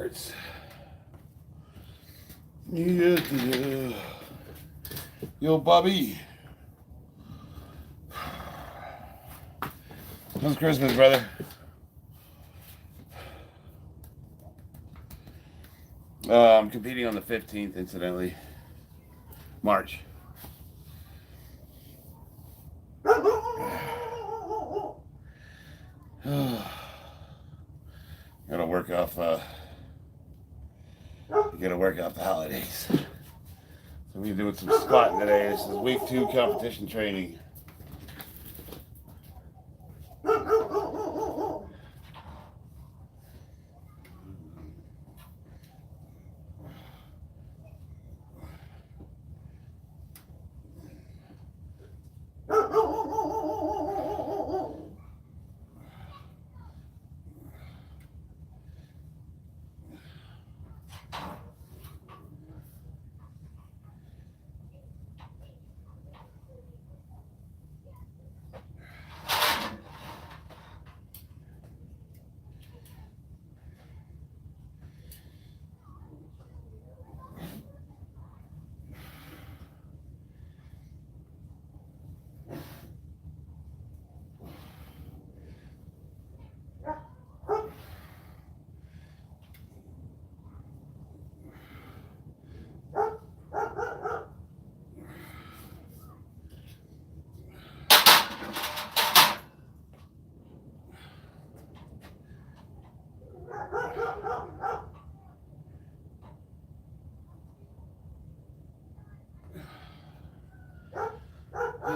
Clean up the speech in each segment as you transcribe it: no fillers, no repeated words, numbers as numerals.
hurts. Yeah. Yo, Bobby. How's Christmas, brother? I'm competing on the 15th, incidentally. March. Gotta work off. You gotta work off the holidays. So we're doing some squatting today. This is week 2 competition training.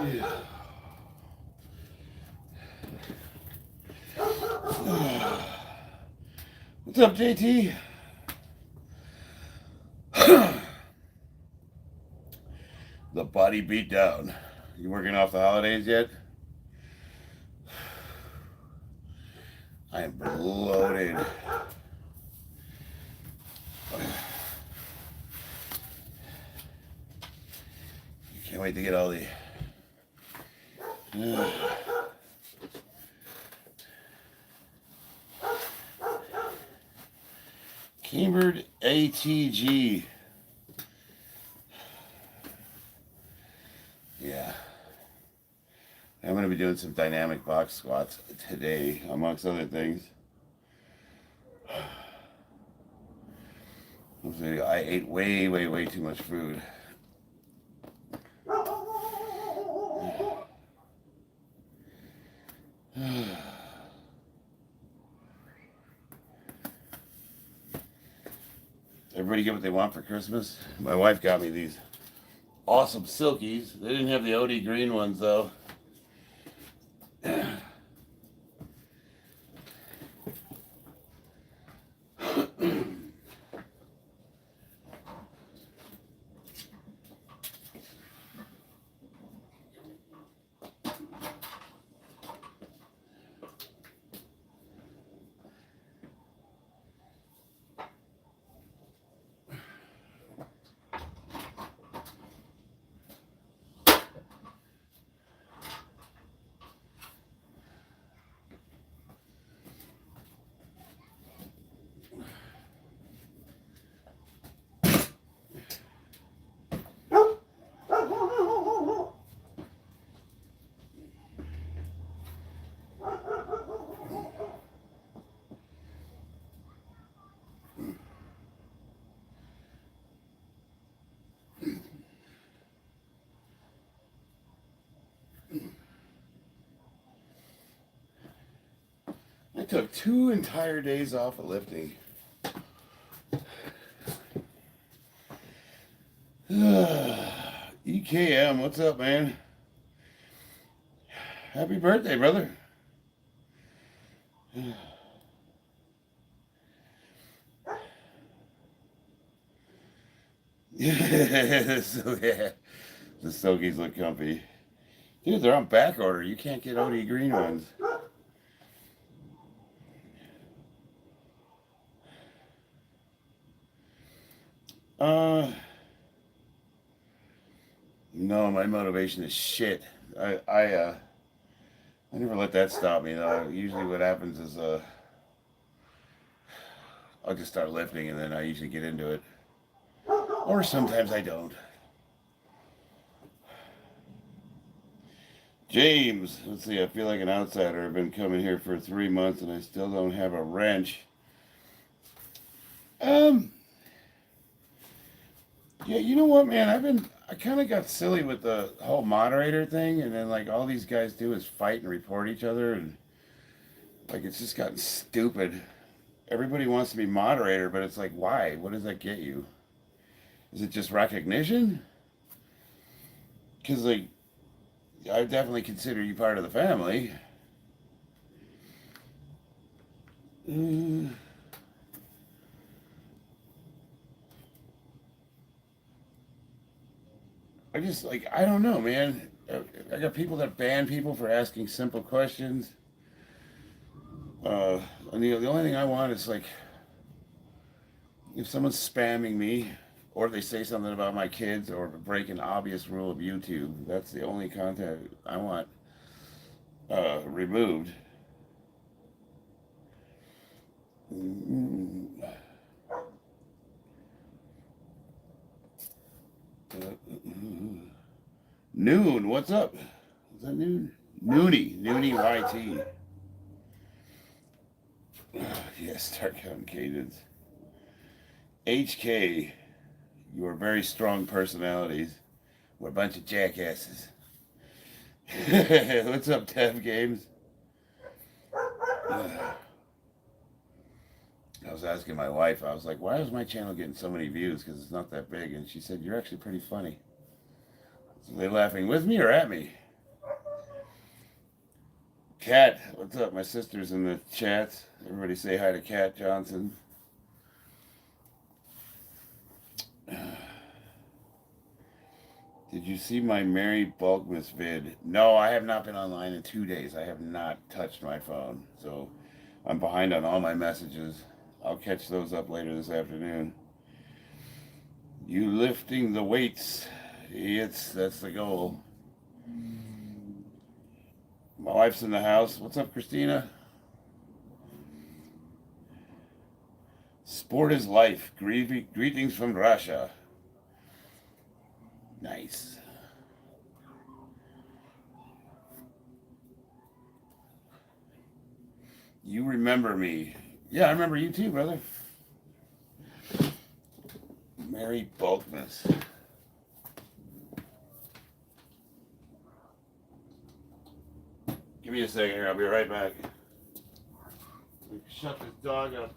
Yeah. What's up, JT? The body beat down. You working off the holidays yet? I am bloated. Can't wait to get all the Cambered ATG. Yeah. I'm going to be doing some dynamic box squats today, amongst other things. I ate way too much food. Everybody get what they want for Christmas? My wife got me these awesome silkies. They didn't have the OD green ones though. I took 2 entire days off of lifting. EKM, what's up, man? Happy birthday, brother. Yeah, so yeah, the Stogies look comfy. Dude, they're on back order. You can't get OD green ones. No, my motivation is shit. I never let that stop me though. Usually what happens is I'll just start lifting and then I usually get into it. Or sometimes I don't. James, let's see, I feel like an outsider. I've been coming here for 3 months and I still don't have a wrench. Yeah, you know what, man? I kind of got silly with the whole moderator thing, and then like all these guys do is fight and report each other, and like it's just gotten stupid. Everybody wants to be moderator, but it's like, why? What does that get you? Is it just recognition? Because like, I definitely consider you part of the family. I just like I don't know, man. I got people that ban people for asking simple questions. Uh, and the only thing I want is like if someone's spamming me, or they say something about my kids, or break an obvious rule of YouTube. That's the only content I want removed. Noon, what's up? Is that Noon? Noonie YT. Yes, start counting cadence. HK, you are very strong personalities. We're a bunch of jackasses. What's up, Tev Games? I was asking my wife, I was like, why is my channel getting so many views? Because it's not that big. And she said, you're actually pretty funny. So they laughing with me or at me? Kat, what's up? My sister's in the chat. Everybody say hi to Kat Johnson. Did you see my Mary Bulkmas vid? No, I have not been online in 2 days. I have not touched my phone. So I'm behind on all my messages. I'll catch those up later this afternoon. You lifting the weights. That's the goal. My wife's in the house. What's up, Christina? Sport is life. Greetings from Russia. Nice. You remember me. Yeah, I remember you too, brother. Mary Bulkmas. Give me a second here. I'll be right back. Shut this dog up.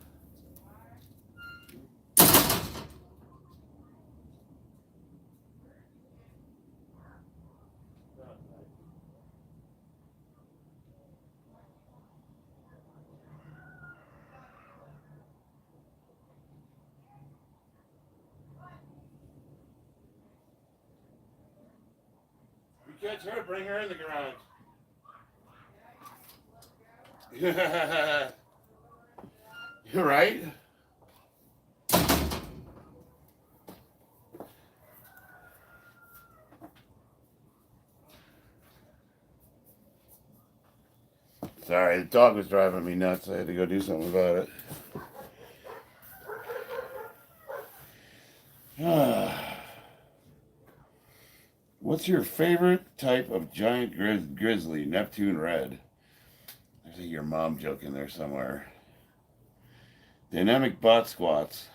You catch her, bring her in the garage. You're right. Sorry, the dog was driving me nuts. I had to go do something about it. What's your favorite type of giant grizzly? Neptune red. There's a your mom joke in there somewhere. Dynamic bot squats.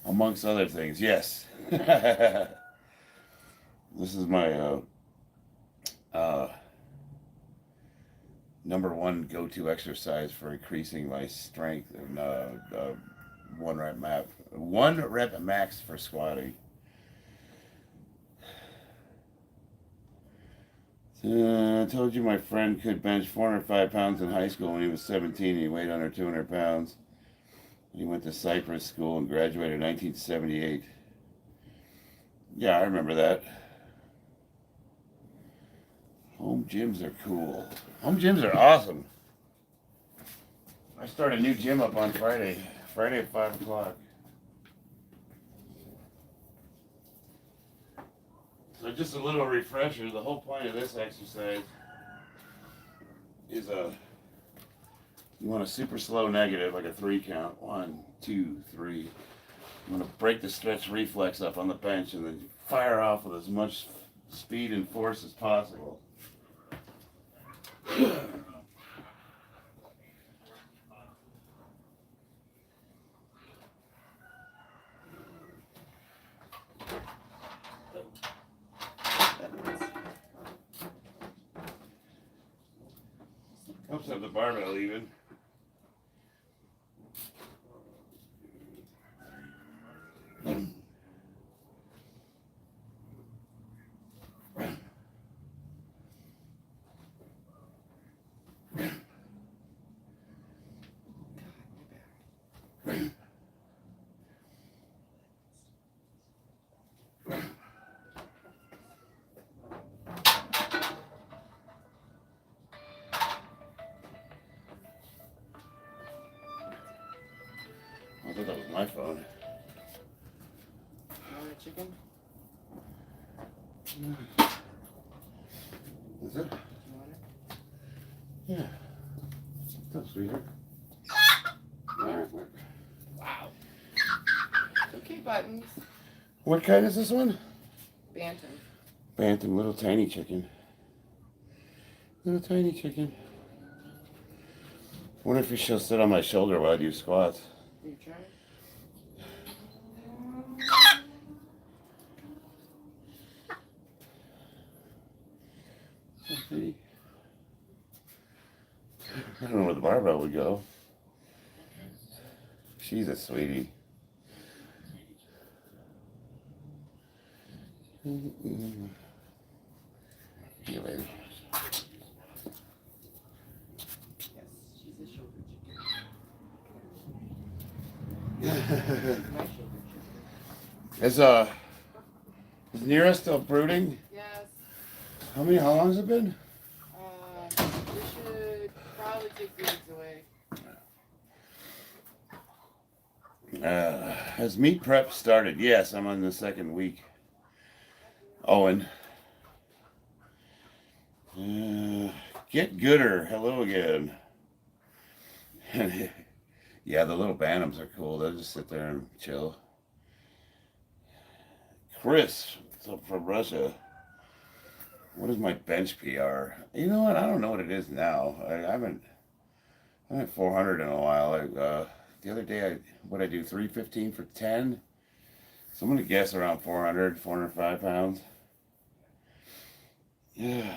Amongst other things, yes. This is my number one go-to exercise for increasing my strength and one rep max for squatting. I told you my friend could bench 405 pounds in high school when he was 17 and he weighed under 200 pounds. He went to Cypress School and graduated in 1978. Yeah, I remember that. Home gyms are cool. Home gyms are awesome. I start a new gym up on Friday at 5 o'clock. So just a little refresher, the whole point of this exercise is You want a super slow negative, like a 3 count. 1, 2, 3. I'm going to break the stretch reflex up on the bench and then fire off with as much speed and force as possible. Helps have the barbell even. I thought that was my phone. You want a chicken? Is it? You want it? Yeah. That's sweetheart. Wow. Okay, Buttons. What kind is this one? Bantam. Bantam, little tiny chicken. Little tiny chicken. Wonder if she'll sit on my shoulder while I do squats. Are you trying? I don't know where the barbell would go. She's a sweetie. Yeah, baby. Yes, she's a shoulder chicken. My shoulder chicken. Is Nira still brooding? Yes. How long has it been? We should probably take the eggs away. Has meat prep started? Yes, I'm on the 2nd week. Owen. Get gooder. Hello again. Yeah, the little bantams are cool. They'll just sit there and chill. Chris, what's up from Russia? What is my bench PR? You know what? I don't know what it is now. I haven't 400 in a while. The other day, what I do, 315 for 10. So I'm going to guess around 400, 405 pounds. Yeah.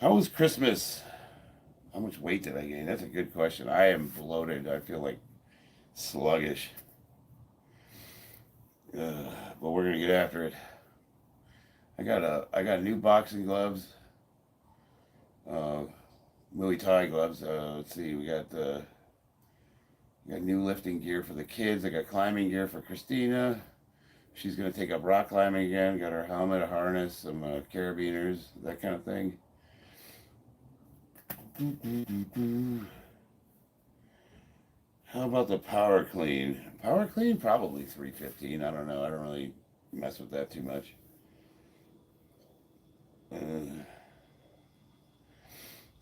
How was Christmas? How much weight did I gain? That's a good question. I am bloated. I feel like sluggish. But we're going to get after it. I got new boxing gloves. Muay Thai gloves. Let's see, we got new lifting gear for the kids. I got climbing gear for Christina. She's gonna take up rock climbing again. Got her helmet, a harness, some carabiners, that kind of thing. How about the power clean? Power clean, probably 315. I don't know. I don't really mess with that too much.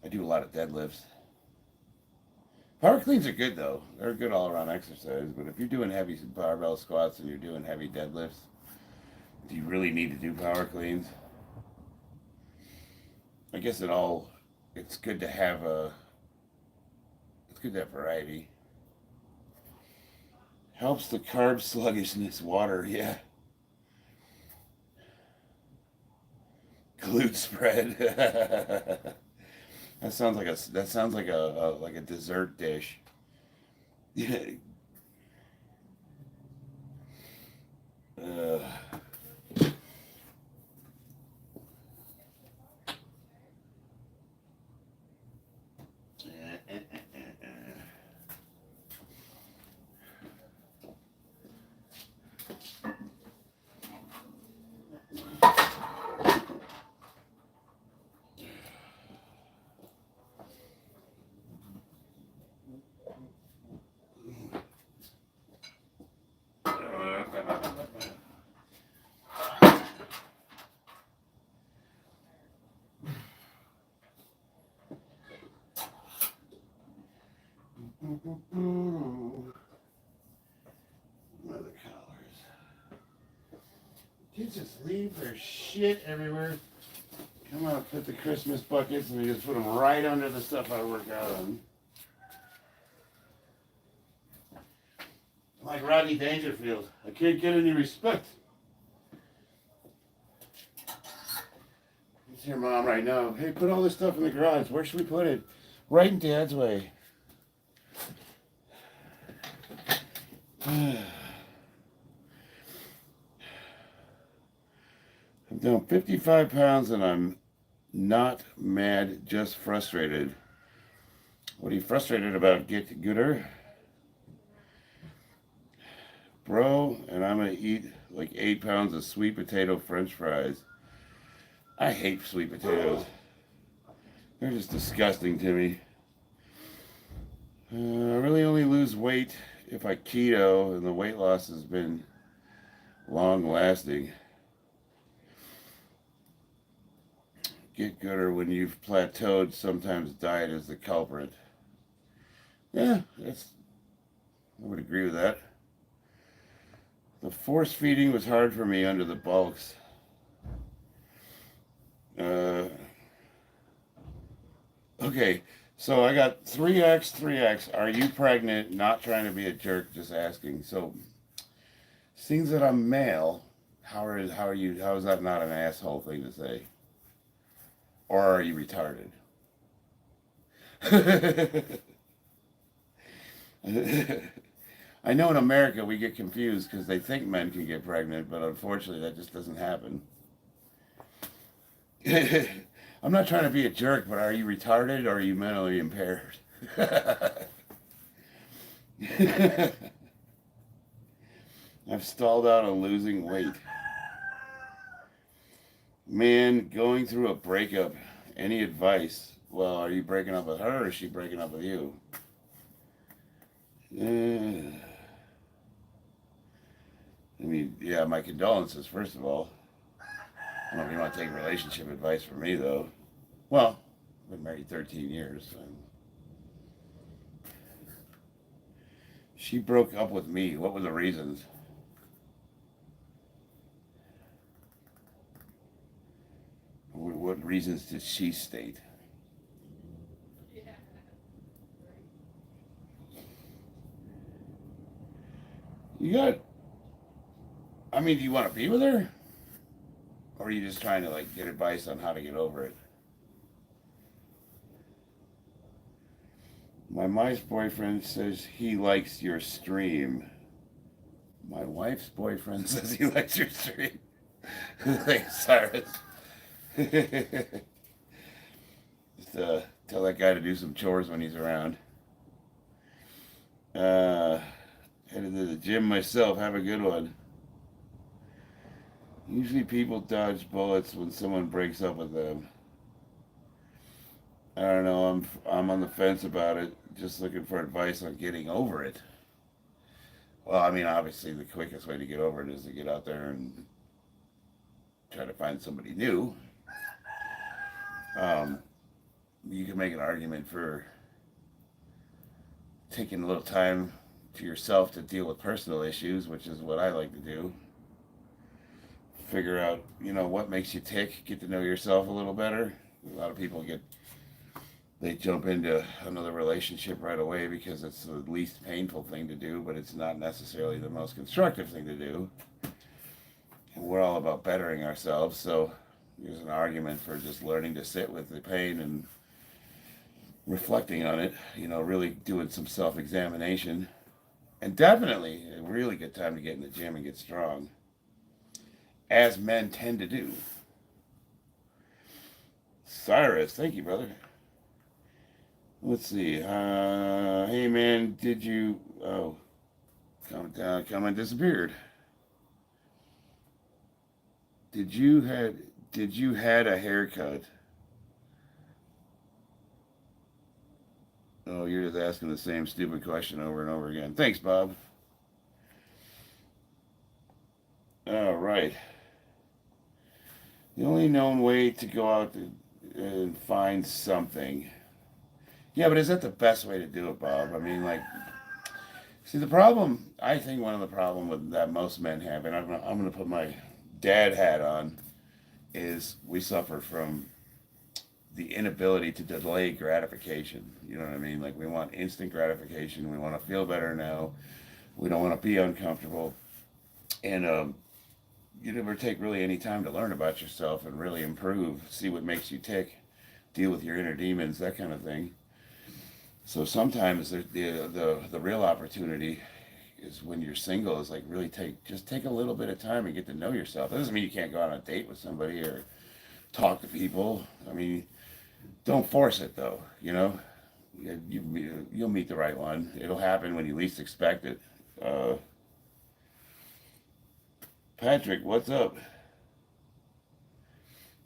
I do a lot of deadlifts. Power cleans are good though. They're a good all-around exercise. But if you're doing heavy barbell squats and you're doing heavy deadlifts, do you really need to do power cleans? I guess it's good to have variety. Helps the carb sluggishness. Water, yeah. Glute spread. That sounds like a dessert dish. Yeah. Mother collars. Kids just leave their shit everywhere. Come on, put the Christmas buckets and we just put them right under the stuff I work out on. Like Rodney Dangerfield. I can't get any respect. It's your mom right now. Hey, put all this stuff in the garage. Where should we put it? Right in Dad's way. I'm down 55 pounds and I'm not mad, just frustrated. What are you frustrated about? Get gooder? Bro, and I'm gonna eat like 8 pounds of sweet potato french fries. I hate sweet potatoes. They're just disgusting to me. I really only lose weight if I keto, and the weight loss has been long lasting. Get gooder when you've plateaued. Sometimes diet is the culprit. Yeah, I would agree with that. The force feeding was hard for me under the bulks. Okay, so I got 3x. Are you pregnant? Not trying to be a jerk, just asking. So, seeing that I'm male, how is that not an asshole thing to say? Or are you retarded? I know in America we get confused because they think men can get pregnant, but unfortunately that just doesn't happen. I'm not trying to be a jerk, but are you retarded or are you mentally impaired? I've stalled out on losing weight. Man, going through a breakup. Any advice? Well, are you breaking up with her or is she breaking up with you? I mean, yeah, my condolences, first of all. I don't know if you want to take relationship advice from me, though. Well, I've been married 13 years. So. She broke up with me. What were the reasons? What reasons did she state? You got... I mean, do you want to be with her? Or are you just trying to, like, get advice on how to get over it? My wife's boyfriend says he likes your stream. My wife's boyfriend says he likes your stream. Thanks, Cyrus. Just tell that guy to do some chores when he's around. Headed to the gym myself. Have a good one. Usually people dodge bullets when someone breaks up with them. I don't know. I'm on the fence about it. Just looking for advice on getting over it. Well, I mean, obviously the quickest way to get over it is to get out there and try to find somebody new. You can make an argument for taking a little time to yourself to deal with personal issues, which is what I like to do. Figure out, what makes you tick, get to know yourself a little better. A lot of people they jump into another relationship right away because it's the least painful thing to do, but it's not necessarily the most constructive thing to do. And we're all about bettering ourselves, so there's an argument for just learning to sit with the pain and reflecting on it, really doing some self-examination. And definitely a really good time to get in the gym and get strong, as men tend to do. Cyrus, thank you, brother. Let's see. Hey, man, did you... Oh, comment disappeared. Did you had a haircut? Oh, you're just asking the same stupid question over and over again. Thanks, Bob. All right. The only known way to go out and find something Yeah, but is that the best way to do it, Bob? I mean, like, see, the problem, I think one of the problem with that most men have, and I'm gonna put my dad hat on, is we suffer from the inability to delay gratification. You know what I mean? Like, we want instant gratification. We want to feel better now. We don't want to be uncomfortable. And you never take really any time to learn about yourself and really improve, see what makes you tick, deal with your inner demons, that kind of thing. So sometimes the real opportunity is when you're single is like really take a little bit of time and get to know yourself. That doesn't mean you can't go on a date with somebody or talk to people. I mean, don't force it though. You know, you'll meet the right one. It'll happen when you least expect it. Uh, Patrick, what's up?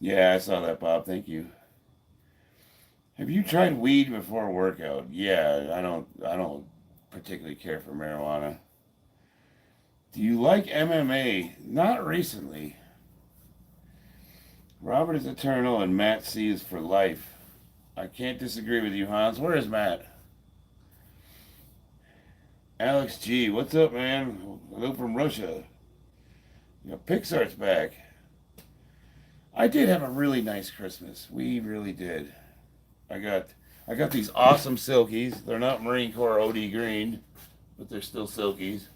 Yeah, I saw that, Bob. Thank you. Have you tried weed before a workout? Yeah, I don't particularly care for marijuana. Do you like MMA? Not recently. Robert is eternal and Matt C is for life. I can't disagree with you, Hans. Where is Matt? Alex G, what's up, man? Hello from Russia. Pixar's back. I did have a really nice Christmas. We really did. I got I got these awesome silkies. They're not Marine Corps OD green, but they're still silkies.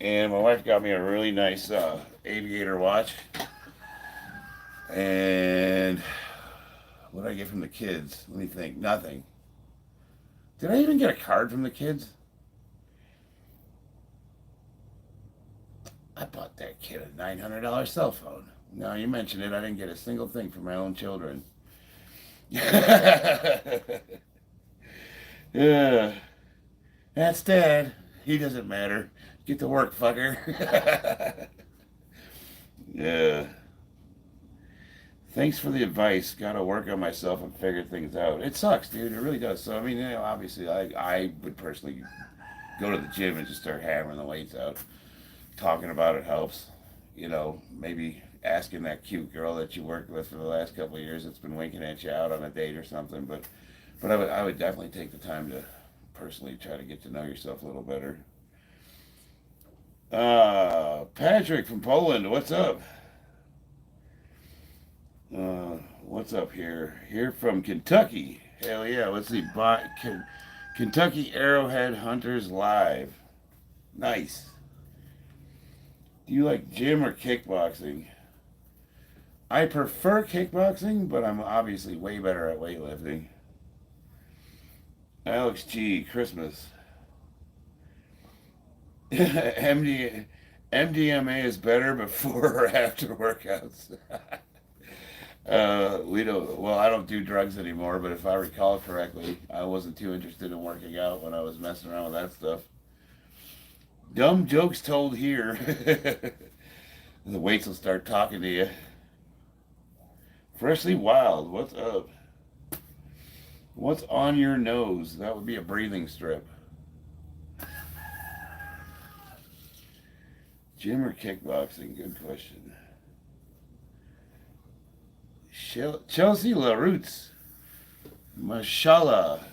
And my wife got me a really nice aviator watch. And what did I get from the kids? Let me think. Nothing. Did I even get a card from the kids? I bought that kid a $900 cell phone. Now you mention it, I didn't get a single thing for my own children. Yeah, that's Dad. He doesn't matter. Get to work, fucker. Yeah. Thanks for the advice. Got to work on myself and figure things out. It sucks, dude. It really does. So I mean, obviously, I would personally go to the gym and just start hammering the weights out. Talking about it helps. Maybe asking that cute girl that you worked with for the last couple of years that's been winking at you out on a date or something. But I would definitely take the time to personally try to get to know yourself a little better. Patrick from Poland, what's up? What's up here? Here from Kentucky. Hell yeah, let's see. Kentucky Arrowhead Hunters Live. Nice. Do you like gym or kickboxing? I prefer kickboxing, but I'm obviously way better at weightlifting. Alex G, Christmas. MDMA is better before or after workouts. We don't. Well, I don't do drugs anymore, but if I recall correctly, I wasn't too interested in working out when I was messing around with that stuff. Dumb jokes told here. The weights will start talking to you. Freshly Wild, what's up? What's on your nose? That would be a breathing strip. Gym or kickboxing? Good question. Chelsea LaRoots. Mashallah.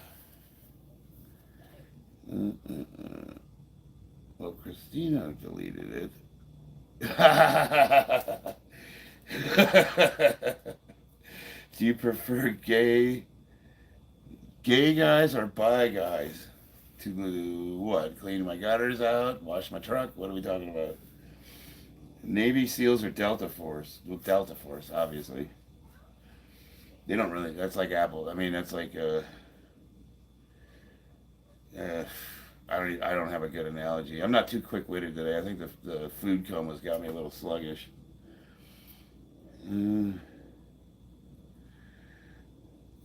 Well, Christina deleted it. Do you prefer gay guys or bi guys? To what? Clean my gutters out? Wash my truck? What are we talking about? Navy SEALs or Delta Force? Well, Delta Force, obviously. They don't really. That's like Apple. I mean, that's like. I don't have a good analogy. I'm not too quick-witted today. I think the food coma's got me a little sluggish.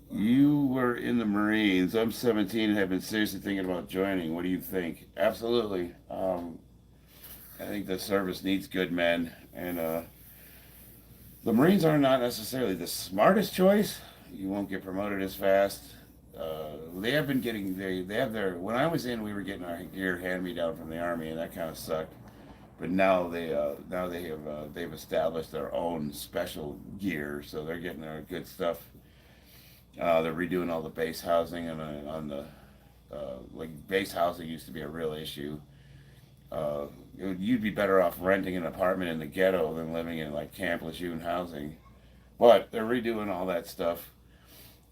You were in the Marines. I'm 17 and have been seriously thinking about joining. What do you think? Absolutely. I think the service needs good men, and the Marines are not necessarily the smartest choice. You won't get promoted as fast. They have been getting they have their. When I was in, we were getting our gear hand me down from the Army, and that kind of sucked. But now they've established their own special gear, so they're getting their good stuff. They're redoing all the base housing on the like base housing used to be a real issue. You'd be better off renting an apartment in the ghetto than living in like Camp Lejeune housing. But they're redoing all that stuff.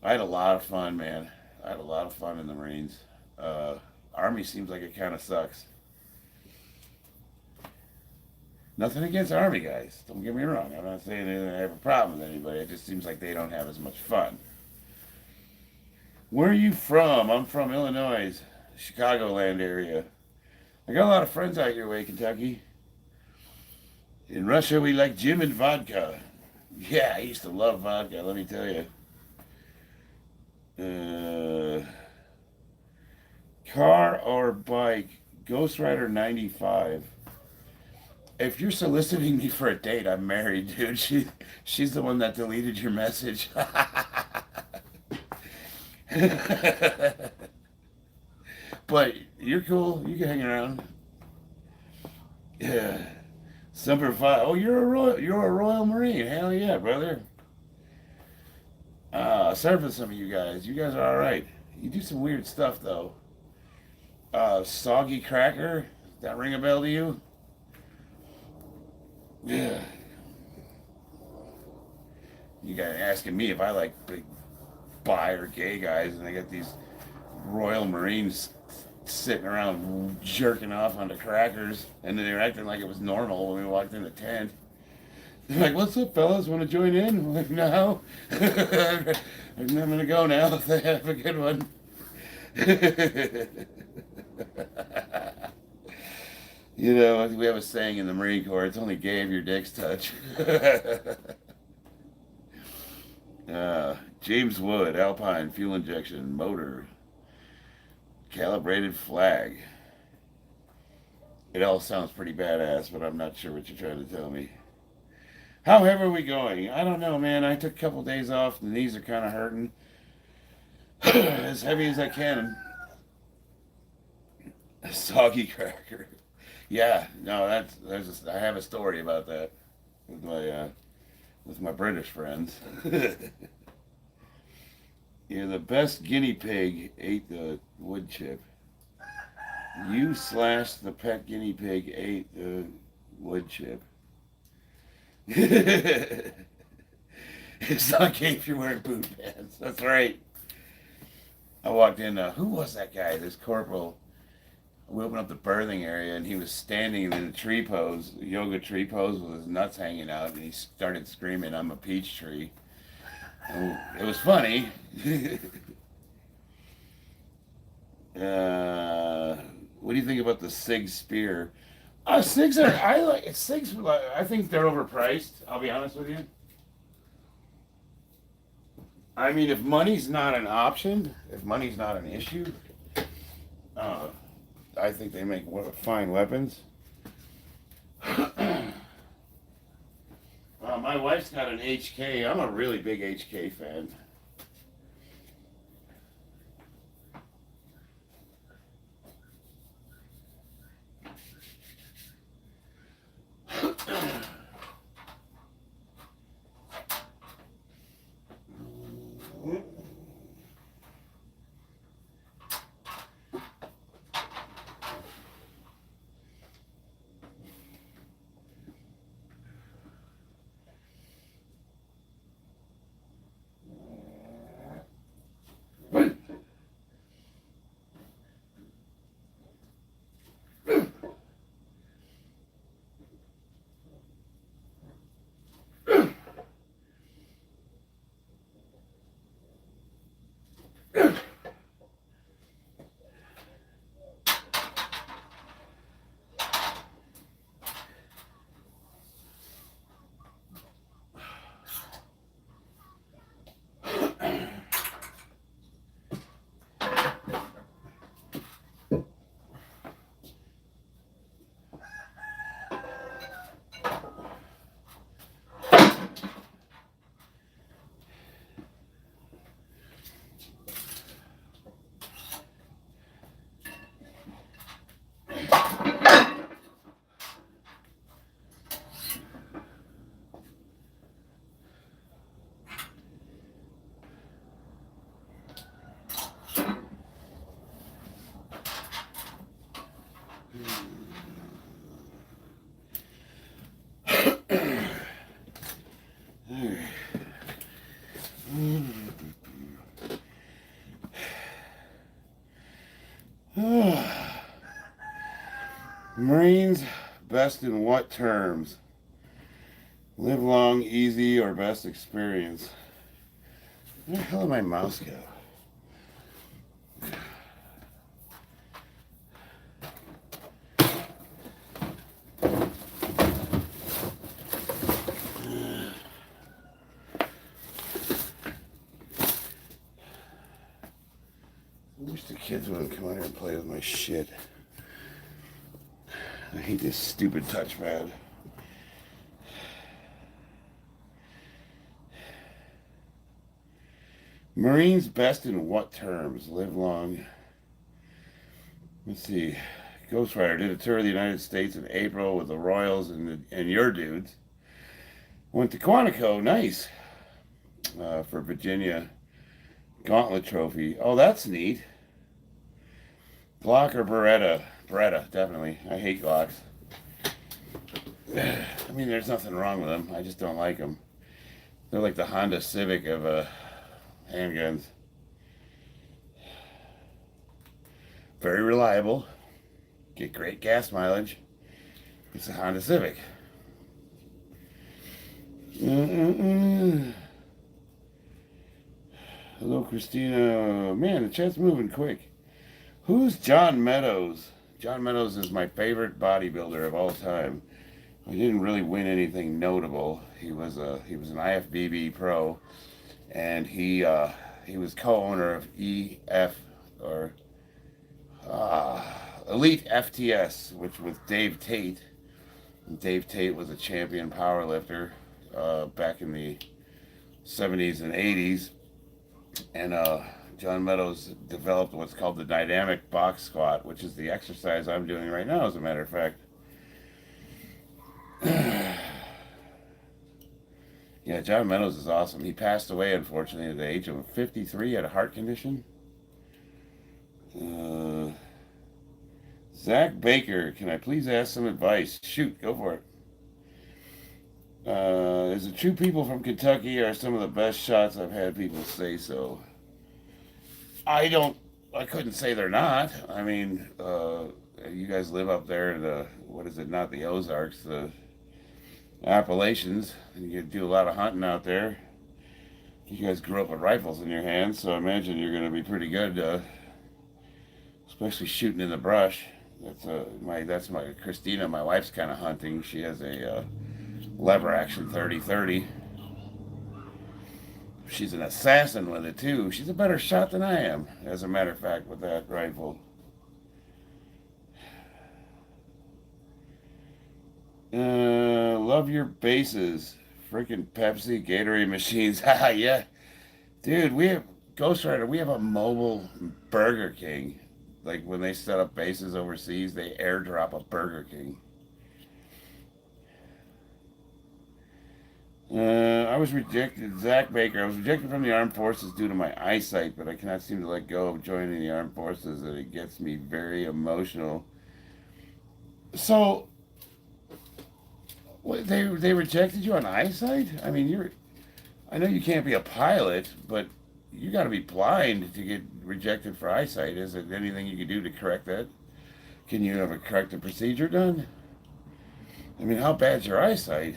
I had a lot of fun, man. I had a lot of fun in the Marines. Uh, Army seems like it kind of sucks. Nothing against Army guys. Don't get me wrong. I'm not saying I have a problem with anybody. It just seems like they don't have as much fun. Where are you from? I'm from Illinois, Chicagoland area. I got a lot of friends out your way, Kentucky. In Russia, we like gym and vodka. Yeah, I used to love vodka, let me tell you. Car or bike? Ghost Rider 95. If you're soliciting me for a date, I'm married, dude. She's the one that deleted your message. But you're cool. You can hang around. Yeah. Semper Fi. Oh, you're a royal. You're a Royal Marine. Hell yeah, brother. Sorry for some of you guys. You guys are all right. You do some weird stuff though. Soggy Cracker. Does that ring a bell to you? Yeah. You guys asking me if I like big bi or gay guys, and I got these Royal Marines sitting around jerking off onto crackers, and then they were acting like it was normal when we walked in the tent. They're like, "What's up, fellas? Want to join in?" I'm like, "No, I'm gonna go now. Have a good one." You know, we have a saying in the Marine Corps: "It's only gay if your dick's touch." James Wood, Alpine, fuel injection, motor, calibrated flag. It all sounds pretty badass, but I'm not sure what you're trying to tell me. How heavy are we going? I don't know, man. I took a couple days off. The knees are kind of hurting. As heavy as I can. A soggy cracker. Yeah, no, I have a story about that with my British friends. You're the best guinea pig ate the wood chip. You slash the pet guinea pig ate the wood chip. It's not okay if you're wearing boot pants. That's right. I walked in. Who was that guy? This corporal. We opened up the birthing area, and he was standing in a tree pose, yoga tree pose, with his nuts hanging out, and he started screaming, "I'm a peach tree." And it was funny. What do you think about the Sig Spear? Sigs are. I like Sigs. I think they're overpriced. I'll be honest with you. I mean, if money's not an option, if money's not an issue, I think they make fine weapons. My wife's got an HK. I'm a really big HK fan. Marines, best in what terms? Live long, easy, or best experience? Where the hell did my mouse go? I wish the kids wouldn't come out here and play with my shit. I hate this stupid touchpad. Marines best in what terms? Live long. Let's see. Ghost Rider did a tour of the United States in April with the Royals and your dudes. Went to Quantico, nice. For Virginia Gauntlet Trophy. Oh, that's neat. Glock or Beretta? Beretta, definitely. I hate Glocks. I mean, there's nothing wrong with them. I just don't like them. They're like the Honda Civic of handguns. Very reliable. Get great gas mileage. It's a Honda Civic. Hello, Christina. Man, the chat's moving quick. Who's John Meadows? John Meadows is my favorite bodybuilder of all time. He didn't really win anything notable. He was an IFBB pro, and he was co-owner of Elite FTS, which was Dave Tate. And Dave Tate was a champion powerlifter back in the 70s and 80s, and John Meadows developed what's called the dynamic box squat, which is the exercise I'm doing right now, as a matter of fact. Yeah, John Meadows is awesome. He passed away, unfortunately, at the age of 53. He had a heart condition. Zach Baker, can I please ask some advice? Shoot, go for it. Is it true people from Kentucky are some of the best shots? I've had people say so. I couldn't say they're not. I mean, you guys live up there in not the Ozarks, the Appalachians, and you do a lot of hunting out there. You guys grew up with rifles in your hands, so I imagine you're going to be pretty good, especially shooting in the brush. That's my Christina. My wife's kind of hunting. She has a lever action 30-30. She's an assassin with it too. She's a better shot than I am, as a matter of fact, with that rifle. Love your bases. Freaking Pepsi, Gatorade machines. Haha, yeah. Dude, we have Ghost Rider, we have a mobile Burger King. Like when they set up bases overseas, they airdrop a Burger King. I was rejected, Zach Baker. I was rejected from the armed forces due to my eyesight, but I cannot seem to let go of joining the armed forces, and it gets me very emotional. So, they rejected you on eyesight? I mean, I know you can't be a pilot, but you got to be blind to get rejected for eyesight. Is there anything you can do to correct that? Can you have a corrective procedure done? I mean, how bad's your eyesight?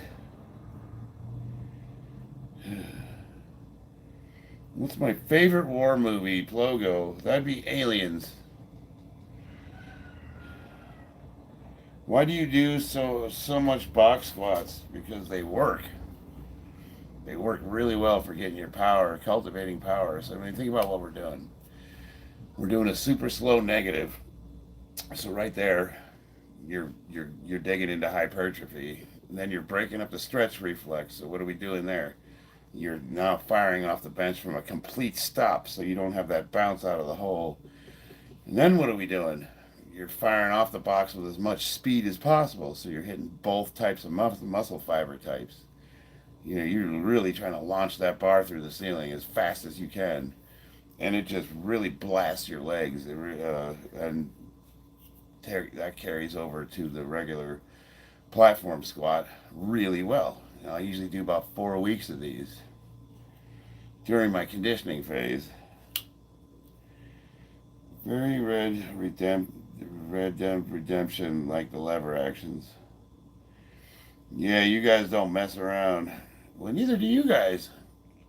What's my favorite war movie? Plogo. That'd be Aliens. Why do you do so much box squats? Because they work. They work really well for getting your power, cultivating power. So I mean, think about what we're doing. We're doing a super slow negative. So right there, you're digging into hypertrophy. And then you're breaking up the stretch reflex. So what are we doing there? You're now firing off the bench from a complete stop, so you don't have that bounce out of the hole. And then what are we doing? You're firing off the box with as much speed as possible, so you're hitting both types of muscle fiber types. You know, you're really trying to launch that bar through the ceiling as fast as you can, and it just really blasts your legs, and that carries over to the regular platform squat really well. You know, I usually do about 4 weeks of these during my conditioning phase. Very red Red Dead Redemption, like the lever actions. Yeah, you guys don't mess around. Well, neither do you guys.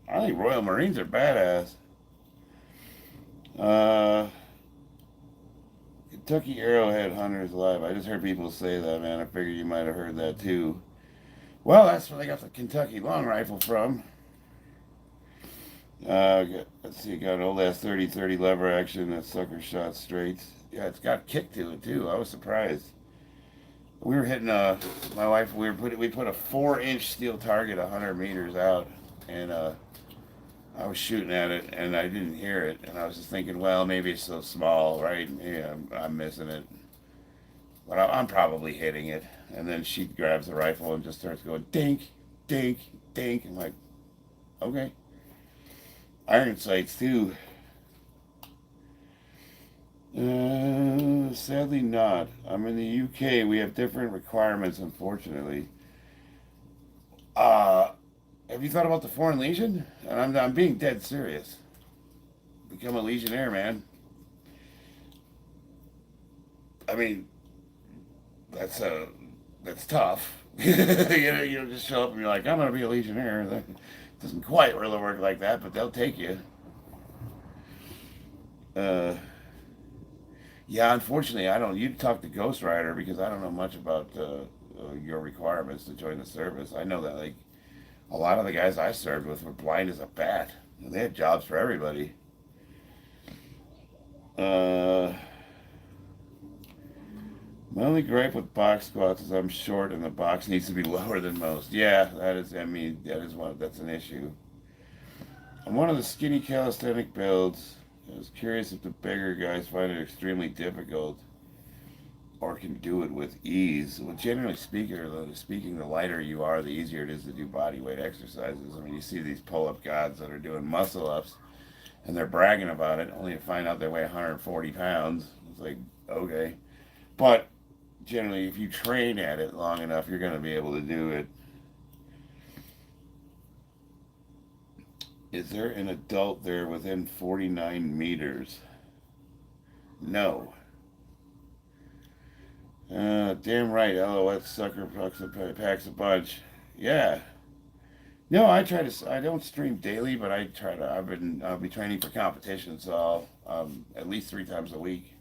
I think Royal Marines are badass. Kentucky Arrowhead Hunters Live. I just heard people say that, man. I figured you might have heard that too. Well, that's where they got the Kentucky long rifle from. Let's see, got an old ass 30-30 lever action. That sucker shot straight. Yeah, it's got kick to it too. I was surprised. We were hitting my wife. We put a 4-inch steel target 100 meters out, and I was shooting at it, and I didn't hear it, and I was just thinking, well, maybe it's so small, right? Yeah, I'm missing it, but I'm probably hitting it. And then she grabs the rifle and just starts going dink, dink, dink. I'm like, okay. Iron sights too. Sadly not. I'm in the UK. We have different requirements, unfortunately. Have you thought about the Foreign Legion? And I'm being dead serious. Become a Legionnaire, man. I mean, that's tough. You just show up and you're like, I'm gonna be a Legionnaire. That doesn't quite really work like that, but they'll take you. Yeah, unfortunately, I don't. You talk to Ghost Rider because I don't know much about your requirements to join the service. I know that like a lot of the guys I served with were blind as a bat. They had jobs for everybody. My only gripe with box squats is I'm short and the box needs to be lower than most. Yeah, that is. I mean, that's an issue. I'm one of the skinny calisthenic builds. I was curious if the bigger guys find it extremely difficult or can do it with ease. Well, generally speaking, the lighter you are, the easier it is to do body weight exercises. I mean, you see these pull-up gods that are doing muscle-ups, and they're bragging about it, only to find out they weigh 140 pounds. It's like, okay. But generally, if you train at it long enough, you're going to be able to do it. Is there an adult there within 49 meters? No. Damn right, LOX sucker packs a bunch. Yeah. No, I don't stream daily, but I'll be training for competition, so I'll, at least 3 times a week.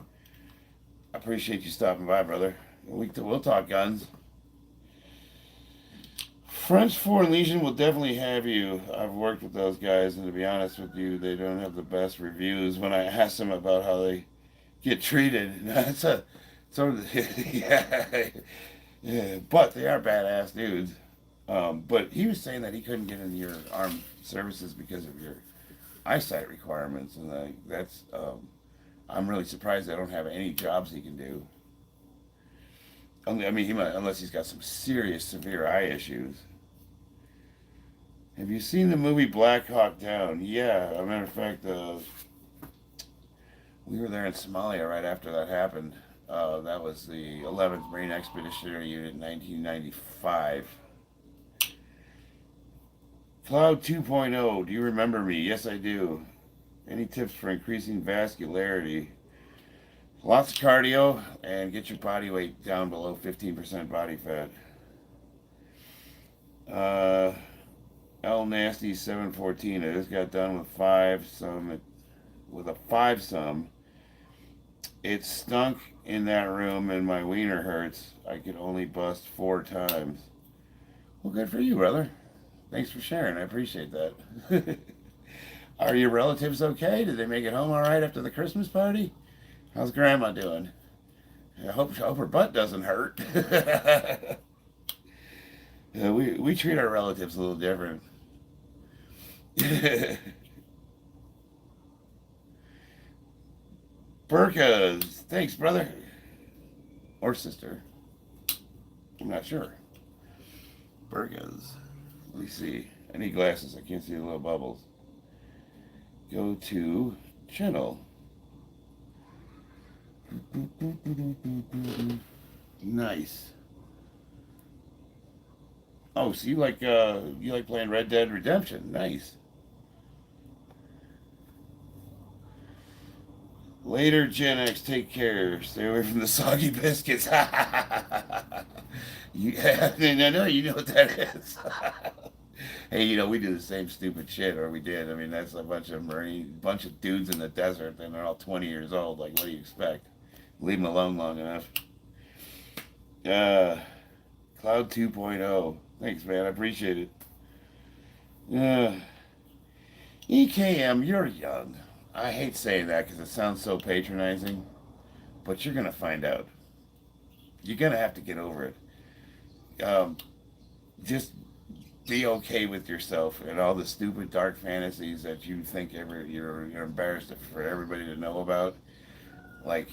I appreciate you stopping by, brother. We'll talk guns. French Foreign Legion will definitely have you. I've worked with those guys, and to be honest with you, they don't have the best reviews. When I ask them about how they get treated, yeah, yeah, but they are badass dudes. But he was saying that he couldn't get into your armed services because of your eyesight requirements, and I'm really surprised they don't have any jobs he can do. I mean, unless he's got some serious, severe eye issues. Have you seen the movie Black Hawk Down? Yeah, as a matter of fact, we were there in Somalia right after that happened. That was the 11th Marine Expeditionary Unit in 1995. Cloud 2.0, do you remember me? Yes, I do. Any tips for increasing vascularity? Lots of cardio and get your body weight down below 15% body fat. L Nasty 714. I just got done with a 5 some. It stunk in that room and my wiener hurts. I could only bust 4 times. Well, good for you, brother. Thanks for sharing. I appreciate that. Are your relatives okay? Did they make it home all right after the Christmas party? How's Grandma doing? I hope her butt doesn't hurt. We treat our relatives a little different. Burkas. Thanks, brother. Or sister. I'm not sure. Burkas. Let me see. I need glasses. I can't see the little bubbles. Go to channel. Nice. Oh, so you like playing Red Dead Redemption? Nice. Later, Gen X, take care. Stay away from the soggy biscuits. Yeah, I know you know what that is. Hey, we do the same stupid shit, or we did. I mean, that's a bunch of dudes in the desert, and they're all 20 years old. Like, what do you expect? Leave them alone long enough. Uh, Cloud 2.0. Thanks, man. I appreciate it. EKM, you're young. I hate saying that because it sounds so patronizing, but you're gonna find out. You're gonna have to get over it. Just be okay with yourself and all the stupid dark fantasies that you think you're embarrassed for everybody to know about. Like,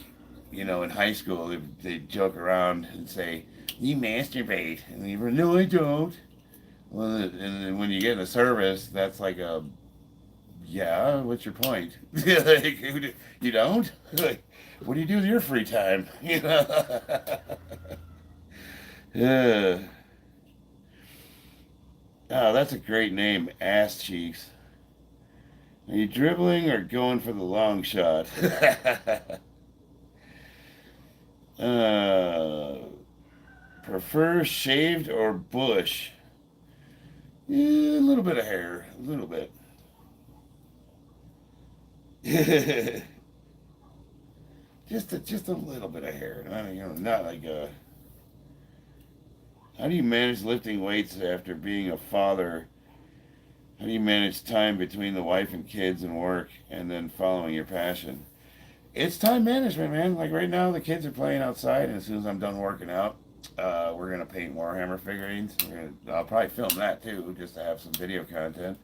in high school they joke around and say, "You masturbate," and you go, "No, I don't." Well, and then when you get in the service, that's like yeah. What's your point? Like, you don't? Like, what do you do with your free time? Yeah. Oh, that's a great name, Ass Cheeks. Are you dribbling or going for the long shot? uh, Prefer shaved or bush? Yeah, a little bit of hair, a little bit. Just a little bit of hair. Not like a. How do you manage lifting weights after being a father? How do you manage time between the wife and kids and work and then following your passion? It's time management, man. Like right now, the kids are playing outside, and as soon as I'm done working out, we're gonna paint Warhammer figurines. I'll probably film that too, just to have some video content.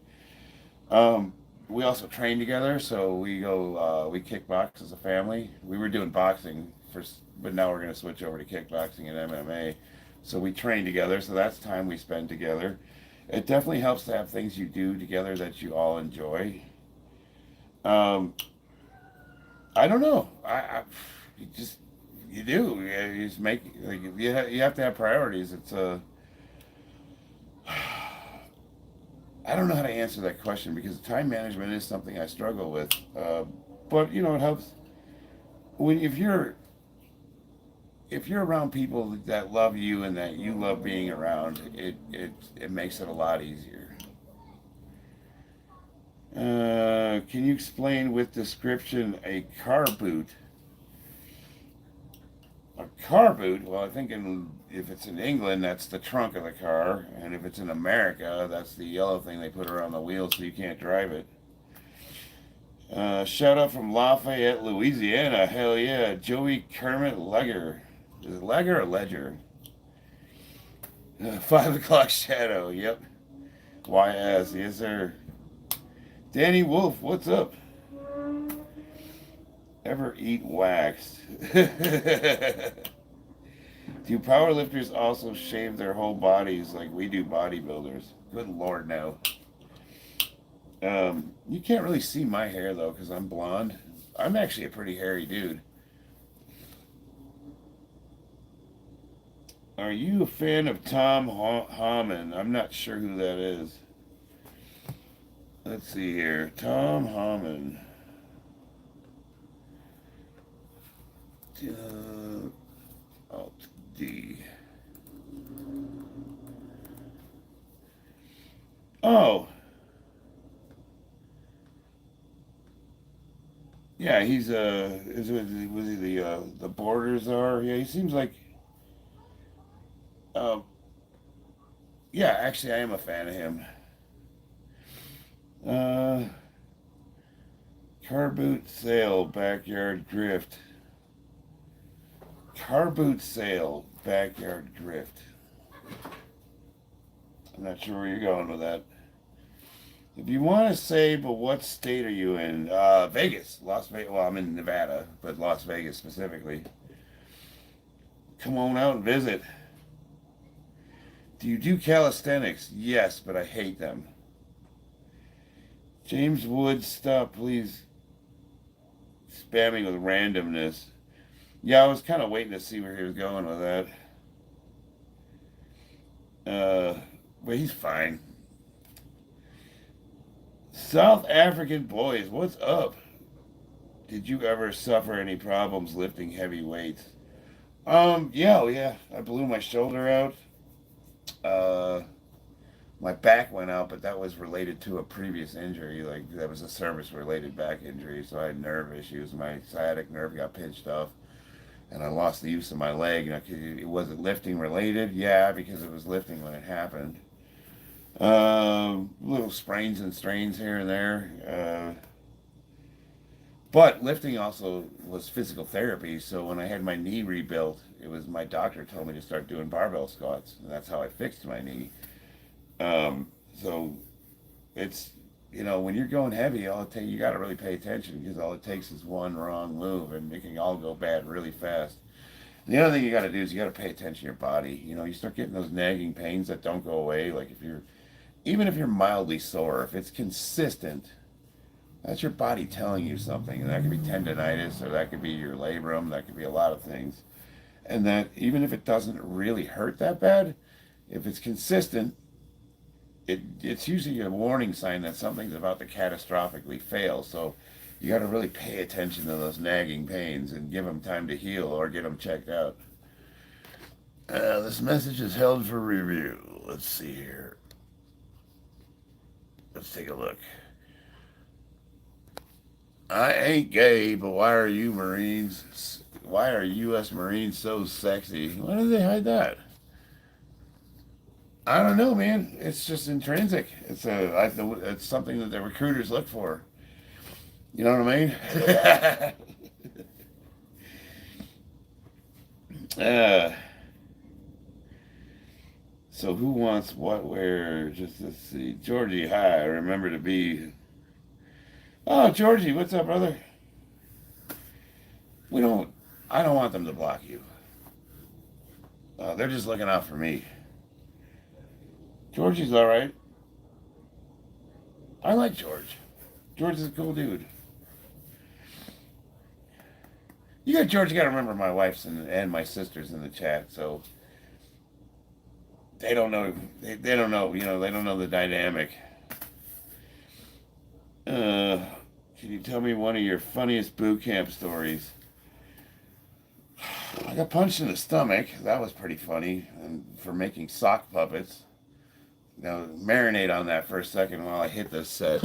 Um, we also train together, so we kickbox as a family. We were doing boxing first, but now we're gonna switch over to kickboxing and MMA. So we train together, so that's time we spend together. It definitely helps to have things you do together that you all enjoy. Um, I don't know. You just you do. You just make like you have to have priorities. I don't know how to answer that question because time management is something I struggle with. But it helps when if you're around people that love you and that you love being around. It makes it a lot easier. Can you explain with description a car boot? A car boot? Well, I think if it's in England, that's the trunk of the car, and if it's in America, that's the yellow thing they put around the wheel so you can't drive it. Shout out from Lafayette, Louisiana. Hell yeah, Joey Kermit Legger. Is it Legger or Ledger? 5 o'clock shadow. Yep. YS. Yes, sir. Danny Wolf, what's up? Ever eat wax? Do powerlifters also shave their whole bodies like we do bodybuilders? Good lord, no. You can't really see my hair though because I'm blonde. I'm actually a pretty hairy dude. Are you a fan of Tom Hammond? I'm not sure who that is. Let's see here. Tom Hammond. Alt D. Oh. Yeah, was he the Borders are? Yeah, he seems like um yeah, actually I am a fan of him. Uh Car boot sale, backyard drift. Car boot sale, backyard drift. I'm not sure where you're going with that. If you want to say, but what state are you in? Vegas, Las Vegas. Well, I'm in Nevada, but Las Vegas specifically. Come on out and visit. Do you do calisthenics? Yes, but I hate them. James Woods, stop, please. Spamming with randomness. Yeah, I was kind of waiting to see where he was going with that. But he's fine. South African boys, what's up? Did you ever suffer any problems lifting heavy weights? Yeah, oh, yeah. I blew my shoulder out. Uh, my back went out, but that was related to a previous injury. Like that was a service-related back injury, so I had nerve issues. My sciatic nerve got pinched off, and I lost the use of my leg. It wasn't lifting related, yeah, because it was lifting when it happened. Little sprains and strains here and there. But lifting also was physical therapy. So when I had my knee rebuilt, it was my doctor told me to start doing barbell squats, and that's how I fixed my knee. So it's when you're going heavy, you got to really pay attention because all it takes is one wrong move, and it can all go bad really fast. And the other thing you got to do is you got to pay attention to your body. You start getting those nagging pains that don't go away. Like even if you're mildly sore, if it's consistent, that's your body telling you something. And that could be tendonitis, or that could be your labrum, that could be a lot of things. And that even if it doesn't really hurt that bad, if it's consistent, it's usually a warning sign that something's about to catastrophically fail. So you got to really pay attention to those nagging pains and give them time to heal or get them checked out. This message is held for review. Let's see here. Let's take a look. I ain't gay, but why are you Marines? Why are U.S. Marines so sexy? Why do they hide that? I don't know, man. It's just intrinsic. It's something that the recruiters look for. You know what I mean? So who wants what where? Just let's see. Georgie, hi. Remember to be. Oh, Georgie, what's up, brother? I don't want them to block you. They're just looking out for me. Georgie's all right. I like George. George is a cool dude. You got George. You got to remember my wife's and my sister's in the chat, so they don't know. They don't know. They don't know the dynamic. Can you tell me one of your funniest boot camp stories? I got punched in the stomach. That was pretty funny, and for making sock puppets. Now, marinate on that for a second while I hit this set.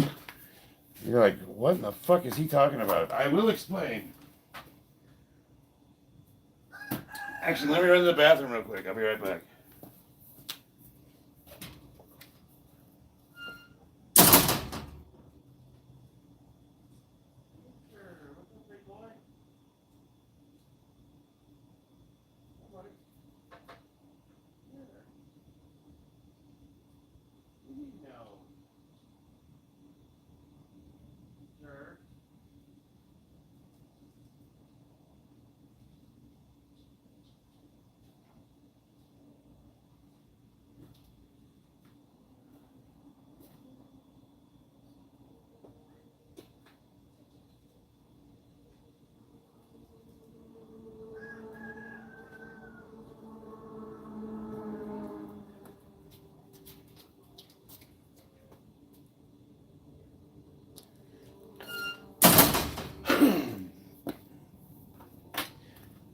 You're like, what in the fuck is he talking about? I will explain. Actually, let me run to the bathroom real quick. I'll be right back.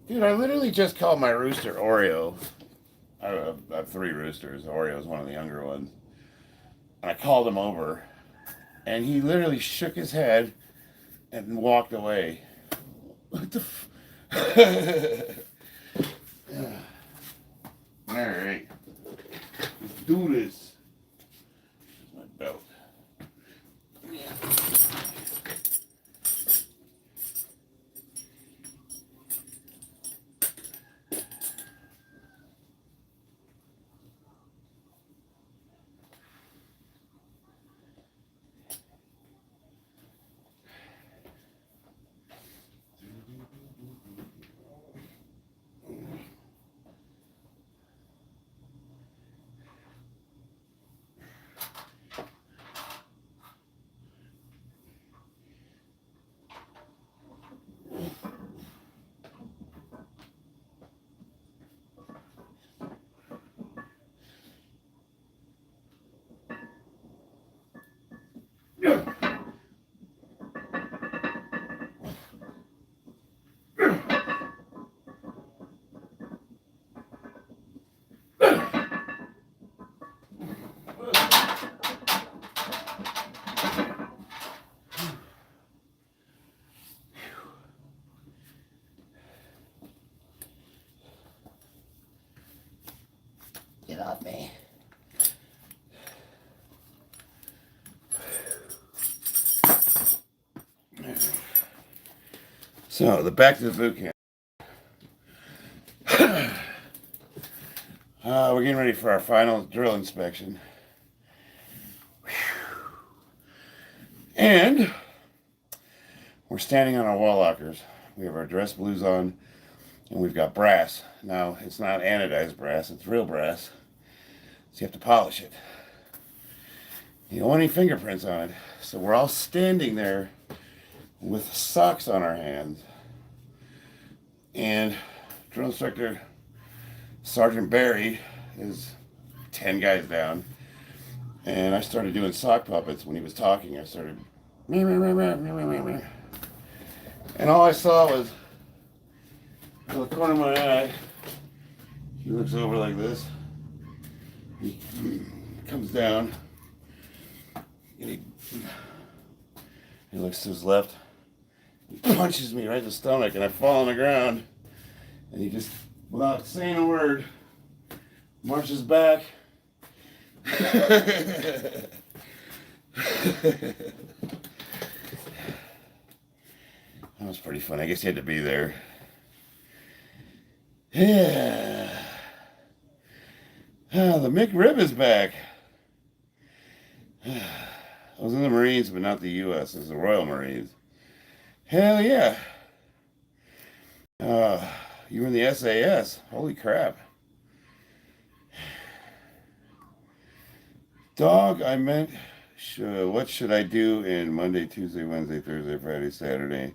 Dude, I literally just called my rooster Oreo. I have 3 roosters. Oreo is one of the younger ones. And I called him over, and he literally shook his head and walked away. What the All right. Let's do this. Here's my belt. Get off me. So, the back to the boot camp. We're getting ready for our final drill inspection. And we're standing on our wall lockers. We have our dress blues on, and we've got brass. Now, it's not anodized brass, it's real brass. So you have to polish it. You don't want any fingerprints on it. So we're all standing there with socks on our hands. And drill instructor Sergeant Barry is 10 guys down. And I started doing sock puppets when he was talking. I started... And all I saw was, in the corner of my eye, he looks over like this. He comes down. And he looks to his left. He punches me right in the stomach, and I fall on the ground. And he just, without saying a word, marches back. That was pretty fun. I guess he had to be there. Yeah. The McRib is back. I was in the Marines, but not the U.S. It was the Royal Marines. Hell yeah. You were in the SAS. Holy crap. Dog, I meant, what should I do in Monday, Tuesday, Wednesday, Thursday, Friday, Saturday?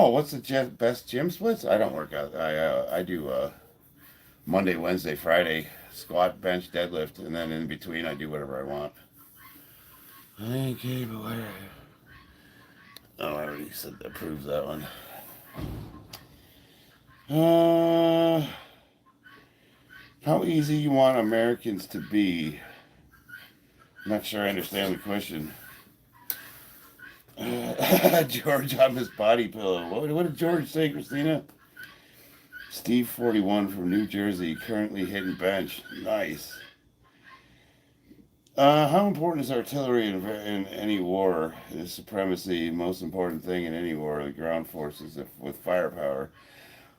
What's the best gym splits? I don't work out. I do Monday, Wednesday, Friday, squat, bench, deadlift, and then in between I do whatever I want. Okay, but where? Oh, I already said that proves that one. How easy you want Americans to be? I'm not sure I understand the question. George on his body pillow. What did George say, Christina? Steve 41 from New Jersey, currently hitting bench. Nice. How important is artillery in any war? Is supremacy the most important thing in any war? The ground forces with firepower.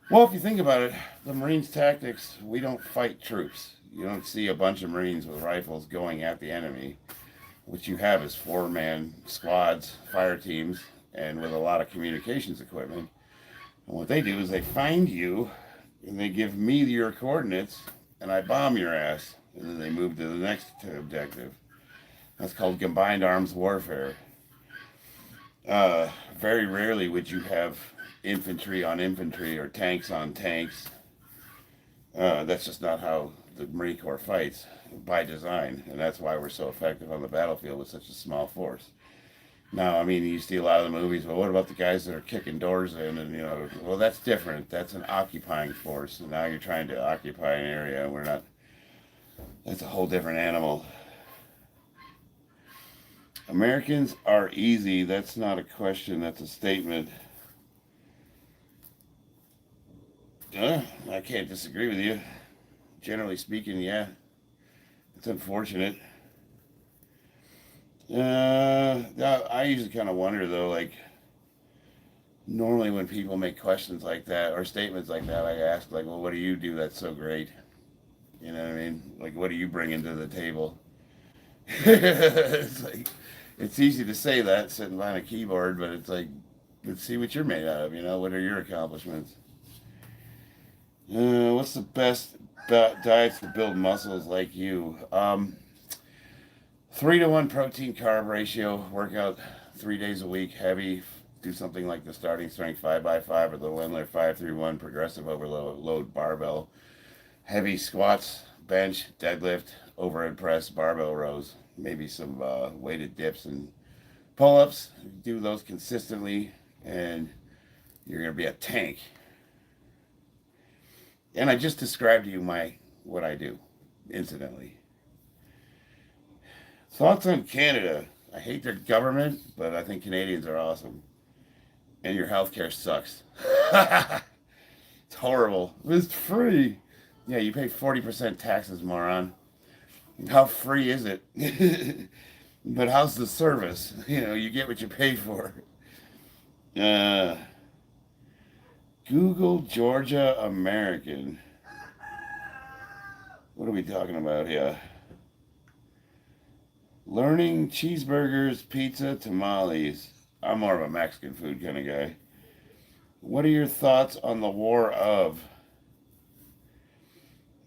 Well, if you think about it, the Marines' tactics, we don't fight troops. You don't see a bunch of Marines with rifles going at the enemy. What you have is 4-man squads, fire teams, and with a lot of communications equipment. And what they do is they find you, and they give me your coordinates, and I bomb your ass. And then they move to the next objective. That's called combined arms warfare. Very rarely would you have infantry on infantry or tanks on tanks. That's just not how the Marine Corps fights by design, and that's why we're so effective on the battlefield with such a small force. Now, I mean, you see a lot of the movies, but what about the guys that are kicking doors in? And, well, that's different. That's an occupying force, and now you're trying to occupy an area, and we're not. That's a whole different animal. Americans are easy. That's not a question. That's a statement. I can't disagree with you. Generally speaking, yeah. It's unfortunate. I usually kind of wonder, though, like, normally when people make questions like that or statements like that, I ask, like, well, what do you do that's so great? You know what I mean? Like, what do you bring into the table? It's like, it's easy to say that sitting behind a keyboard, but it's like, let's see what you're made out of, what are your accomplishments? What's the best diets to build muscles like you? 3-to-1 protein carb ratio, work out 3 days a week, heavy, do something like the starting strength 5x5 or the Wendler 5-3-1 progressive overload barbell, heavy squats, bench, deadlift, overhead press, barbell rows, maybe some weighted dips and pull-ups. Do those consistently and you're going to be a tank. And I just described to you what I do, incidentally. Thoughts on Canada? I hate their government, but I think Canadians are awesome. And your healthcare sucks. It's horrible. It's free. Yeah, you pay 40% taxes, moron. How free is it? But how's the service? You get what you pay for. Uh, Google Georgia American. What are we talking about here? Learning cheeseburgers, pizza, tamales. I'm more of a Mexican food kind of guy. What are your thoughts on the war of?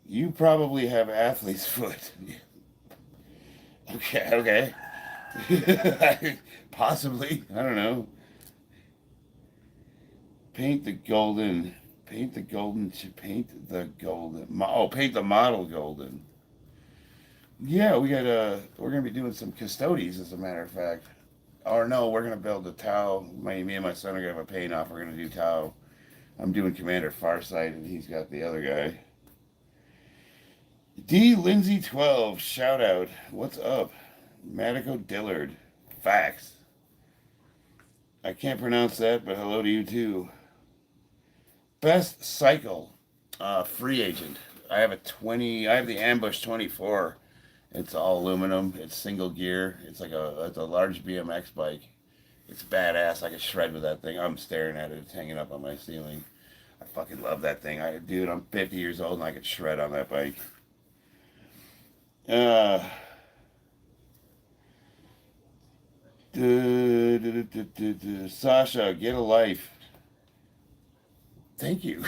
You probably have athlete's foot. Okay. Possibly. I don't know. Paint the golden. Paint the golden. Paint the golden. Oh, paint the model golden. Yeah, we're gonna be doing some custodies, as a matter of fact. Or no, we're gonna build a Tau. Me and my son are gonna have a paint off. We're gonna do Tau. I'm doing Commander Farsight, and he's got the other guy. D Lindsay 12, shout out. What's up? Madico Dillard, facts. I can't pronounce that, but hello to you too. Best cycle, free agent. I have the Ambush 24. It's all aluminum. It's single gear. It's a large BMX bike. It's badass. I could shred with that thing. I'm staring at it. It's hanging up on my ceiling. I fucking love that thing. Dude, I'm 50 years old and I could shred on that bike. Sasha, get a life. Thank you.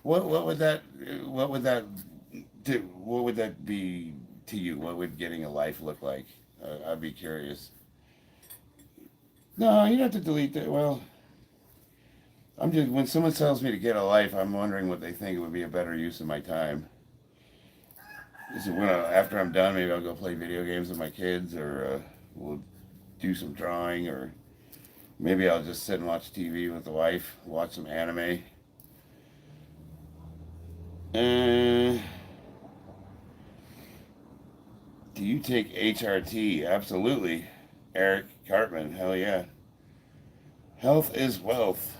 What would that do? What would that be to you? What would getting a life look like? I'd be curious. No, you don't have to delete that. Well, when someone tells me to get a life, I'm wondering what they think it would be a better use of my time. Is it after I'm done, maybe I'll go play video games with my kids, or we'll do some drawing, or maybe I'll just sit and watch TV with the wife, watch some anime. Do you take HRT? Absolutely. Eric Cartman, hell yeah. Health is wealth.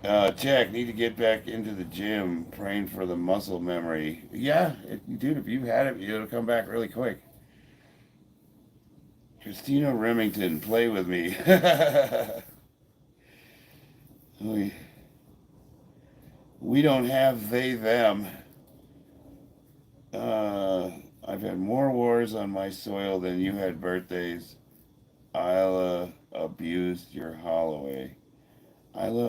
Jack, need to get back into the gym, praying for the muscle memory. Yeah, dude, if you've had it, it'll come back really quick. Christina Remington, play with me. We don't have they, them. I've had more wars on my soil than you had birthdays. Isla abused your Holloway. I'm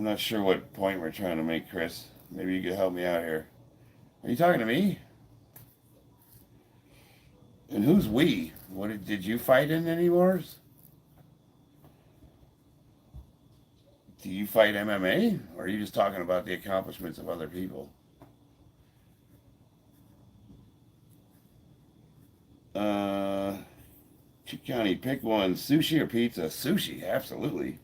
not sure what point we're trying to make, Chris. Maybe you could help me out here. Are you talking to me? And who's we? Did you fight in any wars? Do you fight MMA? Or are you just talking about the accomplishments of other people? Chicani, pick one. Sushi or pizza? Sushi, absolutely.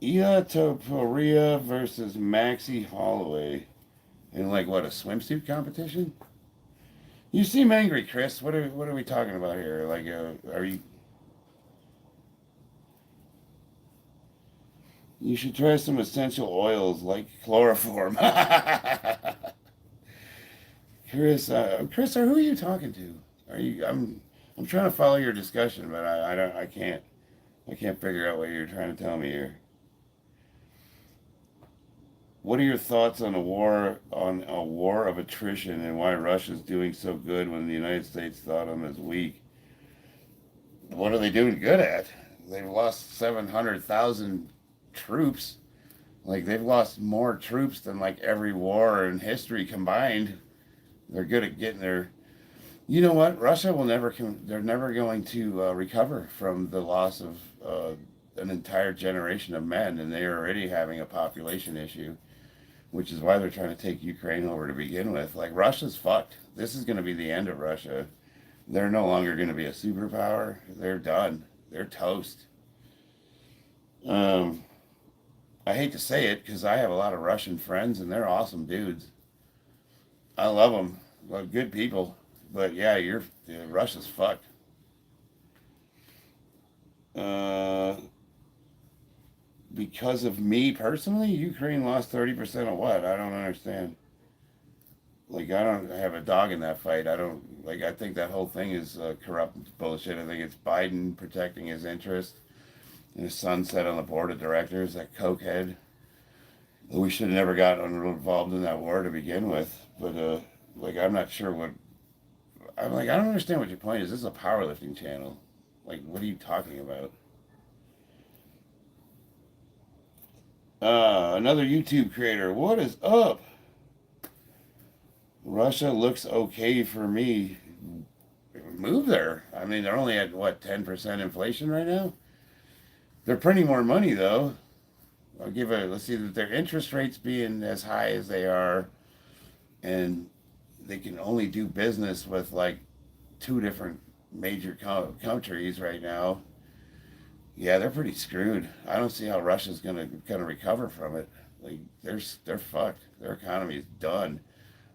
Ia Topuria versus Maxie Holloway. In a swimsuit competition? You seem angry, Chris. What are we talking about here? Are you... You should try some essential oils like chloroform. Chris, who are you talking to? I'm trying to follow your discussion, but I can't figure out what you're trying to tell me here. What are your thoughts on a war of attrition, and why Russia's doing so good when the United States thought them as weak? What are they doing good at? They've lost 700,000 troops. They've lost more troops than every war in history combined. They're good at getting their... You know what? Russia will never... They're never going to recover from the loss of an entire generation of men, and they're already having a population issue, which is why they're trying to take Ukraine over to begin with. Russia's fucked. This is going to be the end of Russia. They're no longer going to be a superpower. They're done. They're toast. I hate to say it, because I have a lot of Russian friends, and they're awesome dudes. I love them. Well, good people. But yeah, Russia's fucked. Uh, because of me personally, Ukraine lost 30% of what? I don't understand. Like, I don't have a dog in that fight. I don't, like, I think that whole thing is corrupt bullshit. I think it's Biden protecting his interest and his son sat on the board of directors, that cokehead. We should have never gotten involved in that war to begin with. But, like, I'm not sure what, I'm like, I don't understand what your point is. This is a powerlifting channel. Like, what are you talking about? Another YouTube creator. What is up? Russia looks okay for me. Move there. I mean, they're only at what, 10% inflation right now? They're printing more money though. Let's see that their interest rates being as high as they are, and they can only do business with like two different major countries right now. Yeah, they're pretty screwed. I don't see how Russia's gonna recover from it. Like they're fucked. Their economy is done.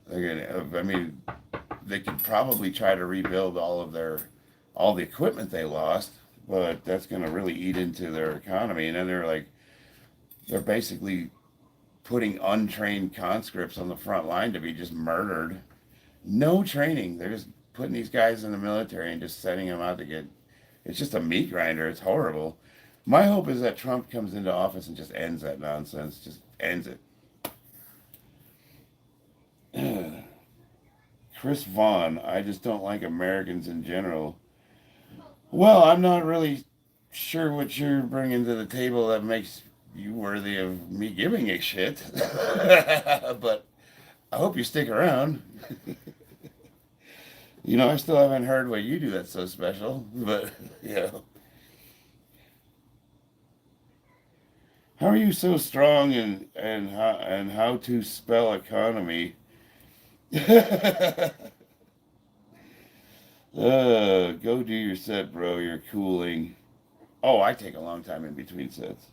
They're gonna. I mean, they could probably try to rebuild all the equipment they lost, but that's gonna really eat into their economy. And then they're basically putting untrained conscripts on the front line to be just murdered. No training. They're just putting these guys in the military and just sending them out to get. It's just a meat grinder. It's horrible. My hope is that Trump comes into office and just ends that nonsense. Just ends it. Chris Vaughn, I just don't like Americans in general. Well, I'm not really sure what you're bringing to the table that makes you worthy of me giving a shit. But I hope you stick around. You know, I still haven't heard what you do that's so special, but, you know. How are you so strong and how to spell economy? Go do your set, bro. You're cooling. Oh, I take a long time in between sets.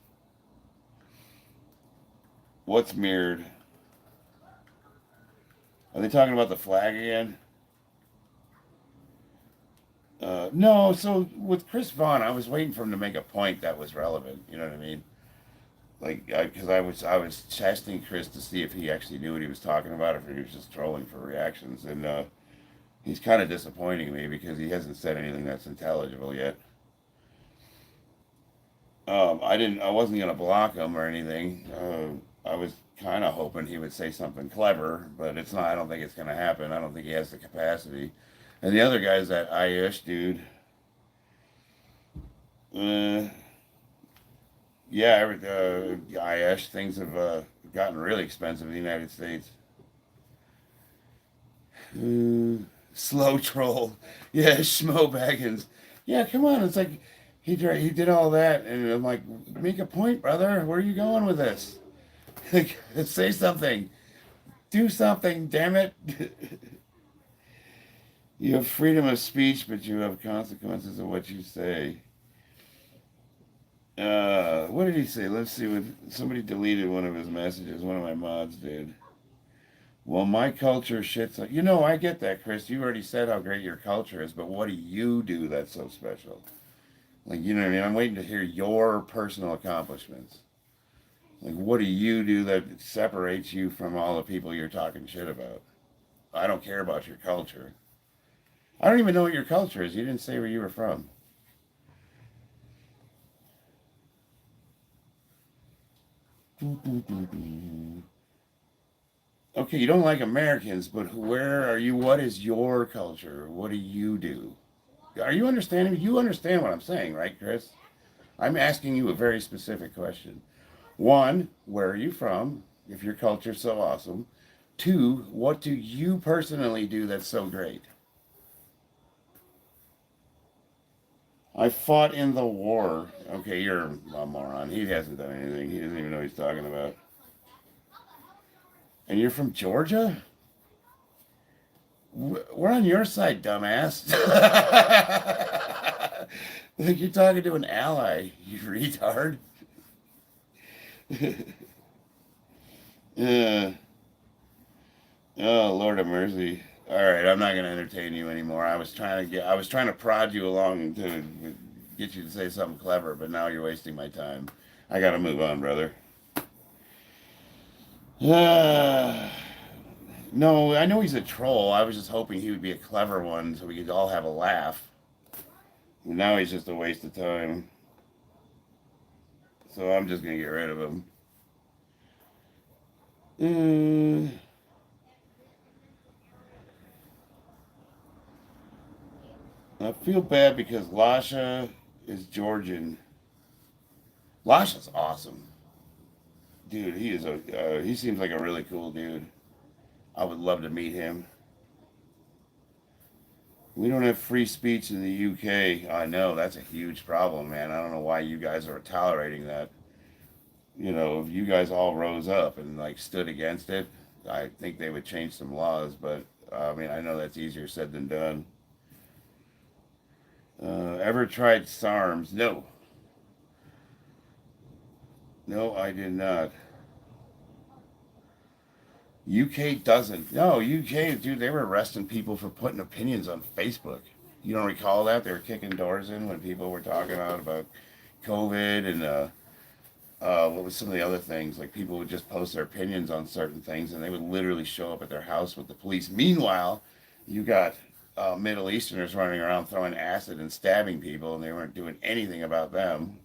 What's mirrored? Are they talking about the flag again? No, so with Chris Vaughn, I was waiting for him to make a point that was relevant. You know what I mean? Like, because I was testing Chris to see if he actually knew what he was talking about, or if he was just trolling for reactions. And he's kind of disappointing me because he hasn't said anything that's intelligible yet. I wasn't gonna block him or anything. I was kind of hoping he would say something clever, but it's not. I don't think it's gonna happen. I don't think he has the capacity. And the other guy's that Ayush dude. Uh, yeah, Ayush things have gotten really expensive in the United States. Slow troll. Yeah, Schmo Baggins. Yeah, come on. It's like he did all that, and I'm like, make a point, brother. Where are you going with this? Like, say something. Do something, damn it. You have freedom of speech, but you have consequences of what you say. What did he say? Let's see. Somebody deleted one of his messages. One of my mods did. Well, my culture shits. You know, I get that, Chris. You already said how great your culture is, but what do you do that's so special? Like, you know what I mean? I'm waiting to hear your personal accomplishments. Like, what do you do that separates you from all the people you're talking shit about? I don't care about your culture. I don't even know what your culture is. You didn't say where you were from. Okay, you don't like Americans, but where are you? What is your culture? What do you do? Are you understanding? You understand what I'm saying, right, Chris? I'm asking you a very specific question. One, where are you from? If your culture's so awesome. Two, what do you personally do that's so great? I fought in the war. Okay, you're a moron. He hasn't done anything. He doesn't even know what he's talking about. And you're from Georgia? We're on your side, dumbass. Like you're talking to an ally, you retard. uh, oh, Lord of mercy. All right, I'm not going to entertain you anymore. I was trying to prod you along to get you to say something clever, but now you're wasting my time. I gotta move on, brother. No, I know he's a troll. I was just hoping he would be a clever one so we could all have a laugh. Now he's just a waste of time. So I'm just gonna get rid of him. I feel bad because Lasha is Georgian. Lasha's awesome, dude. He seems like a really cool dude. I would love to meet him. We don't have free speech in the UK. I know that's a huge problem, man. I don't know why you guys are tolerating that. You know, if you guys all rose up and like stood against it, I think they would change some laws. But I mean, I know that's easier said than done. Ever tried SARMs? No. No, I did not. UK doesn't. No, UK, dude, they were arresting people for putting opinions on Facebook. You don't recall that? They were kicking doors in when people were talking out about COVID and what was some of the other things? Like people would just post their opinions on certain things and they would literally show up at their house with the police. Meanwhile, you got Middle Easterners running around throwing acid and stabbing people and they weren't doing anything about them.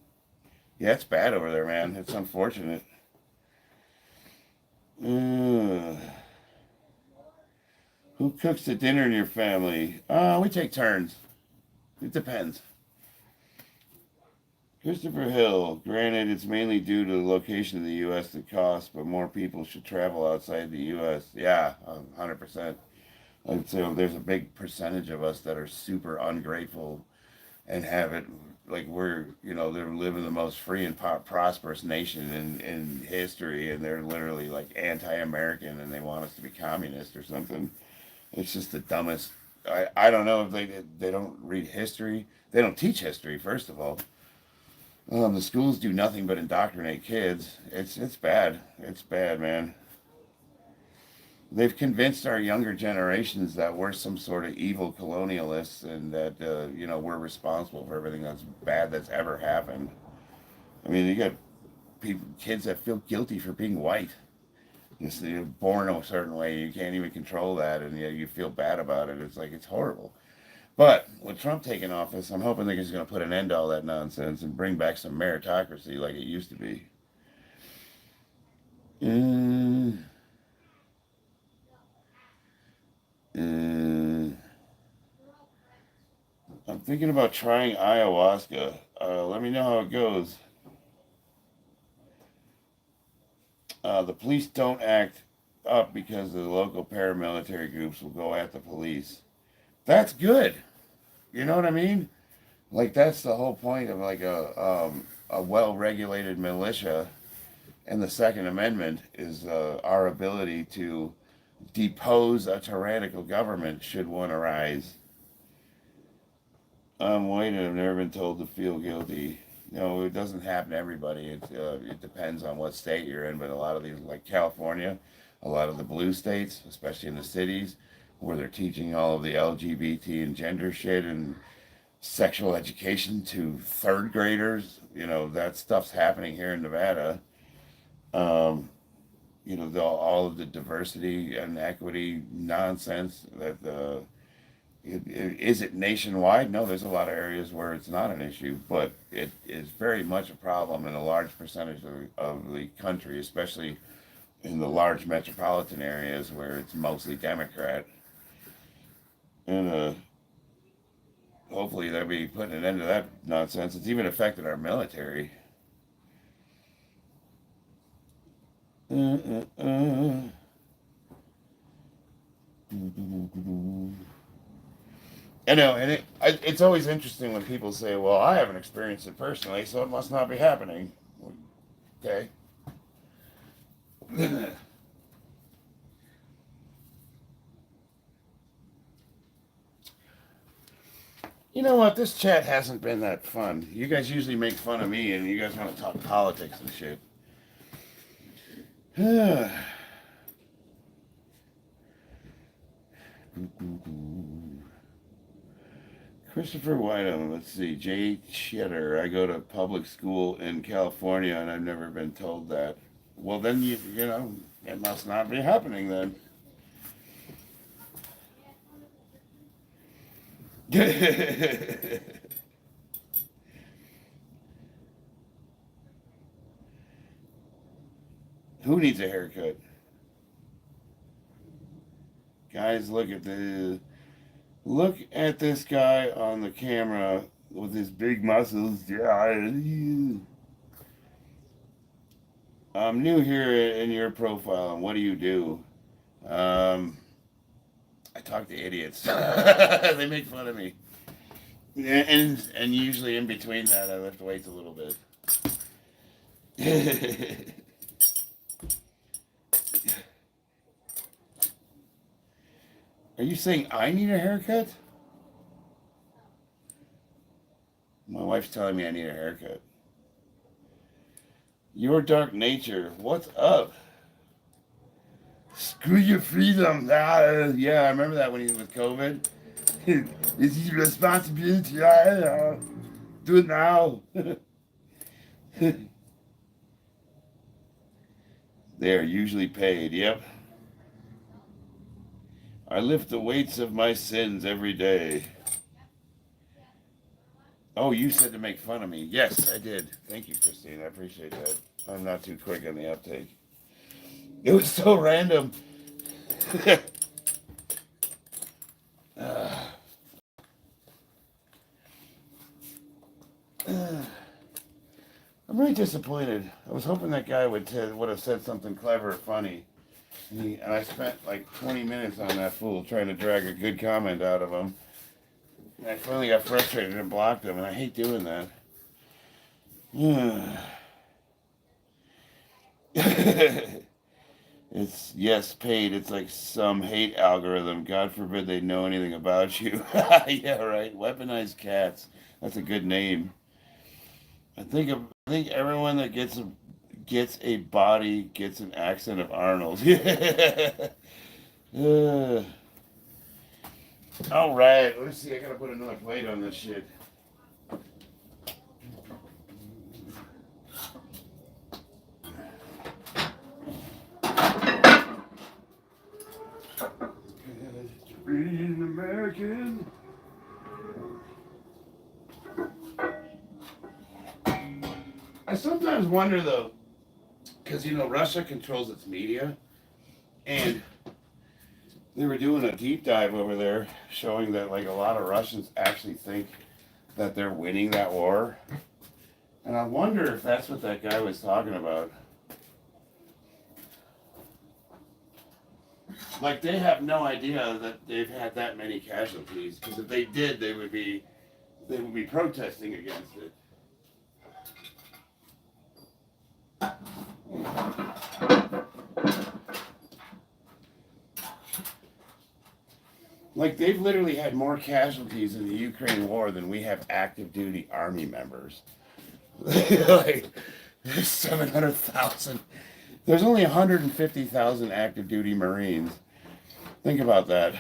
Yeah, it's bad over there, man. It's unfortunate. Who cooks the dinner in your family? We take turns. It depends. Christopher Hill. Granted, it's mainly due to the location of the U.S. and cost, but more people should travel outside the U.S. Yeah, 100%. I'd say there's a big percentage of us that are super ungrateful and have it like we're, they're living the most free and prosperous nation in history, and they're literally like anti-American and they want us to be communist or something. It's just the dumbest. I don't know if they don't read history. They don't teach history, first of all. The schools do nothing but indoctrinate kids. It's bad. It's bad, man. They've convinced our younger generations that we're some sort of evil colonialists and that, we're responsible for everything that's bad that's ever happened. I mean, you got kids that feel guilty for being white. You're born a certain way, you can't even control that, and you feel bad about it. It's like, it's horrible. But with Trump taking office, I'm hoping they're just going to put an end to all that nonsense and bring back some meritocracy like it used to be. I'm thinking about trying ayahuasca. Let me know how it goes. The police don't act up because the local paramilitary groups will go at the police. That's good. You know what I mean? Like that's the whole point of like a well-regulated militia, and the Second Amendment is our ability to depose a tyrannical government should one arise. I'm white and I've never been told to feel guilty. No, it doesn't happen to everybody. It depends on what state you're in, but a lot of these, like California, a lot of the blue states, especially in the cities, where they're teaching all of the LGBT and gender shit and sexual education to third graders, that stuff's happening here in Nevada. All of the diversity and equity nonsense that is it nationwide? No, there's a lot of areas where it's not an issue, but it is very much a problem in a large percentage of the country, especially in the large metropolitan areas where it's mostly Democrat. And hopefully they'll be putting an end to that nonsense. It's even affected our military. I know, and it's always interesting when people say, well, I haven't experienced it personally, so it must not be happening. Okay. You know what? This chat hasn't been that fun. You guys usually make fun of me, and you guys want to talk politics and shit. Christopher Whiteham, let's see. Jay Cheddar. I go to public school in California and I've never been told that. Well, then you know, it must not be happening then. Who needs a haircut? Guys, look at this guy on the camera with his big muscles. Yeah. I'm new here in your profile, and what do you do? Um, I talk to idiots. They make fun of me. And usually in between that, I lift weights a little bit. Are you saying I need a haircut? My wife's telling me I need a haircut. Your dark nature, what's up? Screw your freedom. Yeah, I remember that when he was with COVID. It's his responsibility. Do it now. They are usually paid, yep. I lift the weights of my sins every day. Oh, you said to make fun of me. Yes, I did. Thank you, Christine. I appreciate that. I'm not too quick on the uptake. It was so random. I'm really disappointed. I was hoping that guy would have said something clever or funny. And I spent like 20 minutes on that fool trying to drag a good comment out of him. And I finally got frustrated and blocked him, and I hate doing that. It's, yes, paid. It's like some hate algorithm. God forbid they know anything about you. Yeah, right. Weaponized cats. That's a good name. I think everyone that gets a body gets an accent of Arnold. All right, let's see. I gotta put another plate on this shit. Being American. I sometimes wonder though, because you know Russia controls its media, and they were doing a deep dive over there, showing that like a lot of Russians actually think that they're winning that war, and I wonder if that's what that guy was talking about. Like they have no idea that they've had that many casualties, because if they did, they would be protesting against it. Like they've literally had more casualties in the Ukraine war than we have active duty army members. Like there's 700,000. There's only 150,000 active duty Marines. Think about that.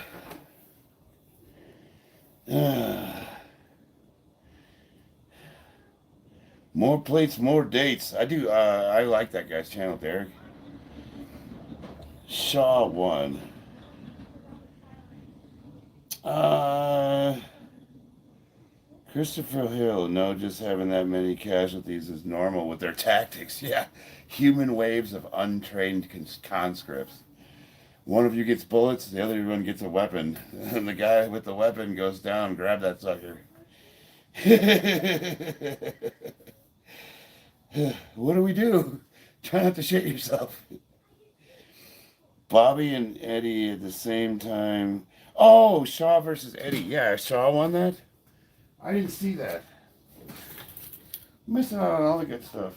More plates, more dates. I do. I like that guy's channel, Derek. Shaw won. Christopher Hill. No, just having that many casualties is normal with their tactics. Yeah, human waves of untrained conscripts. One of you gets bullets, the other one gets a weapon, and the guy with the weapon goes down. Grab that sucker. What do we do? Try not to shit yourself. Bobby and Eddie at the same time. Oh, Shaw versus Eddie. Yeah, Shaw won that? I didn't see that. I'm missing out on all the good stuff.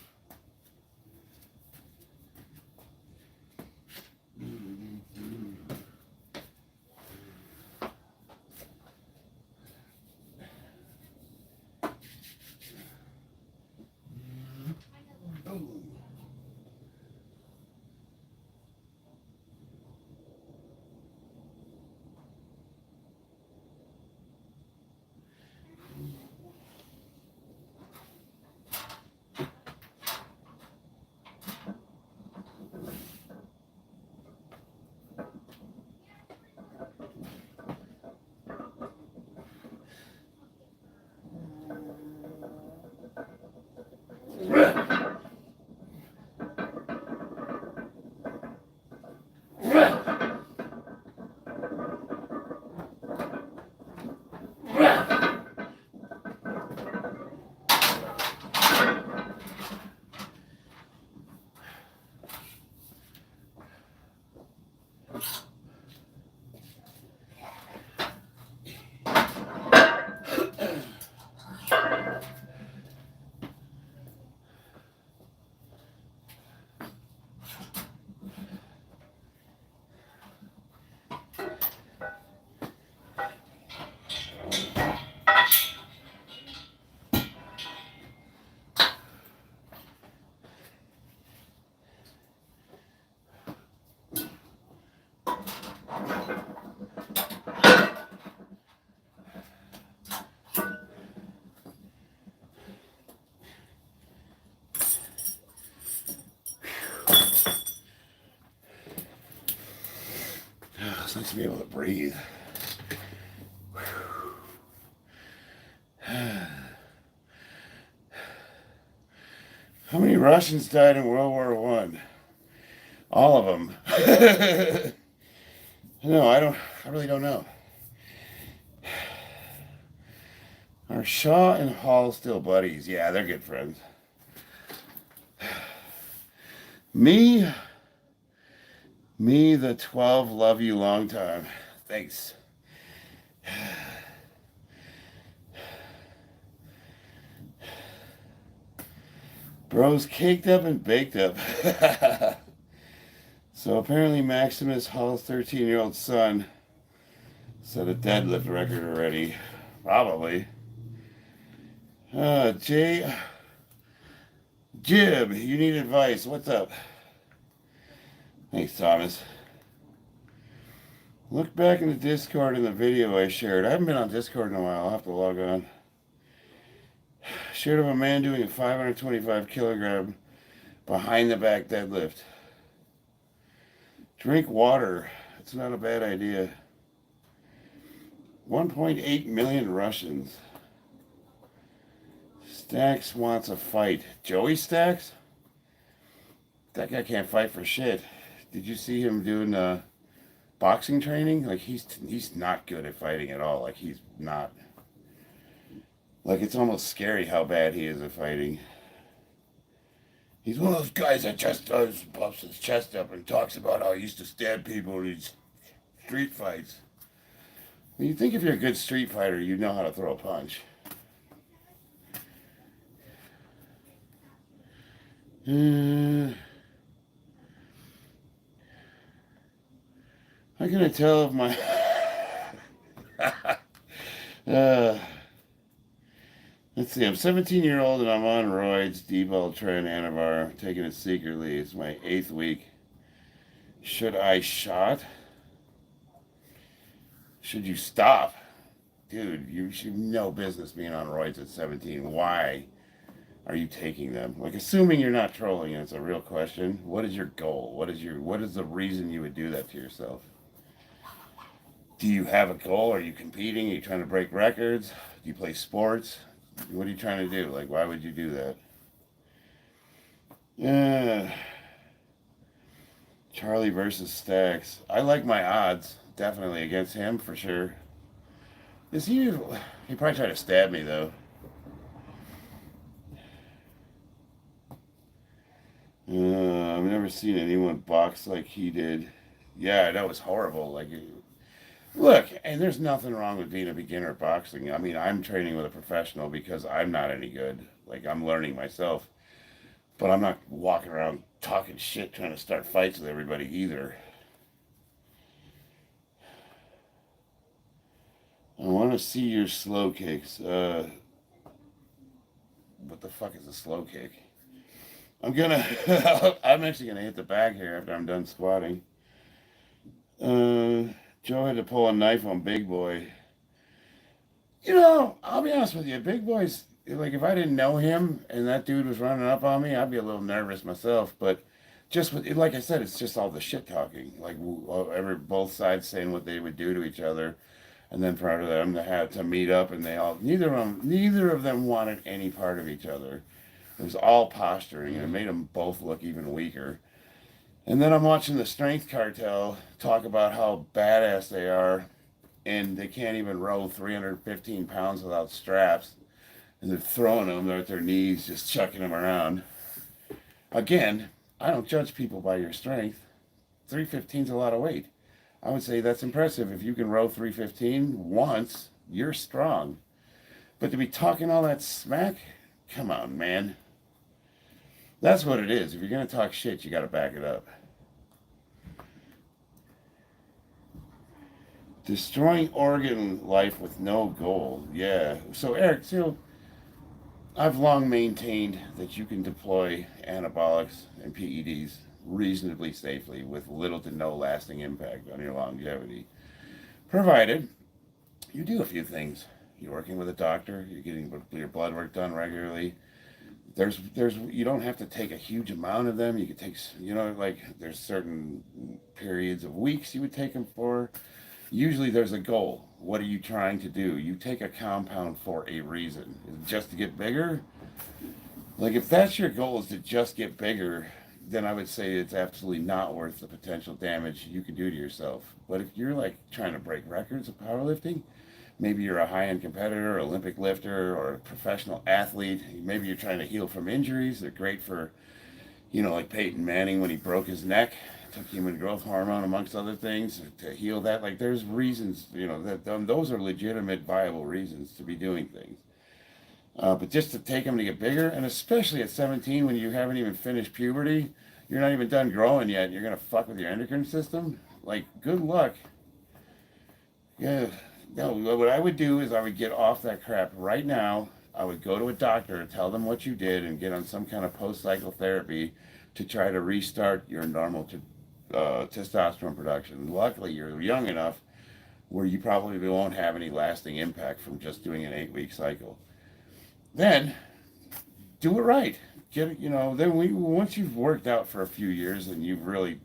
It's nice to be able to breathe. How many Russians died in World War One? All of them. No, I really don't know. Are Shaw and Hall still buddies? Yeah, they're good friends. Me, the 12, love you long time. Thanks. Bro's caked up and baked up. So apparently Maximus Hall's 13-year-old son set a deadlift record already. Probably. Jib, you need advice. What's up? Thanks, Thomas. Look back in the Discord in the video I shared. I haven't been on Discord in a while. I'll have to log on. Shared of a man doing a 525 kilogram behind the back deadlift. Drink water. It's not a bad idea. 1.8 million Russians. Stacks wants a fight. Joey Stacks? That guy can't fight for shit. Did you see him doing boxing training? Like he's not good at fighting at all. Like he's not. Like it's almost scary how bad he is at fighting. He's one of those guys that just puffs his chest up and talks about how he used to stab people in these street fights. You think if you're a good street fighter, you know how to throw a punch. How can I tell if my... let's see, I'm 17-year-old and I'm on roids, Debol, Tren, Anavar, taking it secretly. It's my 8th week. Should I shot? Should you stop? Dude, you should have no business being on roids at 17. Why are you taking them? Like, assuming you're not trolling and it's a real question, what is your goal? What is the reason you would do that to yourself? Do you have a goal? Are you competing? Are you trying to break records? Do you play sports? What are you trying to do? Like, why would you do that? Yeah. Charlie versus Stacks. I like my odds. Definitely against him, for sure. Is he probably tried to stab me, though. I've never seen anyone box like he did. Yeah, that was horrible. Like, look, and there's nothing wrong with being a beginner at boxing. I mean, I'm training with a professional because I'm not any good. Like, I'm learning myself. But I'm not walking around talking shit trying to start fights with everybody either. I want to see your slow kicks. What the fuck is a slow kick? I'm actually gonna hit the bag here after I'm done squatting. Joe had to pull a knife on Big Boy. You know, I'll be honest with you, Big Boy's, like, if I didn't know him and that dude was running up on me, I'd be a little nervous myself. But just with, like I said, it's just all the shit talking. Like, both sides saying what they would do to each other. And then for them to have to meet up, and neither of them wanted any part of each other. It was all posturing, and it made them both look even weaker. And then I'm watching the Strength Cartel talk about how badass they are, and they can't even row 315 pounds without straps. And they're throwing them, they're at their knees, just chucking them around. Again, I don't judge people by your strength. 315 is a lot of weight. I would say that's impressive. If you can row 315 once, you're strong. But to be talking all that smack, come on, man. That's what it is. If you're going to talk shit, you got to back it up. Destroying organ life with no goal. Yeah. So, Eric, I've long maintained that you can deploy anabolics and PEDs reasonably safely with little to no lasting impact on your longevity, provided you do a few things. You're working with a doctor, you're getting your blood work done regularly, there's you don't have to take a huge amount of them. You could take, like there's certain periods of weeks you would take them for. Usually there's a goal. What are you trying to do? You take a compound for a reason. Is it just to get bigger? Like if that's your goal is to just get bigger, then I would say it's absolutely not worth the potential damage you can do to yourself. But if you're like trying to break records of powerlifting, maybe you're a high-end competitor, Olympic lifter, or a professional athlete. Maybe you're trying to heal from injuries. They're great for, like Peyton Manning when he broke his neck, took human growth hormone amongst other things to heal that. Like there's reasons, that those are legitimate, viable reasons to be doing things. But just to take them to get bigger, and especially at 17 when you haven't even finished puberty, you're not even done growing yet, and you're going to fuck with your endocrine system, like good luck. Yeah. No, what I would do is I would get off that crap right now. I would go to a doctor, tell them what you did, and get on some kind of post-cycle therapy to try to restart your normal testosterone production. Luckily, you're young enough where you probably won't have any lasting impact from just doing an 8-week cycle. Then, do it right. Once you've worked out for a few years and you've really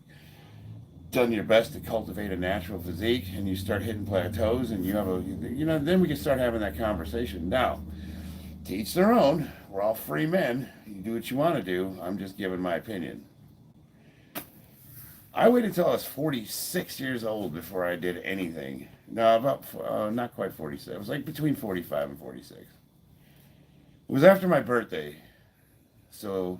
done your best to cultivate a natural physique and you start hitting plateaus and you have then we can start having that conversation. Now, to each their own. We're all free men. You do what you want to do. I'm just giving my opinion. I waited until I was 46 years old before I did anything. No, not quite 46. It was like between 45 and 46. It was after my birthday. So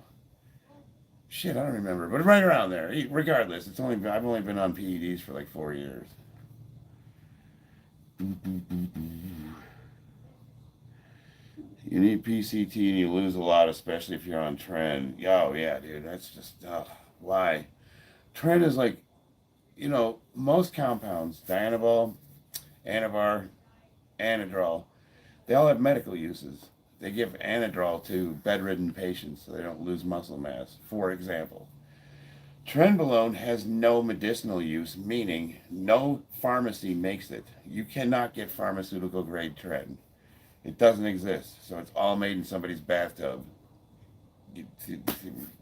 shit, I don't remember, but right around there. Regardless, I've only been on PEDs for like 4 years. You need PCT and you lose a lot, especially if you're on trend. Oh yeah, dude, that's just why. Trend is like, most compounds, Dianabol, Anavar, Anadrol, they all have medical uses. They give Anadrol to bedridden patients so they don't lose muscle mass, for example. Trenbolone has no medicinal use, meaning no pharmacy makes it. You cannot get pharmaceutical grade Tren. It doesn't exist, so it's all made in somebody's bathtub,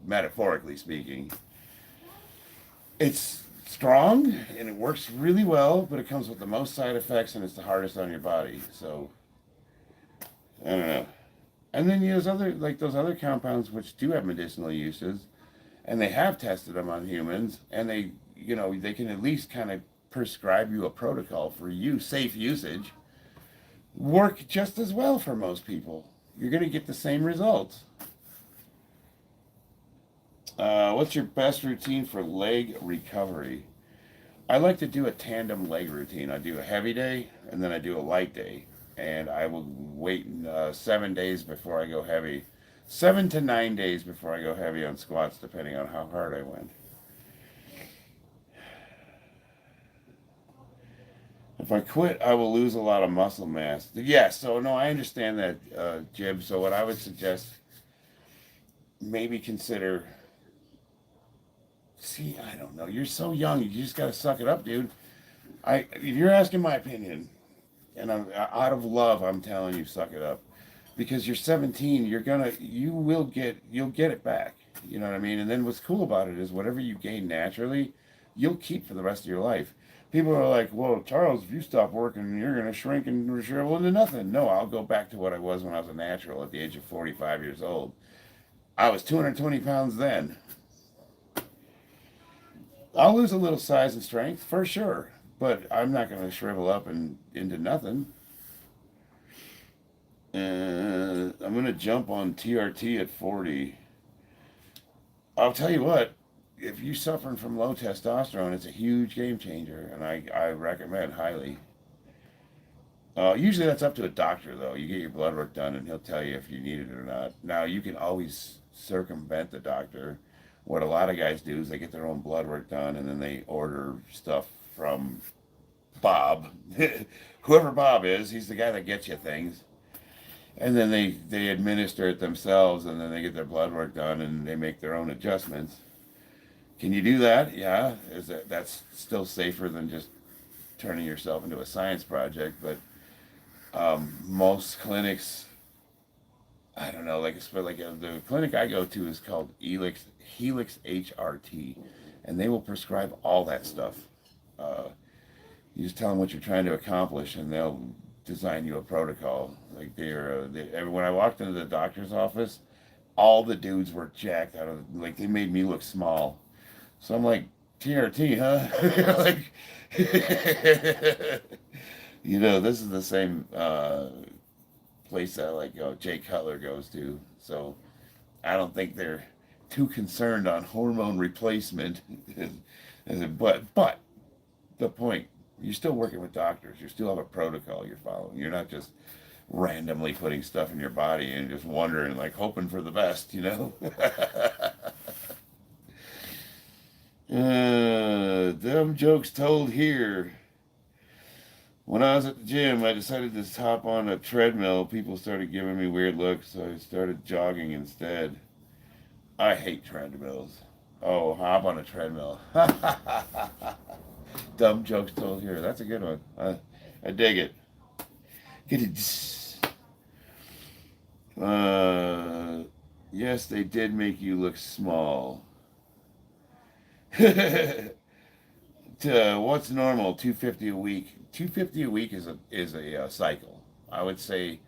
metaphorically speaking. It's strong and it works really well, but it comes with the most side effects and it's the hardest on your body. So I don't know. And then there's those other compounds which do have medicinal uses, and they have tested them on humans, and they can at least kind of prescribe you a protocol for safe usage. Work just as well for most people. You're going to get the same results. What's your best routine for leg recovery? I like to do a tandem leg routine. I do a heavy day, and then I do a light day. And I will wait 7 days before I go heavy. 7 to 9 days before I go heavy on squats, depending on how hard I went. If I quit, I will lose a lot of muscle mass. Yeah, so no, I understand that, Jib. So what I would suggest, maybe consider... See, I don't know. You're so young. You just got to suck it up, dude. If you're asking my opinion... And out of love, I'm telling you, suck it up, because you're 17. You'll get it back. You know what I mean? And then what's cool about it is whatever you gain naturally, you'll keep for the rest of your life. People are like, "Well, Charles, if you stop working, you're gonna shrink and shrivel into nothing." No, I'll go back to what I was when I was a natural at the age of 45 years old. I was 220 pounds then. I'll lose a little size and strength for sure. But I'm not going to shrivel up and into nothing. I'm going to jump on TRT at 40. I'll tell you what, if you're suffering from low testosterone, it's a huge game changer, and I recommend highly. Usually that's up to a doctor, though. You get your blood work done, and he'll tell you if you need it or not. Now, you can always circumvent the doctor. What a lot of guys do is they get their own blood work done, and then they order stuff from Bob, whoever Bob is. He's the guy that gets you things, and then they administer it themselves, and then they get their blood work done, and they make their own adjustments. Can you do that? Yeah. That's still safer than just turning yourself into a science project, but most clinics I don't know, like the clinic I go to is called Helix HRT, and they will prescribe all that stuff. Uh, you just tell them what you're trying to accomplish, and they'll design you a protocol. Like when I walked into the doctor's office, all the dudes were jacked out of, like, they made me look small. So I'm like, TRT, huh? Like, this is the same place that like Jay Cutler goes to. So I don't think they're too concerned on hormone replacement. But the point, you're still working with doctors. You still have a protocol you're following. You're not just randomly putting stuff in your body and just wondering, like, hoping for the best, Dumb jokes told here. When I was at the gym, I decided to hop on a treadmill. People started giving me weird looks, so I started jogging instead. I hate treadmills. Oh, hop on a treadmill. Dumb jokes told here. That's a good one. I dig it. Get it. Yes, they did make you look small. What's normal? 250 a week. 250 a week is a cycle. I would say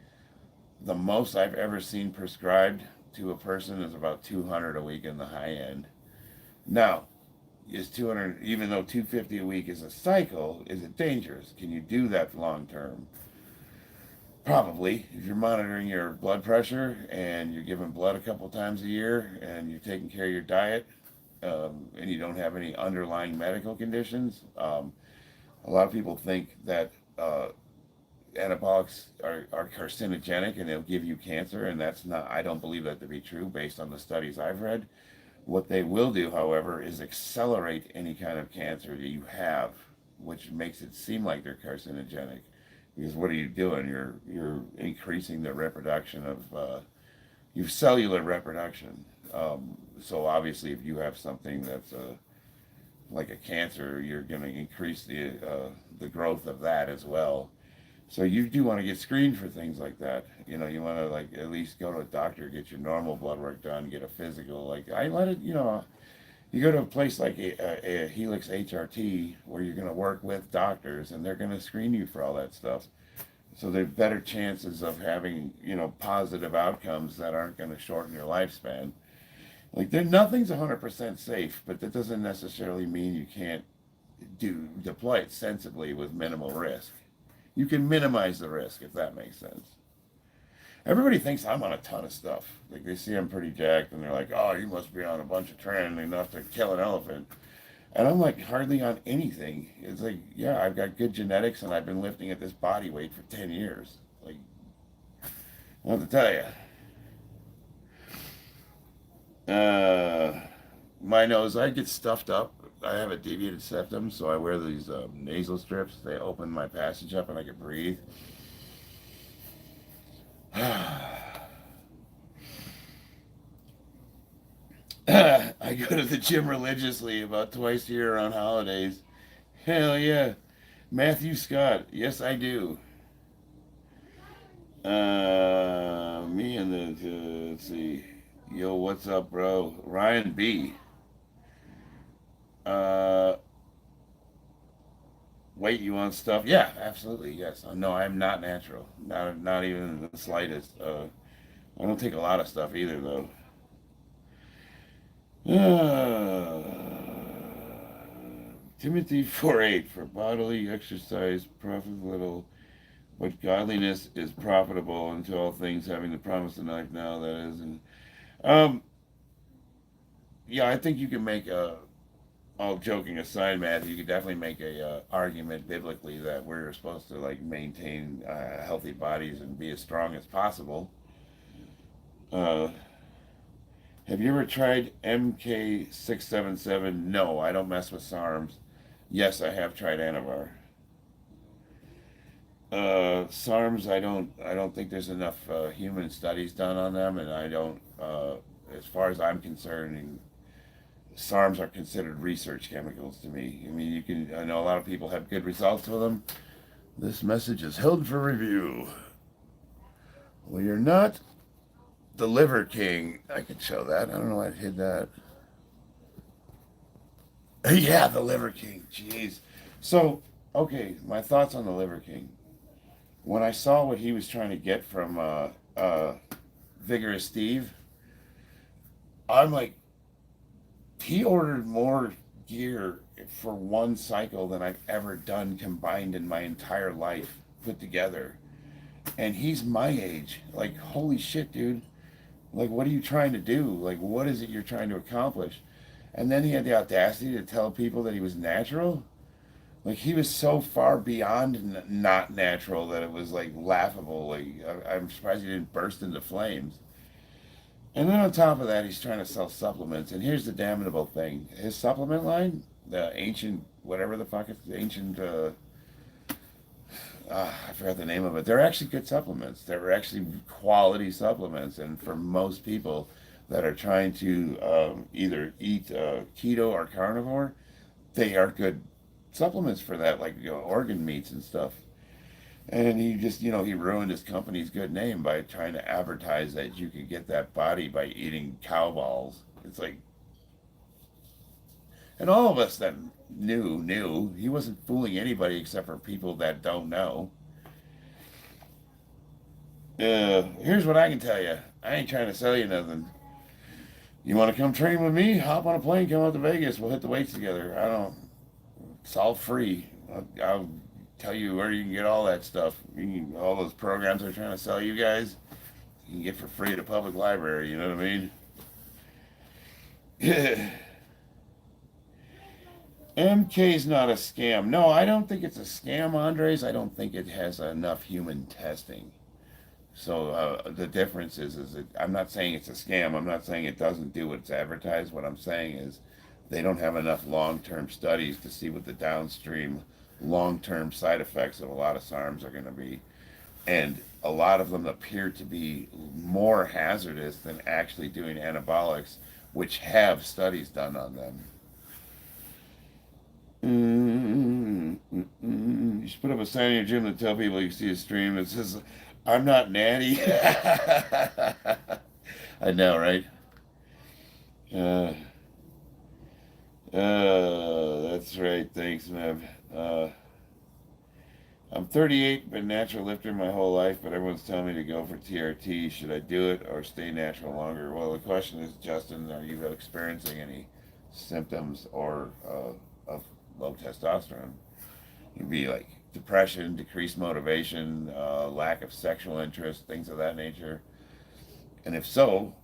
the most I've ever seen prescribed to a person is about 200 a week in the high end. Now, is 200, even though 250 a week is a cycle, is it dangerous? Can you do that long term? Probably. If you're monitoring your blood pressure and you're giving blood a couple times a year and you're taking care of your diet, and you don't have any underlying medical conditions, a lot of people think that anabolics are carcinogenic and they'll give you cancer, and that's not, I don't believe that to be true based on the studies I've read. What they will do, however, is accelerate any kind of cancer that you have, which makes it seem like they're carcinogenic. Because what are you doing? You're increasing the reproduction of your cellular reproduction. So obviously, if you have something that's like a cancer, you're going to increase the growth of that as well. So you do want to get screened for things like that. You want to, like, at least go to a doctor, get your normal blood work done, get a physical. Like, I let it, you go to a place like a Helix HRT where you're going to work with doctors and they're going to screen you for all that stuff. So there's better chances of having, positive outcomes that aren't going to shorten your lifespan. Like, nothing's 100% safe, but that doesn't necessarily mean you can't deploy it sensibly with minimal risk. You can minimize the risk, if that makes sense. Everybody thinks I'm on a ton of stuff. Like, they see I'm pretty jacked, and they're like, oh, you must be on a bunch of tren enough to kill an elephant. And I'm, like, hardly on anything. It's like, yeah, I've got good genetics, and I've been lifting at this body weight for 10 years. Like, I don't have to tell you. My nose, I get stuffed up. I have a deviated septum, so I wear these nasal strips. They open my passage up and I can breathe. I go to the gym religiously about twice a year around holidays. Hell yeah. Matthew Scott, yes I do. Me and let's see. Yo, what's up, bro? Ryan B. Weight you on stuff? Yeah, absolutely, yes. No, I'm not natural. Not even the slightest. I don't take a lot of stuff either, though. Timothy 4:8 for bodily exercise profit little, but godliness is profitable unto all things, having the promise of life now. That is, and um, yeah, I think you can make all joking aside, Matthew, you could definitely make a argument biblically that we're supposed to, like, maintain healthy bodies and be as strong as possible. Uh, have you ever tried MK677? No, I don't mess with SARMs. Yes, I have tried Anavar. SARMs, I don't think there's enough human studies done on them, and I don't, as far as I'm concerned, SARMs are considered research chemicals to me. I mean, I know a lot of people have good results with them. This message is held for review. Well, you're not the Liver King. I could show that. I don't know why I hid that. Yeah, the Liver King. Jeez. So, okay, my thoughts on the Liver King. When I saw what he was trying to get from Vigorous Steve, I'm like, he ordered more gear for one cycle than I've ever done combined in my entire life put together. And he's my age. Like, holy shit, dude. Like, what are you trying to do? Like, what is it you're trying to accomplish? And then he had the audacity to tell people that he was natural. Like, he was so far beyond not natural that it was like laughable. Like, I'm surprised he didn't burst into flames. And then on top of that, he's trying to sell supplements. And here's the damnable thing: his supplement line, the ancient whatever the fuck it's ancient. I forgot the name of it. They're actually good supplements. They're actually quality supplements. And for most people that are trying to either eat keto or carnivore, they are good supplements for that, like organ meats and stuff. And he just, he ruined his company's good name by trying to advertise that you could get that body by eating cow balls. It's like, and all of us that knew he wasn't fooling anybody except for people that don't know. Here's what I can tell you. I ain't trying to sell you nothing. You want to come train with me? Hop on a plane, come out to Vegas. We'll hit the weights together. I don't. It's all free. I'll tell you where you can get all that stuff. All those programs they're trying to sell you guys, you can get for free at a public library. You know what I mean? MK's not a scam. No, I don't think it's a scam, Andres. I don't think it has enough human testing. So the difference is that I'm not saying it's a scam. I'm not saying it doesn't do what it's advertised. What I'm saying is they don't have enough long-term studies to see what the downstream long-term side effects of a lot of SARMs are going to be. And a lot of them appear to be more hazardous than actually doing anabolics, which have studies done on them. You should put up a sign in your gym to tell people you see a stream that says, "I'm not natty." I know, right? Uh, that's right. Thanks, Mev. I'm 38, been natural lifter my whole life, but everyone's telling me to go for TRT. Should I do it or stay natural longer? Well, the question is, Justin, are you experiencing any symptoms or of low testosterone? You'd be like depression, decreased motivation, lack of sexual interest, things of that nature. And if so,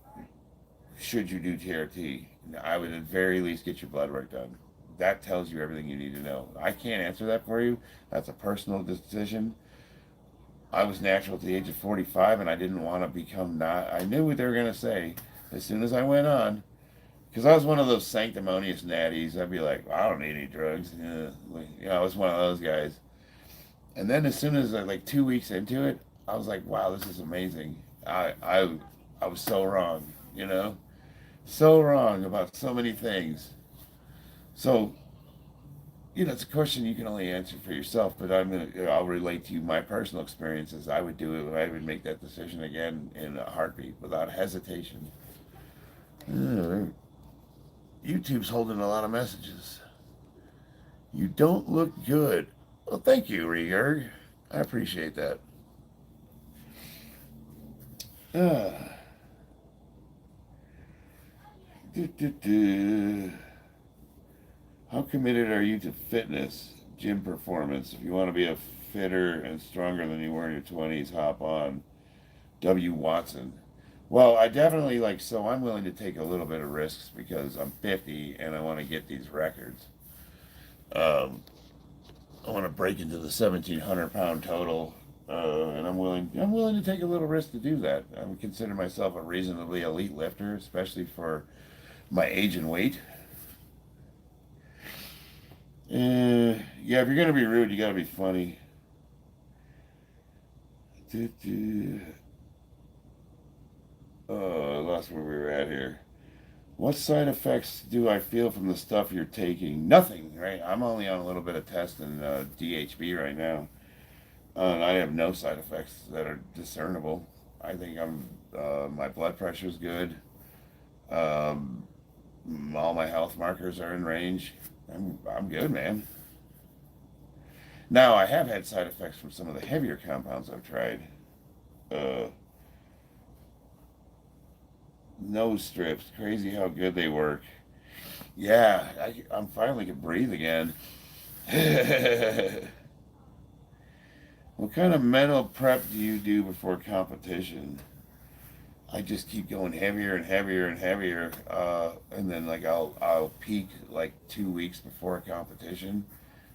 should you do TRT? I would at very least get your blood work done. That tells you everything you need to know. I can't answer that for you. That's a personal decision. I was natural at the age of 45 and I didn't want to become not. I knew what they were going to say as soon as I went on. Because I was one of those sanctimonious natties. I'd be like, I don't need any drugs. I was one of those guys. And then as soon as like 2 weeks into it, I was like, wow, this is amazing. I was so wrong, so wrong about so many things. So, it's a question you can only answer for yourself, but I'll relate to you my personal experiences. I would do it. I would make that decision again in a heartbeat without hesitation. YouTube's holding a lot of messages. You don't look good. Well, thank you, Rieger. I appreciate that. How committed are you to fitness, gym performance? If you want to be a fitter and stronger than you were in your 20s, hop on. W. Watson. Well, I definitely so I'm willing to take a little bit of risks because I'm 50 and I want to get these records. I want to break into the 1,700 pound total, and I'm willing to take a little risk to do that. I would consider myself a reasonably elite lifter, especially for my age and weight. Yeah, if you're gonna be rude, you gotta be funny. I lost where we were at here. What side effects do I feel from the stuff you're taking? Nothing, right? I'm only on a little bit of test and DHB right now. And I have no side effects that are discernible. I think my blood pressure's good. Um, all my health markers are in range. I'm good, man. Now I have had side effects from some of the heavier compounds I've tried. Uh, Nose strips, crazy how good they work. Yeah, I'm finally can breathe again. What kind of mental prep do you do before competition? I just keep going heavier and heavier and heavier, and then like I'll peak like 2 weeks before a competition,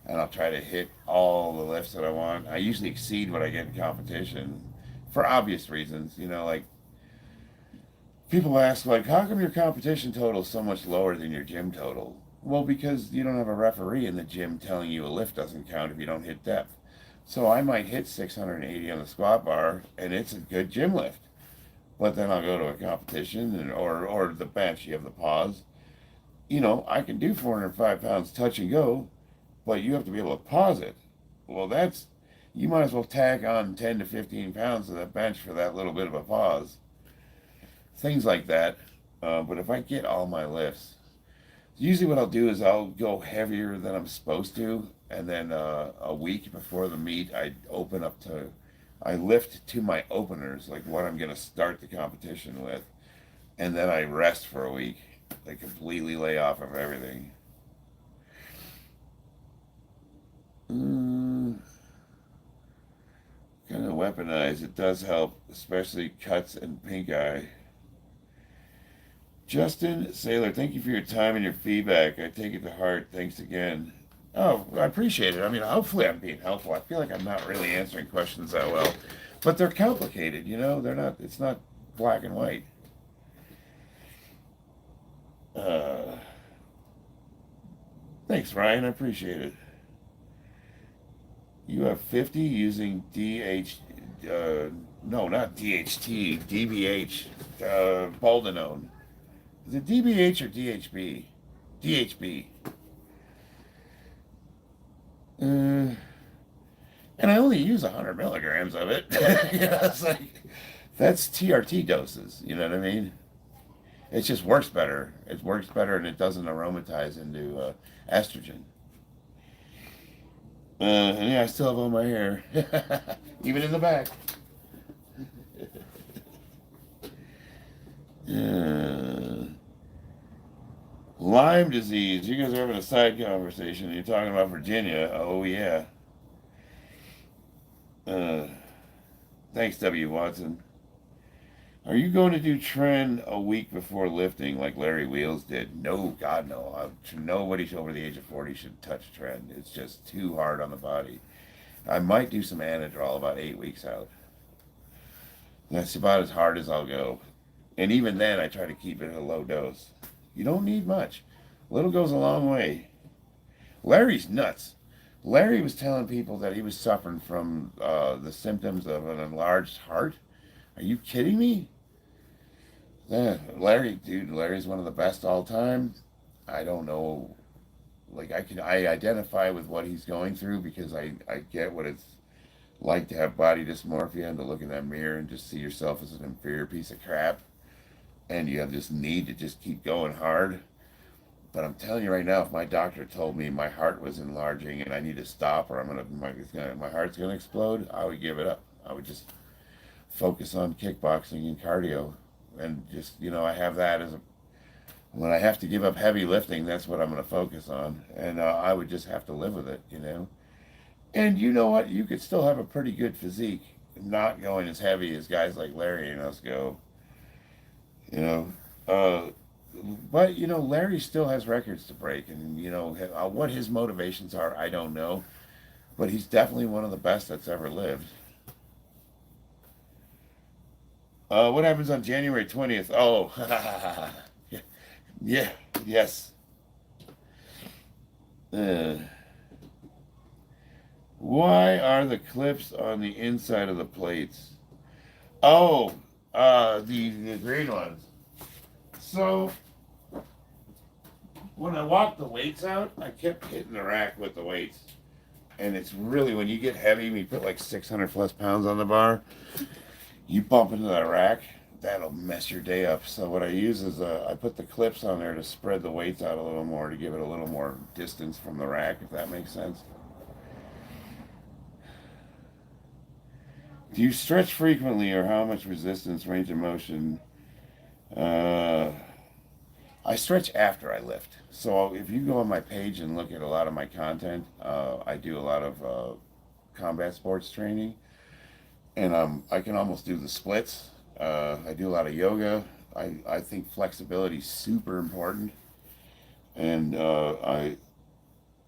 and I'll try to hit all the lifts that I want. I usually exceed what I get in competition, for obvious reasons. Like people ask, like, how come your competition total is so much lower than your gym total? Well, because you don't have a referee in the gym telling you a lift doesn't count if you don't hit depth. So I might hit 680 on the squat bar, and it's a good gym lift. But then I'll go to a competition, or the bench. You have the pause. I can do 405 pounds touch and go, but you have to be able to pause it. Well, you might as well tack on 10 to 15 pounds to that bench for that little bit of a pause. Things like that. But if I get all my lifts, usually what I'll do is I'll go heavier than I'm supposed to, and then a week before the meet, I lift to my openers, like what I'm going to start the competition with, and then I rest for a week. I completely lay off of everything. Kind of weaponized. It does help, especially cuts and pink eye. Justin Saylor, thank you for your time and your feedback. I take it to heart. Thanks again. Oh, I appreciate it. I mean, hopefully I'm being helpful. I feel like I'm not really answering questions that well, but they're complicated. They're not. It's not black and white. Thanks, Ryan. I appreciate it. You have 50 using no, not DHT, DBH, Boldenone. Is it DBH or DHB? DHB. And I only use 100 milligrams of it. It's like, that's TRT doses. You know what I mean? It just works better. It works better, and it doesn't aromatize into estrogen. And yeah, I still have all my hair, even in the back. Lyme disease. You guys are having a side conversation. You're talking about Virginia. Oh, yeah. Thanks, W. Watson. Are you going to do trend a week before lifting like Larry Wheels did? No, God, no. Nobody over the age of 40 should touch trend. It's just too hard on the body. I might do some Anadrol about 8 weeks out. That's about as hard as I'll go. And even then, I try to keep it at a low dose. You don't need much. Little goes a long way. Larry's nuts. Larry was telling people that he was suffering from the symptoms of an enlarged heart. Are you kidding me? Yeah, Larry's one of the best all time. I don't know. Like, I identify with what he's going through because I get what it's like to have body dysmorphia and to look in that mirror and just see yourself as an inferior piece of crap. And you have this need to just keep going hard. But I'm telling you right now, if my doctor told me my heart was enlarging and I need to stop or my heart's gonna explode, I would give it up. I would just focus on kickboxing and cardio, and just I have that when I have to give up heavy lifting, that's what I'm gonna focus on, and I would just have to live with it, And you know what? You could still have a pretty good physique, not going as heavy as guys like Larry and us go. But Larry still has records to break, and what his motivations are, I don't know, but he's definitely one of the best that's ever lived. What happens on January 20th? Oh, yeah, yes. Why are the clips on the inside of the plates? Oh, the green ones. So, when I walked the weights out, I kept hitting the rack with the weights. And it's really, when you get heavy, when you put like 600 plus pounds on the bar, you bump into that rack, that'll mess your day up. So what I use is I put the clips on there to spread the weights out a little more to give it a little more distance from the rack, if that makes sense. Do you stretch frequently, or how much resistance, range of motion? Uh, I stretch after I lift. So if you go on my page and look at a lot of my content, I do a lot of combat sports training, and I can almost do the splits. I do a lot of yoga. I think flexibility is super important, and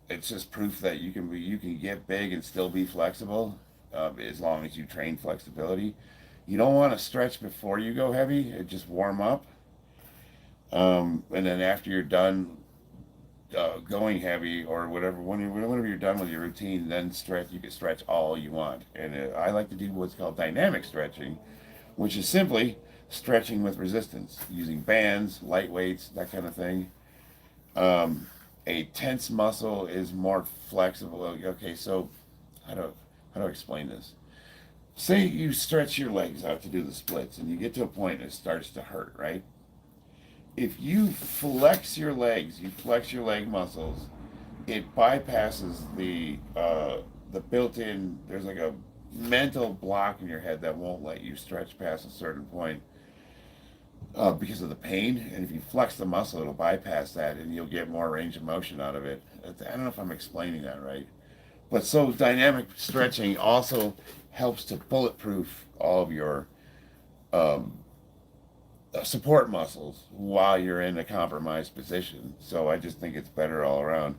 it's just proof that you can get big and still be flexible, as long as you train flexibility. You don't want to stretch before you go heavy. Just warm up, and then after you're done going heavy or whatever, whenever you're done with your routine, then stretch. You can stretch all you want, and I like to do what's called dynamic stretching, which is simply stretching with resistance using bands, light weights, that kind of thing. A tense muscle is more flexible. Okay, so how do how do I explain this? Say you stretch your legs out to do the splits, and you get to a point and it starts to hurt, right? If you flex your legs, you flex your leg muscles, it bypasses the built-in. There's like a mental block in your head that won't let you stretch past a certain point, because of the pain. And if you flex the muscle, it'll bypass that, and you'll get more range of motion out of it. I don't know if I'm explaining that right, but so dynamic stretching also helps to bulletproof all of your um, support muscles while you're in a compromised position. So I just think it's better all around.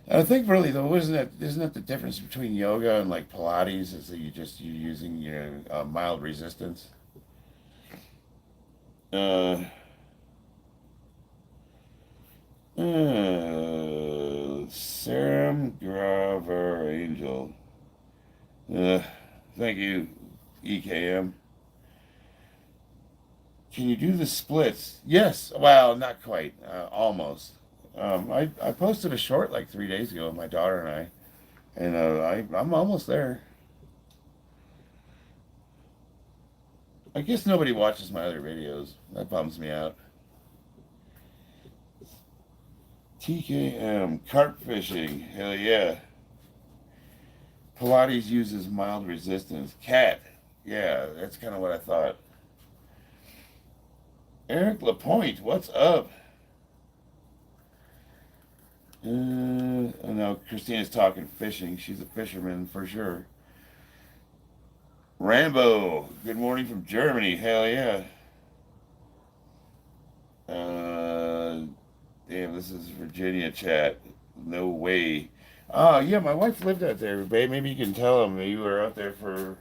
And I think really though, isn't that the difference between yoga and like Pilates, is that you're using mild resistance. Uh, Serum Graver Angel. Thank you, EKM. Can you do the splits? Yes. Well, not quite. Almost. I posted a short like 3 days ago with my daughter and I'm almost there. I guess nobody watches my other videos. That bums me out. TKM, carp fishing. Hell yeah. Pilates uses mild resistance. Cat. Yeah, that's kind of what I thought. Eric Lapointe, what's up? Oh no, Christina's talking fishing. She's a fisherman for sure. Rambo, good morning from Germany. Hell yeah. Damn, this is Virginia chat. No way. Oh yeah, my wife lived out there, babe. Maybe you can tell them that you were out there for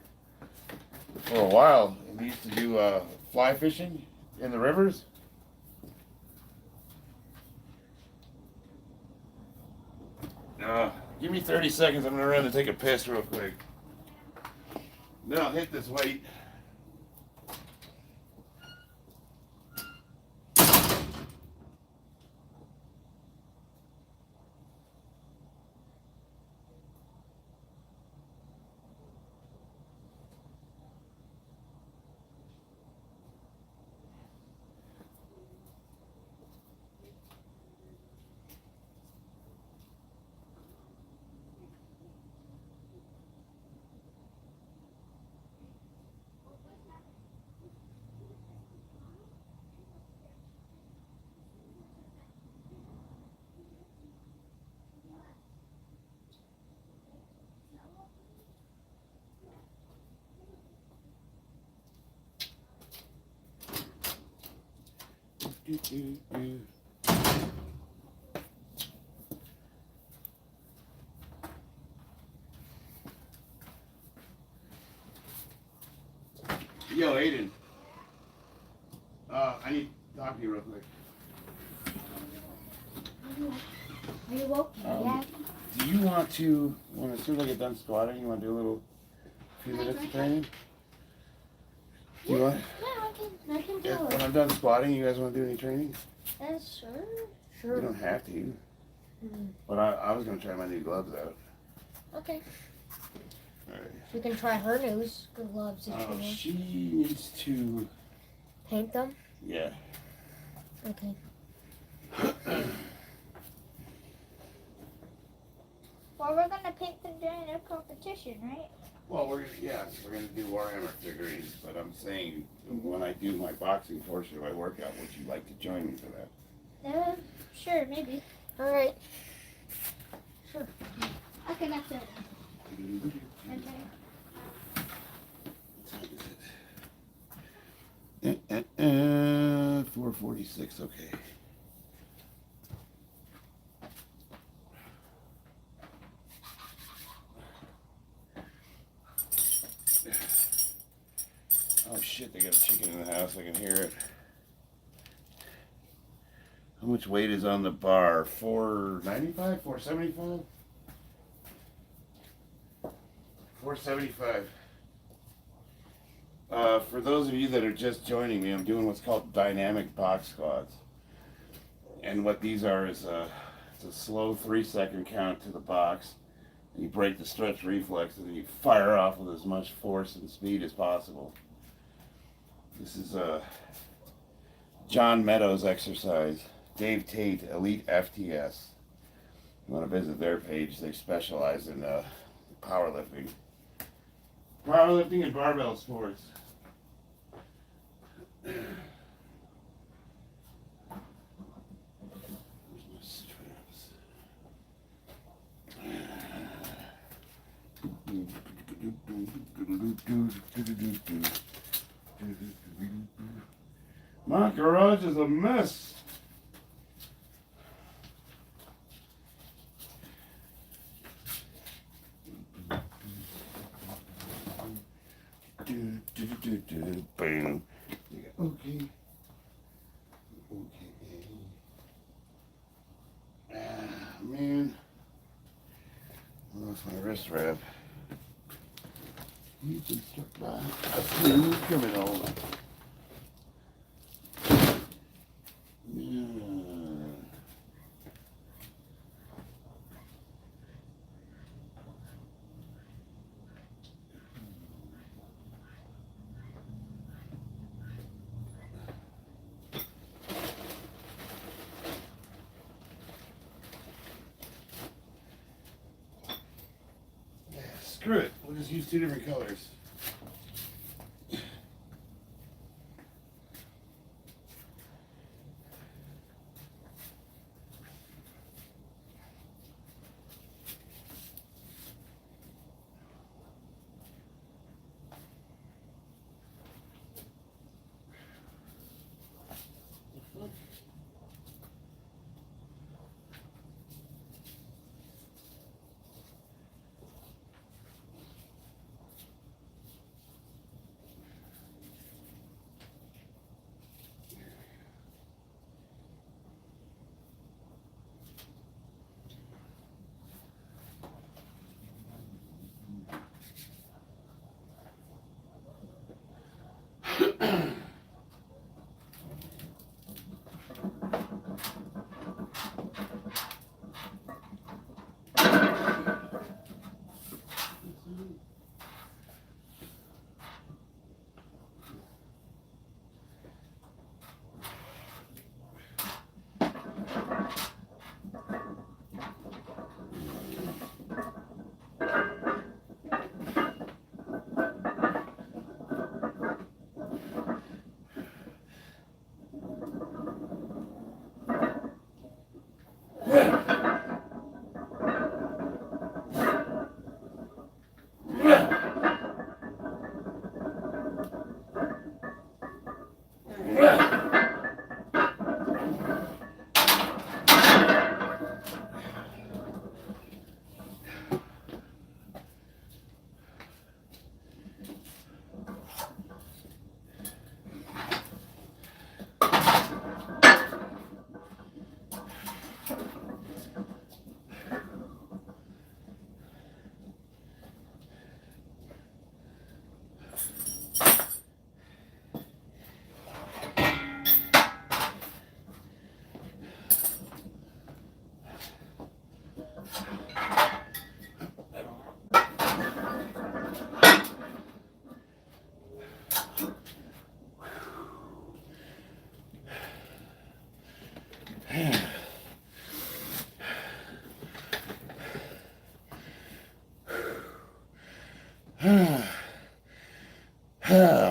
a while. We used to do fly fishing in the rivers. Give me 30 seconds. I'm gonna run and take a piss real quick. Then I'll hit this weight. Yo, Aiden. I need to talk to you real quick. Are you okay? Yeah. Do you want to, as soon as I get done squatting, you want to do a few minutes of training? Do you want? Yeah, I can do When it. I'm done squatting, you guys want to do any training? Sure. You Sure. don't have to. Mm. But I was going to try my new gloves out. Okay. Alright. You can try her news gloves if you want. She needs to. Paint them? Yeah. Okay. Well, we're gonna paint them during the competition, right? Well, we're gonna do Warhammer figurines, but I'm saying when I do my boxing portion of my workout, would you like to join me for that? Sure, maybe. All right. Sure. Okay, that's it. Okay. What time is it? 4:46. Okay. Oh shit! They got a chicken in the house. I can hear it. How much weight is on the bar? 495? 475? 475. For those of you that are just joining me, I'm doing what's called dynamic box squats. And what these are is it's a slow 3-second count to the box. And you break the stretch reflex and then you fire off with as much force and speed as possible. This is John Meadows' exercise. Dave Tate, Elite FTS. You want to visit their page, they specialize in powerlifting. Powerlifting and barbell sports. Where's my straps? My garage is a mess. Boom. Okay. Man. I lost my wrist wrap. You've been struck by a smooth criminal. Screw it. We'll just use 2 different colors.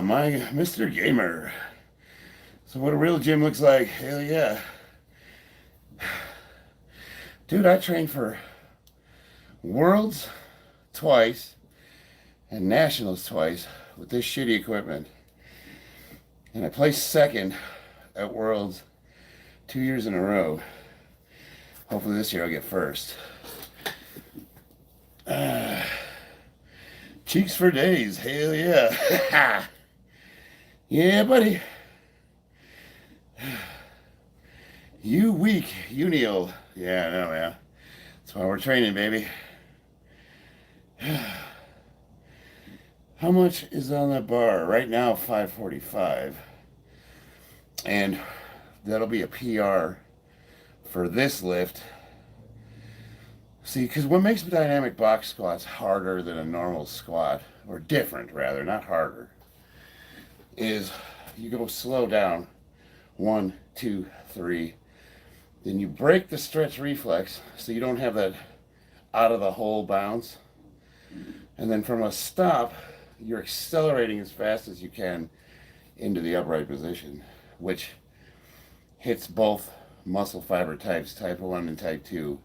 my Mr. Gamer. So what a real gym looks like, hell yeah. Dude, I trained for Worlds twice and Nationals twice with this shitty equipment. And I placed second at Worlds 2 years in a row. Hopefully this year I'll get first. Cheeks for days, hell yeah. Yeah, buddy. You weak, you kneel. Yeah, I know, yeah. That's why we're training, baby. How much is on that bar? Right now, 545. And that'll be a PR for this lift. See, because what makes dynamic box squats harder than a normal squat, or different rather, not harder, is you go slow down. 1, 2, 3. Then you break the stretch reflex so you don't have that out of the hole bounce. And then from a stop, you're accelerating as fast as you can into the upright position, which hits both muscle fiber types, type 1 and type 2.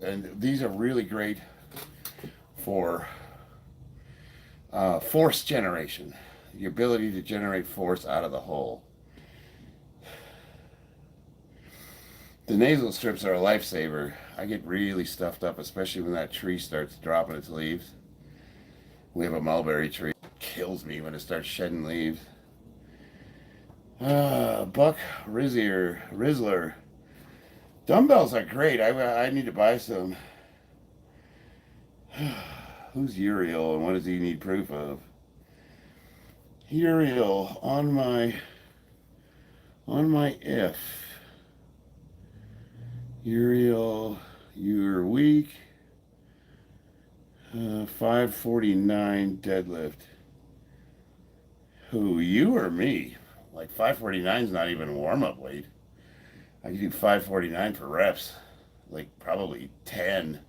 And these are really great for force generation, the ability to generate force out of the hole. The nasal strips are a lifesaver. I get really stuffed up, especially when that tree starts dropping its leaves. We have a mulberry tree. It kills me when it starts shedding leaves. Buck Rizzler. Dumbbells are great. I need to buy some. Who's Uriel and what does he need proof of? Uriel on my if. Uriel, you're weak. 549 deadlift. Who, you or me? Like 549 is not even warm-up weight. I can do 549 for reps, like probably 10.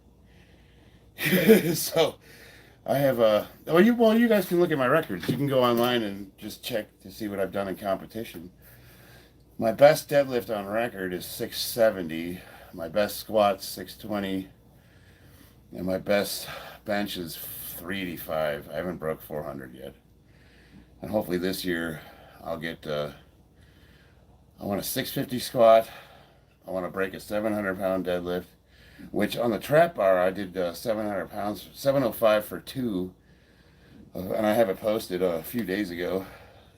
So I have you guys can look at my records. You can go online and just check to see what I've done in competition. My best deadlift on record is 670. My best squat's 620. And my best bench is 385. I haven't broke 400 yet. And hopefully this year I'll get, I want a 650 squat. I want to break a 700-pound deadlift, which on the trap bar I did 700 pounds, 705 for 2. And I have it posted a few days ago.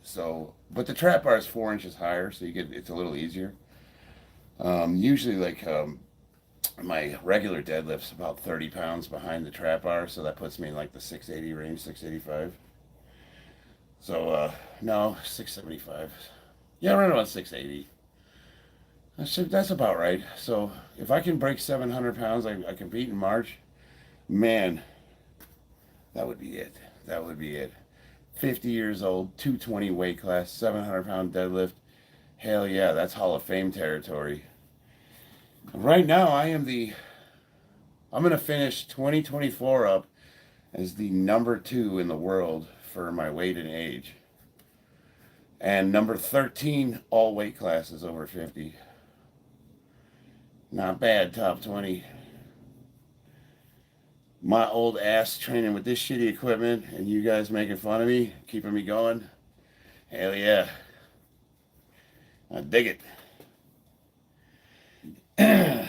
So, but the trap bar is 4 inches higher, so it's a little easier. Usually my regular deadlift's about 30 pounds behind the trap bar, so that puts me in like the 680 range, 685. So, no, 675. Yeah, right around 680. That's about right. So if I can break 700 pounds, I compete in March, man, that would be it. That would be it. 50 years old, 220 weight class, 700-pound deadlift. Hell yeah, that's Hall of Fame territory. Right now, I'm going to finish 2024 up as the number 2 in the world for my weight and age. And number 13, all weight classes over 50. Not bad, top 20. My old ass training with this shitty equipment and you guys making fun of me, keeping me going. Hell yeah. I dig it. I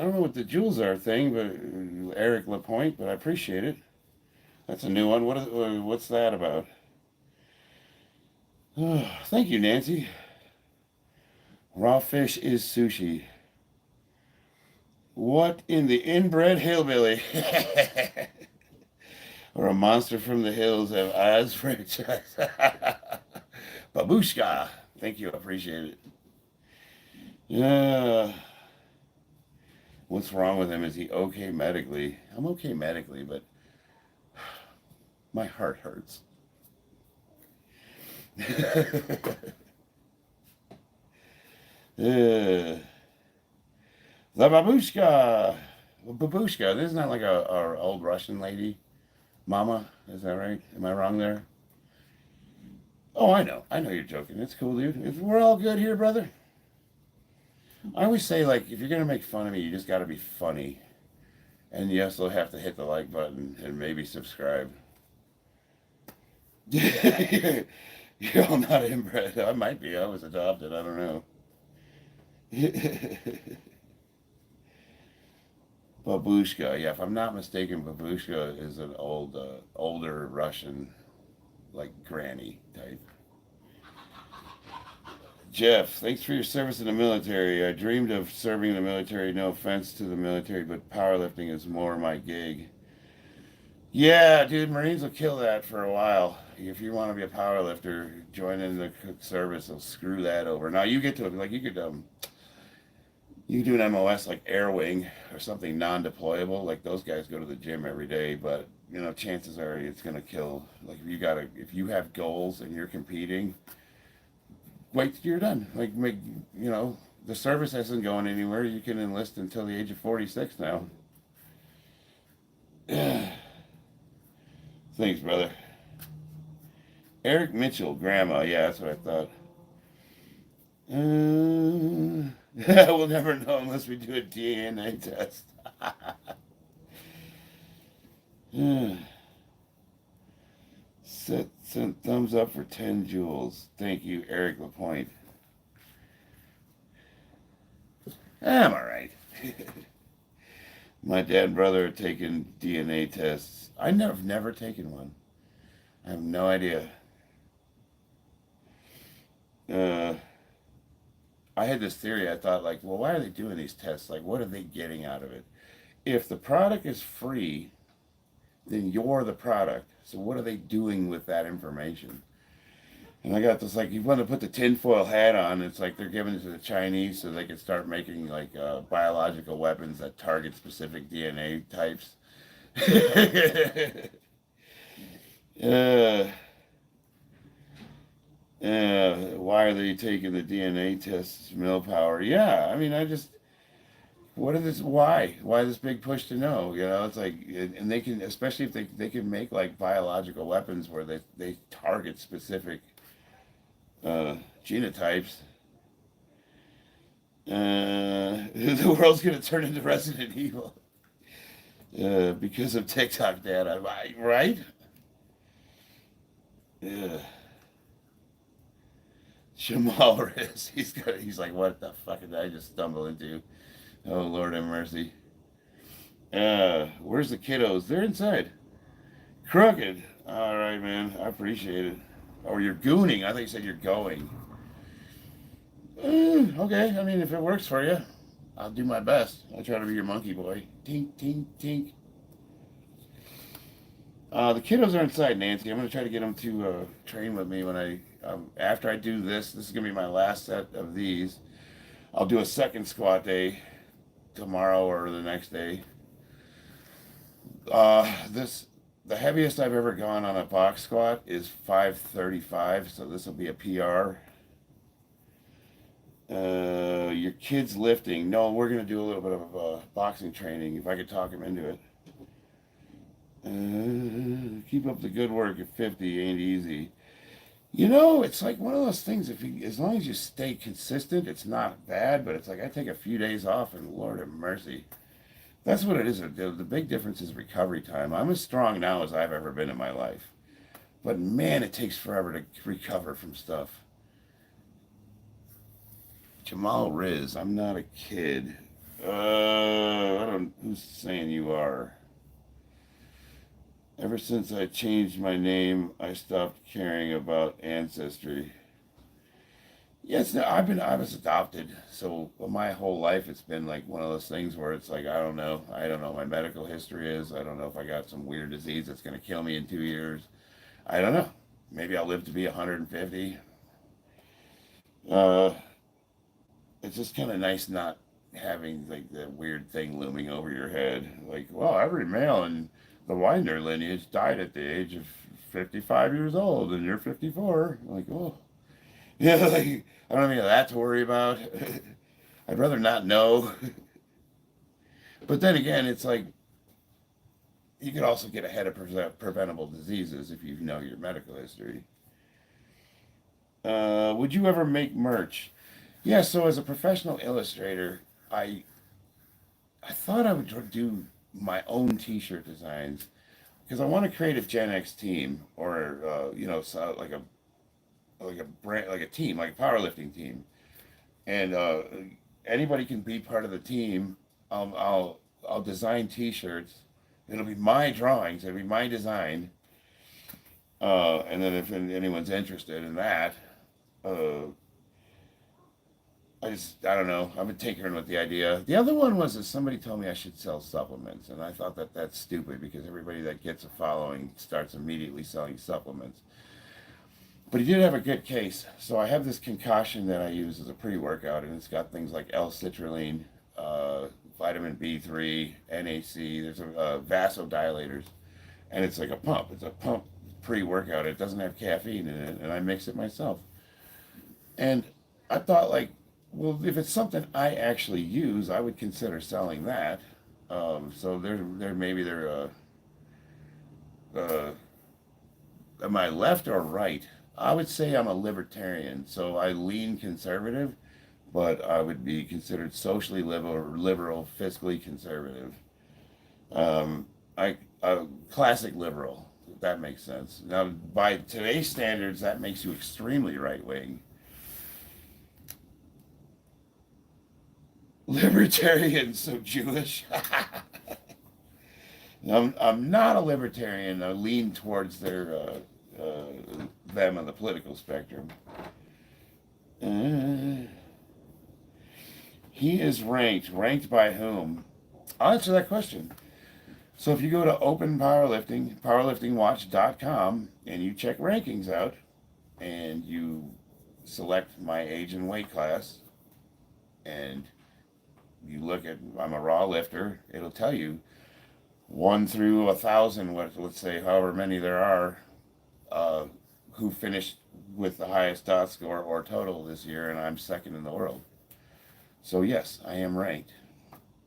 don't know what the jewels are thing, but Eric LaPointe, but I appreciate it. That's a new one. What's that about? Oh, thank you, Nancy. Raw fish is sushi. What in the inbred hillbilly? Or a monster from the hills have eyes for a child. Babushka. Thank you, I appreciate it. Yeah. What's wrong with him? Is he okay medically? I'm okay medically, but my heart hurts. The babushka. Babushka. This is not like a old Russian lady. Mama. Is that right? Am I wrong there? Oh, I know. I know you're joking. It's cool, dude. We're all good here, brother. I always say, like, if you're going to make fun of me, you just got to be funny. And you also have to hit the like button and maybe subscribe. You're all not inbred. I might be. I was adopted. I don't know. Babushka. Yeah, if I'm not mistaken, Babushka is an older Russian, like granny type. Jeff, thanks for your service in the military. I dreamed of serving in the military. No offense to the military, but powerlifting is more my gig. Yeah, dude, Marines will kill that for a while. If you want to be a powerlifter, join in the service. They'll screw that over. Now you get to like you can do an MOS like Air Wing or something non-deployable. Like those guys go to the gym every day, but chances are it's gonna kill. Like if you have goals and you're competing, wait till you're done. Like the service isn't going anywhere. You can enlist until the age of 46 now. Thanks, brother. Eric Mitchell, grandma. Yeah, that's what I thought. We'll never know unless we do a DNA test. Sent thumbs up for 10 joules. Thank you, Eric Lapointe. I'm all right. My dad and brother are taking DNA tests. I've never taken one. I have no idea. I had this theory. I thought, like, well, why are they doing these tests? Like, what are they getting out of it? If the product is free, then you're the product. So what are they doing with that information? And I got this, like, you want to put the tinfoil hat on. It's like they're giving it to the Chinese so they can start making, like, biological weapons that target specific DNA types. Why are they taking the DNA tests? Willpower. Yeah, I mean, why this big push to know? It's like, and they can, especially if they can make like biological weapons where they target specific genotypes. The world's gonna turn into Resident Evil because of TikTok data, right? Yeah. Jamal Riz, he's like, what the fuck did I just stumble into? Oh, Lord have mercy. Where's the kiddos? They're inside. Crooked. All right, man. I appreciate it. Oh, you're gooning. I thought you said you're going. Okay. I mean, if it works for you, I'll do my best. I'll try to be your monkey boy. Tink, tink, tink. The kiddos are inside, Nancy. I'm going to try to get them to train with me when after I do this. This is going to be my last set of these. I'll do a second squat day tomorrow or the next day. The heaviest I've ever gone on a box squat is 535, so this will be a PR. Your kid's lifting. No, we're going to do a little bit of boxing training, if I could talk him into it. Keep up the good work at 50 ain't easy. It's like one of those things, as long as you stay consistent, it's not bad, but it's like I take a few days off and Lord have mercy. That's what it is. The big difference is recovery time. I'm as strong now as I've ever been in my life. But man, it takes forever to recover from stuff. Jamal Riz, I'm not a kid. Who's saying you are? Ever since I changed my name, I stopped caring about ancestry. Yes, I was adopted, so my whole life it's been like one of those things where it's like I don't know what my medical history is. I don't know if I got some weird disease that's going to kill me in 2 years. I don't know. Maybe I'll live to be 150. It's just kind of nice not having like the weird thing looming over your head. Like, well, every male in the Winder lineage died at the age of 55 years old, and you're 54. Like, oh, yeah, like I don't have any of that to worry about. I'd rather not know. But then again, it's like you could also get ahead of preventable diseases if you know your medical history. Would you ever make merch? Yeah, so as a professional illustrator, I thought I would do my own T-shirt designs because I want to create a Gen X team or so like a brand, like a team, like a powerlifting team, and anybody can be part of the team. I'll design T-shirts. It'll be my drawings. It'll be my design. And then if anyone's interested in that, uh, I don't know. I've been tinkering with the idea. The other one was that somebody told me I should sell supplements, and I thought that that's stupid because everybody that gets a following starts immediately selling supplements. But he did have a good case. So I have this concoction that I use as a pre-workout, and it's got things like L-citrulline, vitamin B3, NAC. There's vasodilators, and it's like a pump. It's a pump pre-workout. It doesn't have caffeine in it, and I mix it myself. And I thought, like, well, if it's something I actually use, I would consider selling that. So am I left or right? I would say I'm a libertarian, so I lean conservative, but I would be considered socially liberal, fiscally conservative. I classic liberal, if that makes sense. Now, by today's standards, that makes you extremely right wing. Libertarian, so Jewish. I'm not a libertarian. I lean towards them on the political spectrum. He is ranked. Ranked by whom? I'll answer that question. So if you go to Open Powerlifting, powerliftingwatch.com, and you check rankings out, and you select my age and weight class, and you look at, I'm a raw lifter, it'll tell you 1 through 1,000, let's say however many there are, who finished with the highest dot score or total this year, and I'm second in the world. So yes, I am ranked.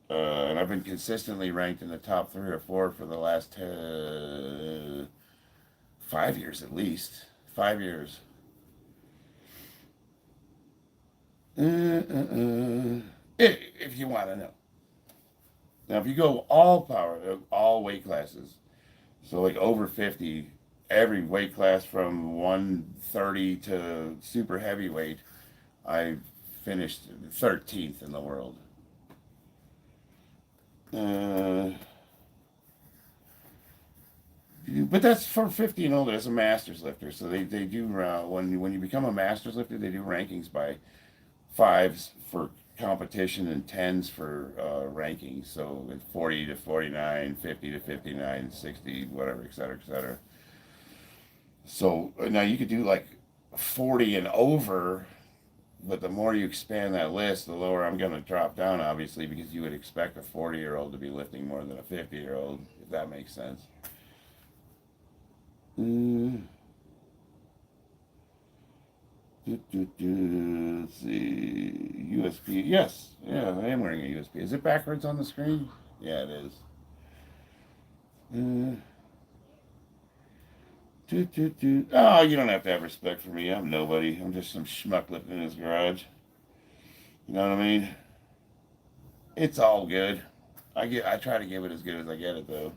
And I've been consistently ranked in the top 3 or 4 for the last 5 years at least. 5 years. If you want to know. Now, if you go all weight classes, so like over 50, every weight class from 130 to super heavyweight, I finished 13th in the world. But that's for 50 and older. That's a master's lifter. So they do, when you become a master's lifter, they do rankings by 5s for competition and 10s for rankings. So it's 40 to 49, 50 to 59, 60, whatever, et cetera, et cetera. So now you could do like 40 and over, but the more you expand that list, the lower I'm going to drop down, obviously, because you would expect a 40-year-old to be lifting more than a 50-year-old, if that makes sense. Let's see. USPA. Yes. Yeah, I am wearing a USPA. Is it backwards on the screen? Yeah, it is. Oh, you don't have to have respect for me. I'm nobody. I'm just some schmuck lifting in his garage. You know what I mean? It's all good. I try to give it as good as I get it, though.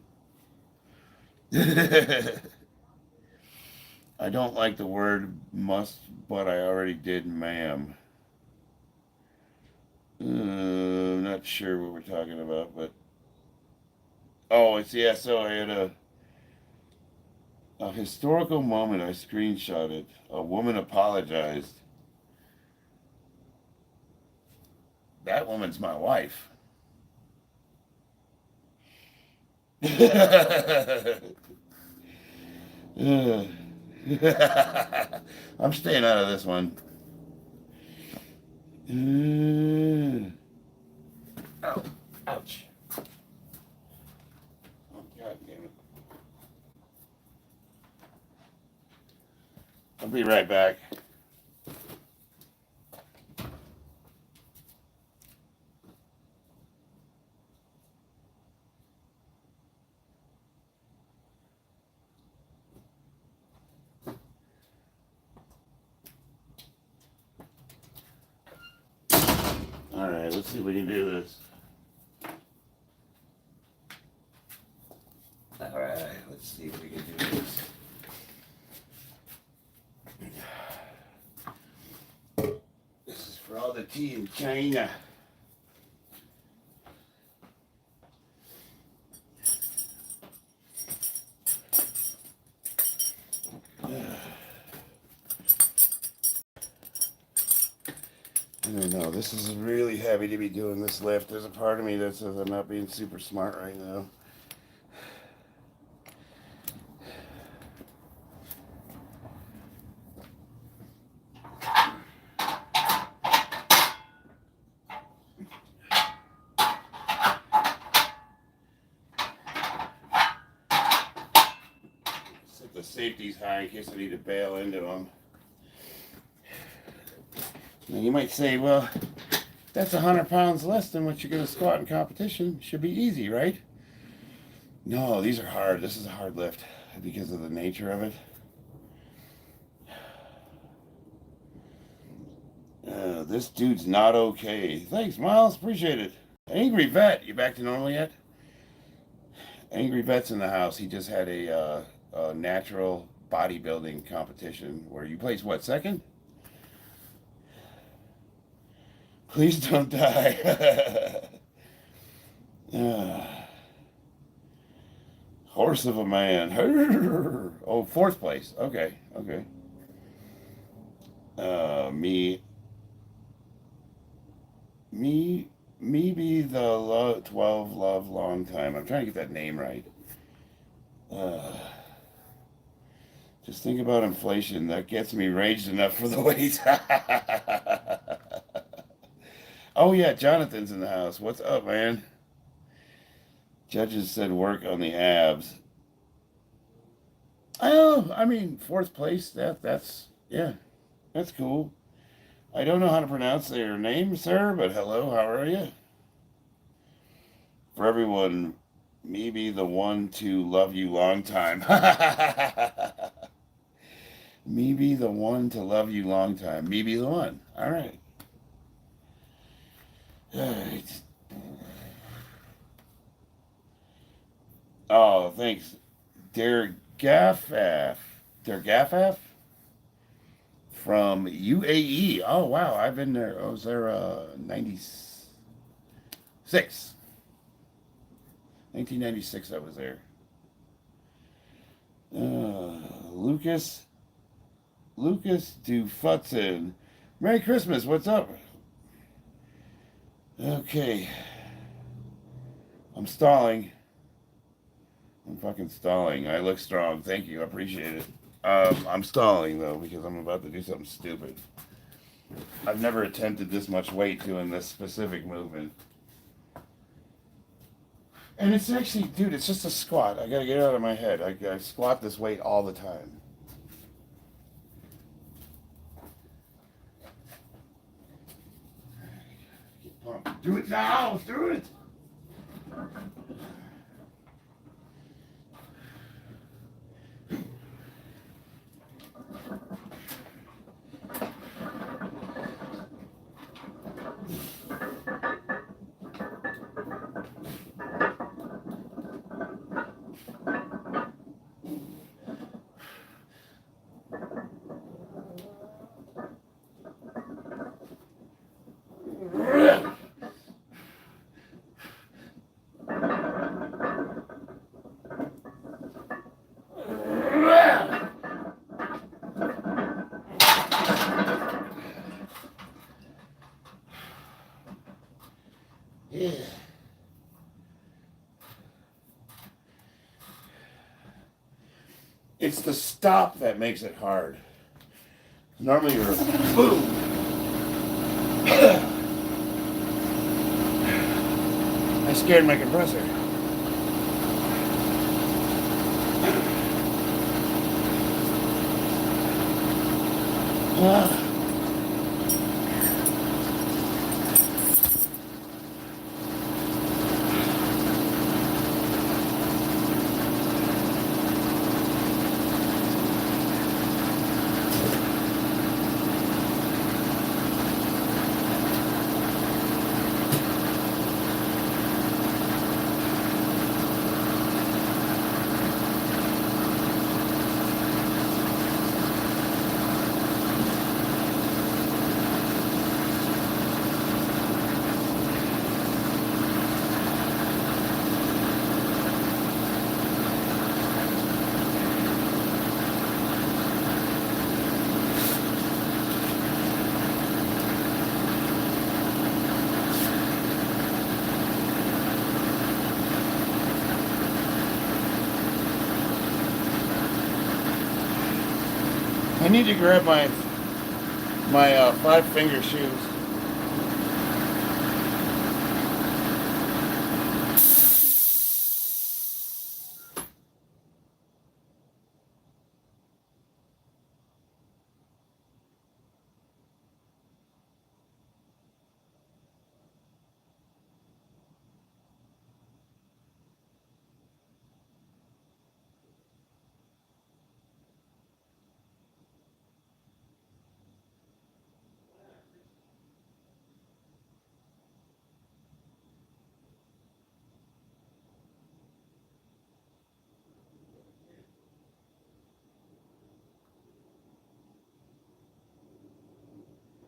I don't like the word must, but I already did, ma'am. I'm not sure what we're talking about, but... Oh, yeah, so I had a historical moment. I screenshotted. A woman apologized. That woman's my wife. I'm staying out of this one. Ow. Ouch. Oh, God damn it. I'll be right back. All right, let's see if we can do this. All right, let's see if we can do this. This is for all the tea in China. I don't know, this is really heavy to be doing this lift. There's a part of me that says I'm not being super smart right now. Set the safeties high in case I need to bail into them. Now you might say, well, that's 100 pounds less than what you're going to squat in competition. Should be easy, right? No, these are hard. This is a hard lift because of the nature of it. This dude's not okay. Thanks, Miles. Appreciate it. Angry Vet, you back to normal yet? Angry Vet's in the house. He just had a natural bodybuilding competition where you placed, what, second? Please don't die. Horse of a man. Oh, fourth place. Okay, okay. Me be the 12 love long time. I'm trying to get that name right. Just think about inflation. That gets me raged enough for the weight. Oh yeah, Jonathan's in the house. What's up, man? Judges said work on the abs. Oh, I mean, fourth place. That's cool. I don't know how to pronounce their name, sir, but hello, how are you? For everyone, me be the one to love you long time. Me be the one to love you long time. Me be the one. All right. Alright. Oh, thanks. Dergafaf from UAE. Oh, wow. I've been there. I was there 96. 1996 I was there. Lucas Dufutson. Merry Christmas. What's up? Okay. I'm stalling. I'm fucking stalling. I look strong. Thank you. I appreciate it. I'm stalling, though, because I'm about to do something stupid. I've never attempted this much weight doing this specific movement. And it's actually, dude, it's just a squat. I gotta get it out of my head. I squat this weight all the time. Do it now! Do it! Yeah. It's the stop that makes it hard. Normally you're boom. I scared my compressor. I need to grab my 5-finger shoes.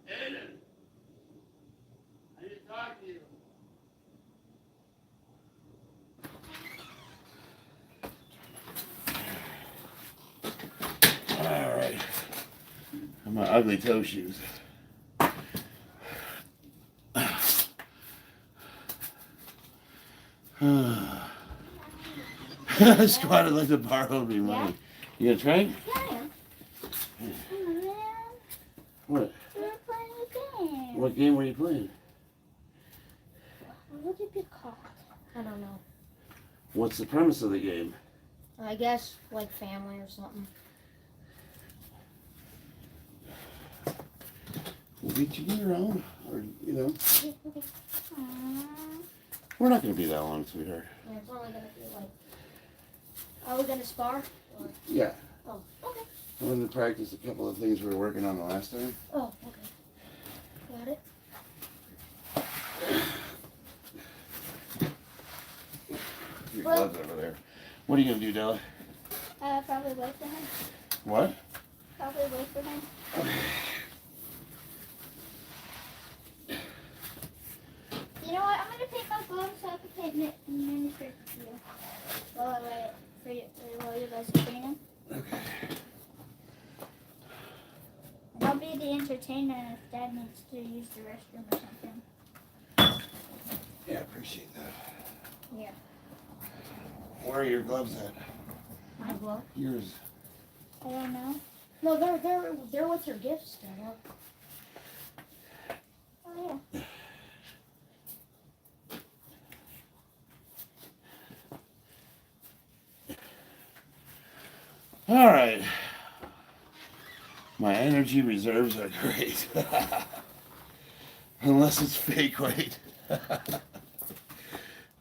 Aiden, I need to talk to you. All right. My ugly toe shoes. I squatted like the bar owed me money. You gonna try it? Yeah. Man, What? we were playing a game. What game were you playing? What would it be called? I don't know. What's the premise of the game? I guess like family or something. We'll beat you to your own, or you know. Aww. We're not gonna be that long, sweetheart. Yeah, it's only gonna be like. Are we gonna spar? Or... Yeah. Oh, okay. I wanted to practice a couple of things we were working on the last time. Oh, okay. Got it. Your Well- gloves over there. What are you gonna do, Della? Probably wait for him. What? Probably wait for him. You know what? I'm gonna paint my gloves so I can paint miniatures for you. While I wait for you, while you guys are painting. Okay. I'll be the entertainer if Dad needs to use the restroom or something. Yeah, I appreciate that. Yeah. Where are your gloves at? My glove. Yours. I don't know. No, they're with your gifts, Stella. Oh yeah. All right. My energy reserves are great. Unless it's fake weight.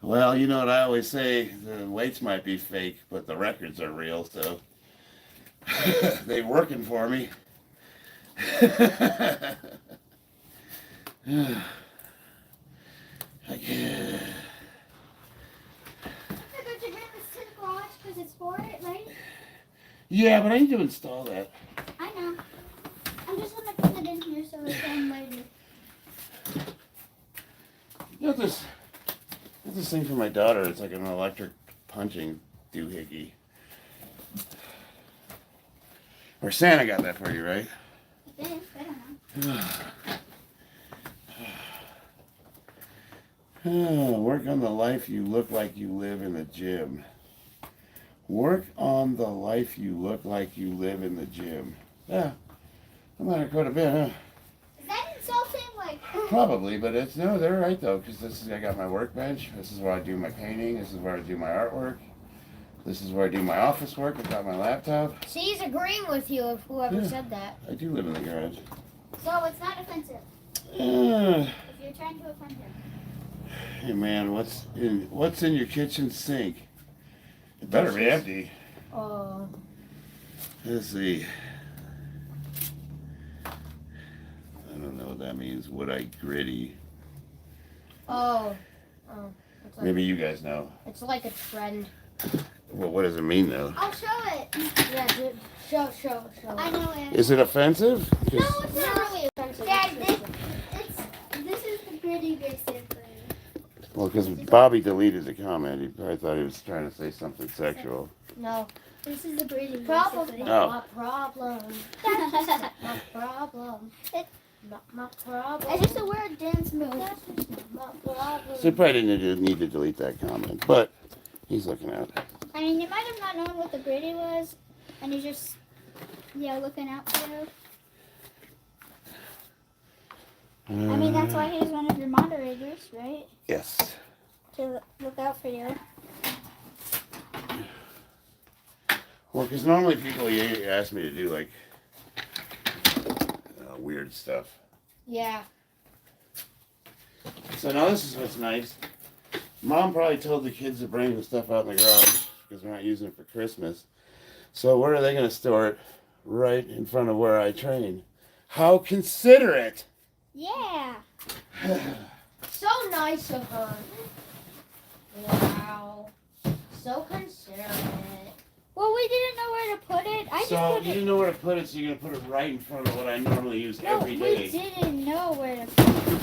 Well, you know what I always say, the weights might be fake, but the records are real, so they working for me. I can't. I got your grandma's to the garage because it's for it, right? Yeah, but I need to install that. I know. I'm just gonna put it in here so it's done later. You got this thing for my daughter. It's like an electric punching doohickey. Or Santa got that for you, right? It is. I don't know. Work on the life you look like you live in the gym. Work on the life you look like you live in the gym. Yeah, I might have quite a bit, huh? Is that insulting? Like, Probably, but it's no, they're right though, because I got my workbench. This is where I do my painting. This is where I do my artwork. This is where I do my office work. I've got my laptop. She's agreeing with you, if whoever Yeah. said that. I do live in the garage. so it's not offensive Uh, if you're trying to offend him. hey man, what's in your kitchen sink? It better be empty. Let's see. I don't know what that means. Would I gritty? Oh. It's like, Maybe you guys know. it's like a trend. Well, what does it mean though? I'll show it. Yeah, show. I know it. Is it offensive? 'Cause- No, it's It's not. not really offensive. Dad, it's just- this is the gritty basically. well, because Bobby deleted the comment. He probably thought he was trying to say something sexual. No. This is the gritty Problem. basically. Oh. Not my problem. My problem. Not my problem. It's just a weird dance move. That's just not my problem. So he probably didn't need to delete that comment, but he's looking at it. I mean, you might have not known what the gritty was, and you just Yeah, looking out for you. I mean, that's why he's one of your moderators, right? Yes. To look out for you. Well, because normally people ask me to do like weird stuff. Yeah. So now this is what's nice. Mom probably told the kids to bring the stuff out in the garage because we're not using it for Christmas. So where are they going to store it? Right in front of where I train. How considerate! Yeah. So nice of her. Wow. So considerate. Well, we didn't know where to put it. I just So put you it. didn't know where to put it, so you're going to put it right in front of what I normally use No, every we day. didn't know where to put it.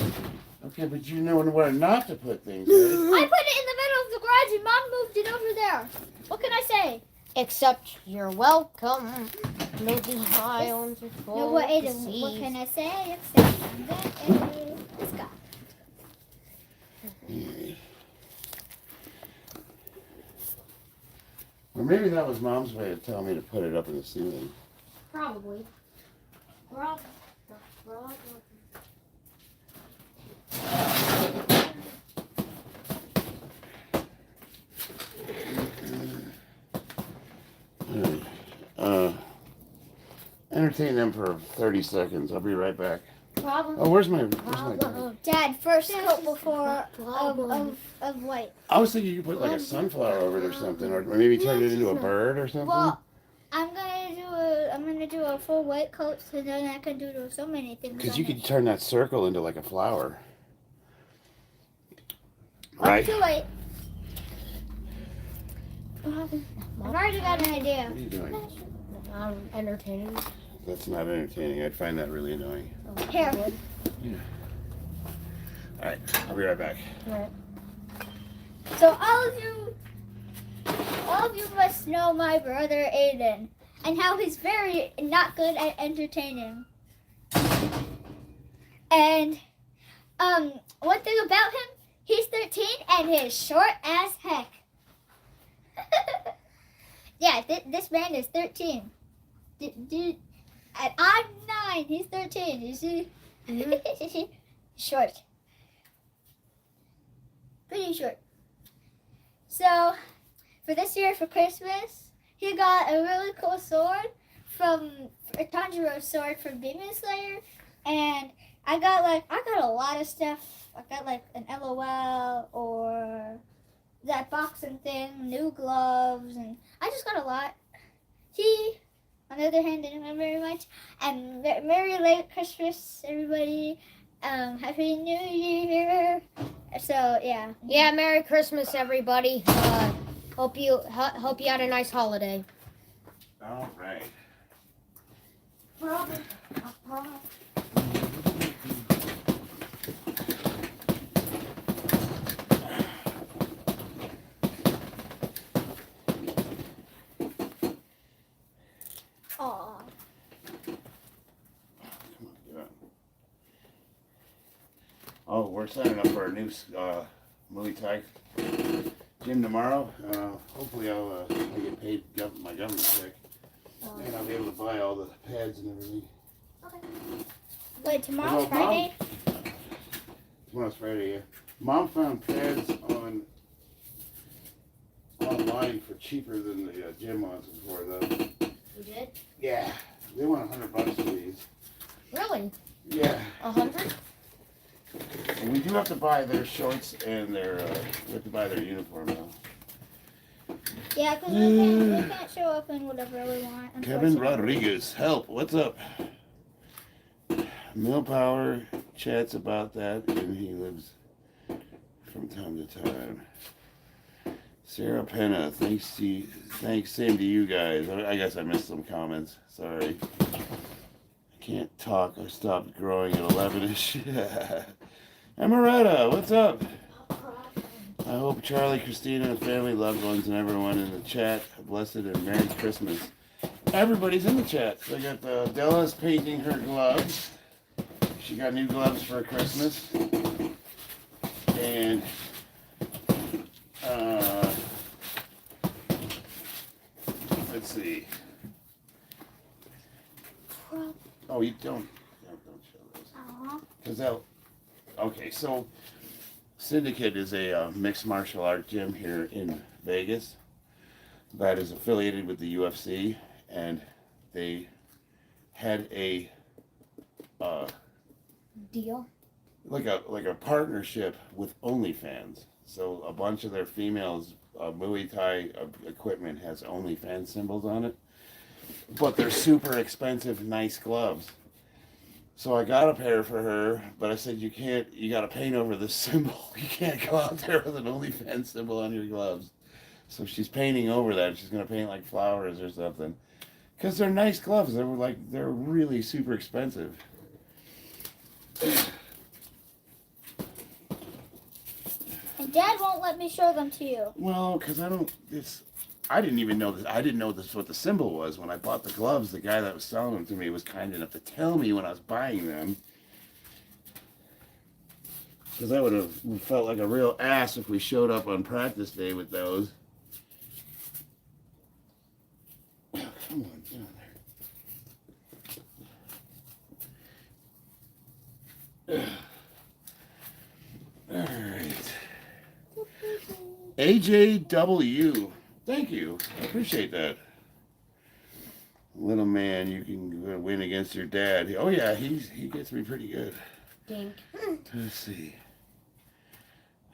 Okay, but you know where not to put things, right? I put it in the middle of the garage and Mom moved it over there. What can I say? Except you're welcome. No, the islands are full No, what, of the Aiden, what seas. can I say except that it's got. Or maybe that was Mom's way of telling me to put it up in the ceiling. Probably. Probably. Entertain them for 30 seconds. I'll be right back. Problem. Oh, where's my bag? Dad, first coat before of white. I was thinking you could put like a sunflower over it or something, or maybe turn it into a bird or something. Well, I'm gonna do a full white coat so then I can do so many things. Because on you it. could turn that circle into like a flower. Oh, Right? too late. I've already got an idea. What are you doing? I'm entertaining. That's not entertaining. I'd find that really annoying. Here. Alright, I'll be right back. Right. So all of you must know my brother Aiden and how he's very not good at entertaining. And one thing about him, he's 13 and he's short as heck. Yeah, this man is 13. Dude, and I'm 9. He's 13. You see? Short. Pretty short. So, for this year for Christmas, he got a really cool sword from a Tanjiro sword from Demon Slayer, and I got a lot of stuff. I got like an LOL or that boxing thing, new gloves, and I just got a lot. He, on the other hand, didn't have very much. And Merry late Christmas, everybody. Happy New Year. So yeah. Yeah, Merry Christmas, everybody. Hope you had a nice holiday. Alright. Aw. Oh, we're signing up for a new Muay Thai gym tomorrow. Hopefully I get paid my government check. And I'll be able to buy all the pads and everything. Wait, tomorrow's Well, Mom- Friday? Tomorrow's Friday, yeah. Mom found pads online for cheaper than the gym ones before, though. You did? Yeah. They want $100 for these. Really? Yeah. 100? And we do have to buy their shorts and their, we have to buy their uniform now. Yeah, because we can't show up in whatever we want. Kevin unfortunately. Rodriguez, help, what's up? Millpower chats about that, and he lives from time to time. Sarah Penna, thanks, same to you guys. I guess I missed some comments, sorry. I can't talk, I stopped growing at 11-ish. Amaretta, what's up? I hope Charlie, Christina, and family, loved ones, and everyone in the chat a blessed and Merry Christmas. Everybody's in the chat. So I got Della's painting her gloves. She got new gloves for Christmas. And let's see. Oh, you don't show those. Uh-huh. Because they'll. Okay, so Syndicate is a mixed martial art gym here in Vegas that is affiliated with the UFC, and they had a Deal. like a partnership with OnlyFans. So a bunch of their females Muay Thai equipment has OnlyFans symbols on it, but they're super expensive, nice gloves. So I got a pair for her, but I said you got to paint over this symbol. You can't go out there with an OnlyFans symbol on your gloves. So she's painting over that. She's gonna paint like flowers or something, because they're nice gloves. They're really super expensive. And Dad won't let me show them to you. Well, because I didn't even know this. I didn't know this what the symbol was when I bought the gloves. The guy that was selling them to me was kind enough to tell me when I was buying them. Because I would have felt like a real ass if we showed up on practice day with those. Come on, get on there. All right. AJW. Thank you. I appreciate that. Little man, you can win against your dad. Oh yeah, he gets me pretty good. Dink. Let's see.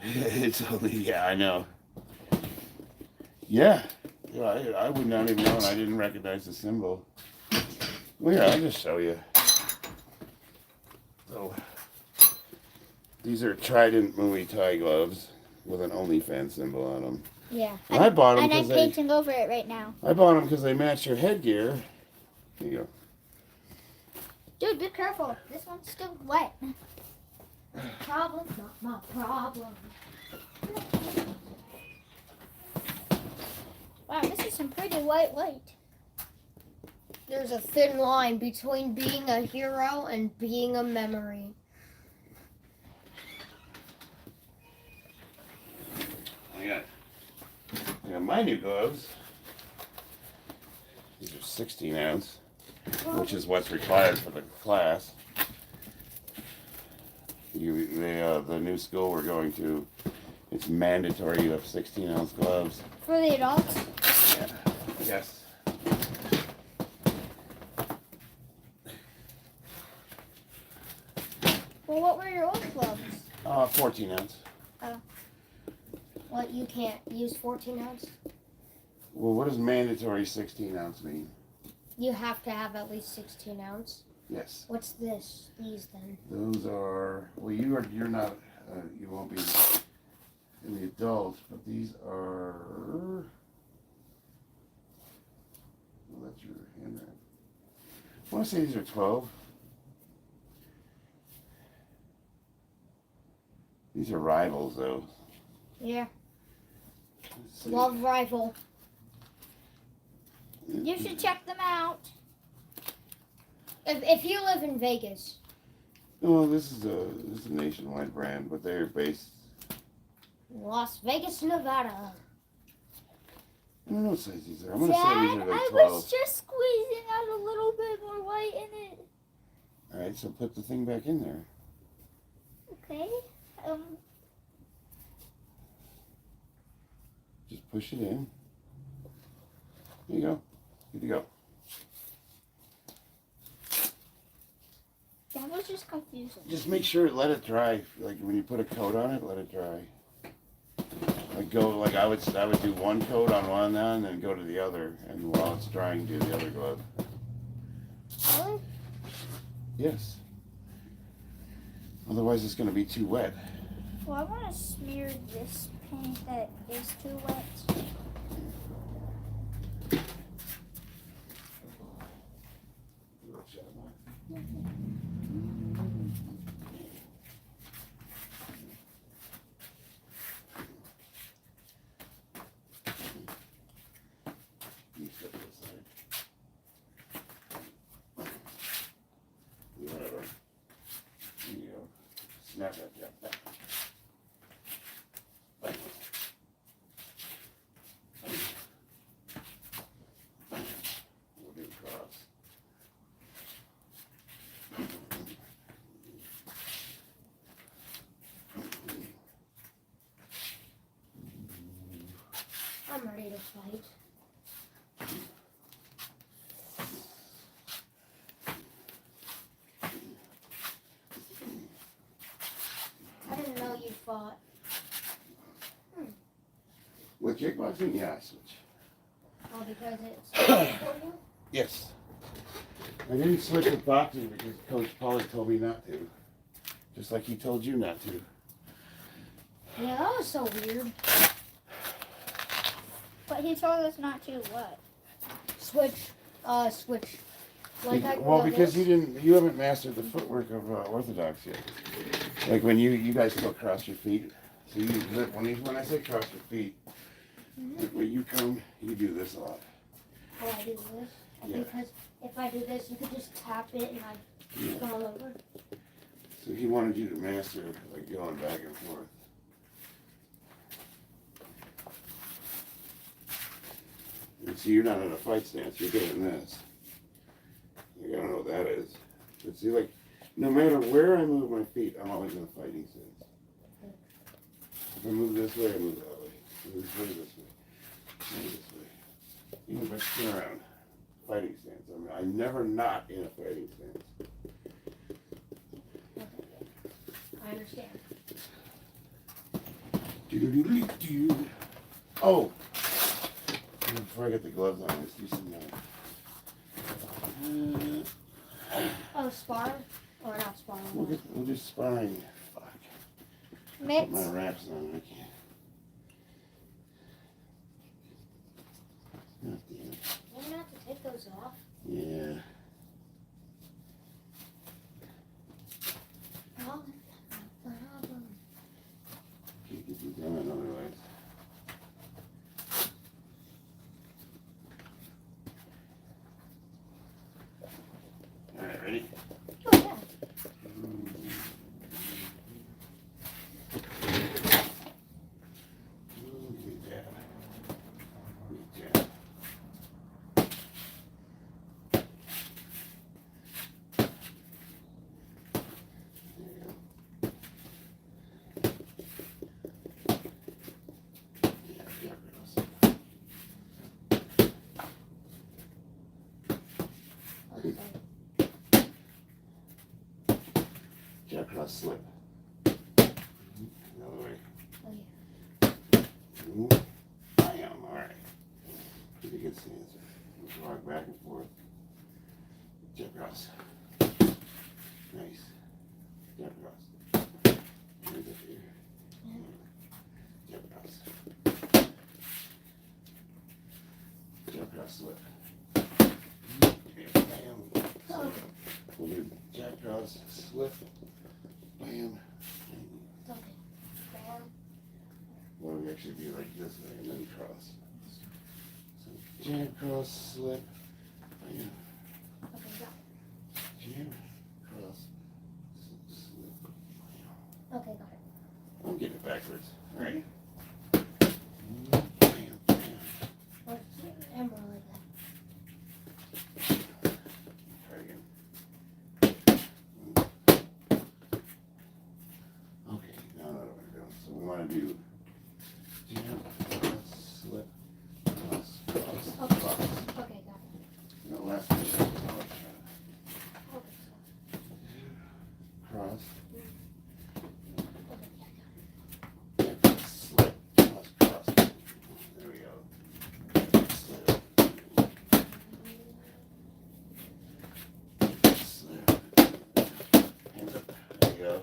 It's only, yeah, I know. Yeah. I would not even know, and I didn't recognize the symbol. Well, yeah, I'll just show you. So, these are Trident Muay Thai gloves with an OnlyFans symbol on them. Yeah. And I bought them And I'm because painting over it right now. I bought them because they match your headgear. Here you go. Dude, be careful. This one's still wet. Problem's not my problem. Wow, this is some pretty white. There's a thin line between being a hero and being a memory. I got my new gloves. These are 16 ounce, which is what's required for the class. The new school we're going to, it's mandatory you have 16 ounce gloves. For the adults? Yeah. Yes. Well, what were your old gloves? 14 ounce. What, you can't use 14 ounce? Well, what does mandatory 16 ounce mean? You have to have at least 16 ounce. Yes. What's this? These then? Those are, well, you're not, you won't be in the adults, but these are, well, that's your handwriting. I want to say these are 12. These are rivals, though. Yeah. Let's see. Love rival. You should check them out. If you live in Vegas. Oh, this is a nationwide brand, but they're based. Las Vegas, Nevada. I don't know what size these are. I'm gonna say Dad, these are like I 12. was just squeezing out a little bit more white in it. All right, so put the thing back in there. Okay. Just push it in. There you go. Good to go. That was just confusing. Just make sure let it dry. Like when you put a coat on it, let it dry. I would do one coat on one now and then go to the other, and while it's drying, do the other glove. Really? Yes. Otherwise, it's going to be too wet. Well, I want to smear this paint that is too wet. Whatever. There you go. Snap that down. We'll do cross. fight. I didn't know you fought. With kickboxing, yeah, I switch. Oh, because it's for you? Yes. I didn't switch with boxing because Coach Pauly told me not to. Just like he told you not to. Yeah, that was so weird. But he told us not to what? Switch. Switch. Like I Well, love because this. you haven't mastered the footwork of Orthodox yet. Like when you guys still cross your feet. So when I say cross your feet, like when you come, you do this a lot. Oh, I do this. Yeah. Because if I do this, you could just tap it and I fall over. So he wanted you to master like going back and forth. And see, you're not in a fight stance. You're doing this. Like, I don't know what that is. But see, like, no matter where I move my feet, I'm always in a fighting stance. If I move this way, I move that way. Move this way, move this way. Even if I spin around, fighting stance. I'm never not in a fighting stance. I understand. Do-do-do-do-do. Oh! Before I get the gloves on, let's do some Oh, spar? Or not spar? we'll just sparring. Fuck. Put my Mitts. wraps on. I can't. Oh, damn it. You're gonna have to take those off. Yeah. Can't get these on otherwise. Alright, ready? Oh, yeah. Jab cross slip. Another way. Ooh, bam, alright. Pretty good stance. Let's rock back and forth. Jab cross. Nice. Jab cross. Hands up here. Jab cross. Jab cross slip. Bam. Slip. We'll do jab cross slip. Bam. Well, we actually do like this way and then cross. So jab, cross, slip, bam. Jab, cross, slip, bam. Okay, got it. I'm getting it backwards. All right. Bam, bam. And more like that. Try again. Okay, now I know what we're doing. So we want to do jab, cross, slip, cross, cross, Okay. cross. Okay, got it. No, last one. Cross. Slip. Cross, cross. There we go. Slip. Slip. Hands up. There you go.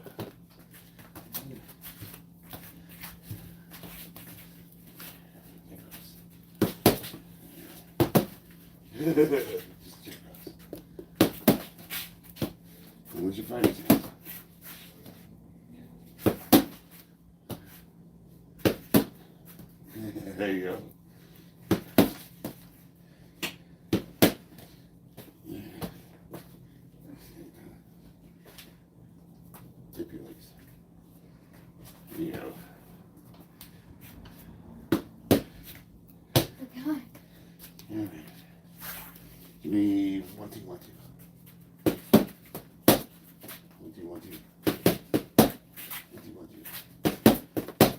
Just check cross. And what's your fighting stance? There you go. Yeah. Tip your legs. There you go. Okay. All right. Give me 1, 2, 1, 2. 1, 2, 1, 2. 1, 2, 1, 2.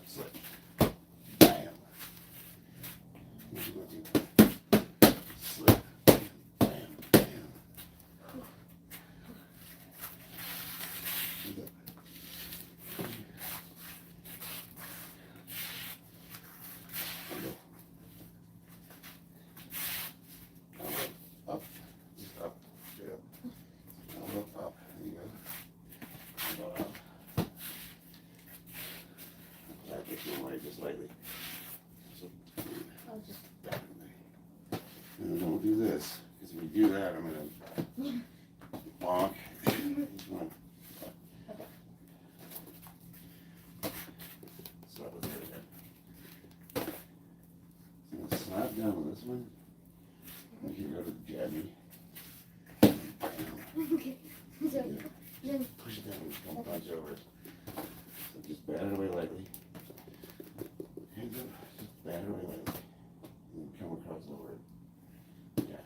Slip. Bam. 1, 2, 1, do that, I'm gonna walk. Stop with it again. I'm gonna slap down with this one. I can go to the jabby. Okay. So, Push it down and don't punch over it. So just bat it away lightly. Hands up, just bat it away lightly. And come across over it. Yeah.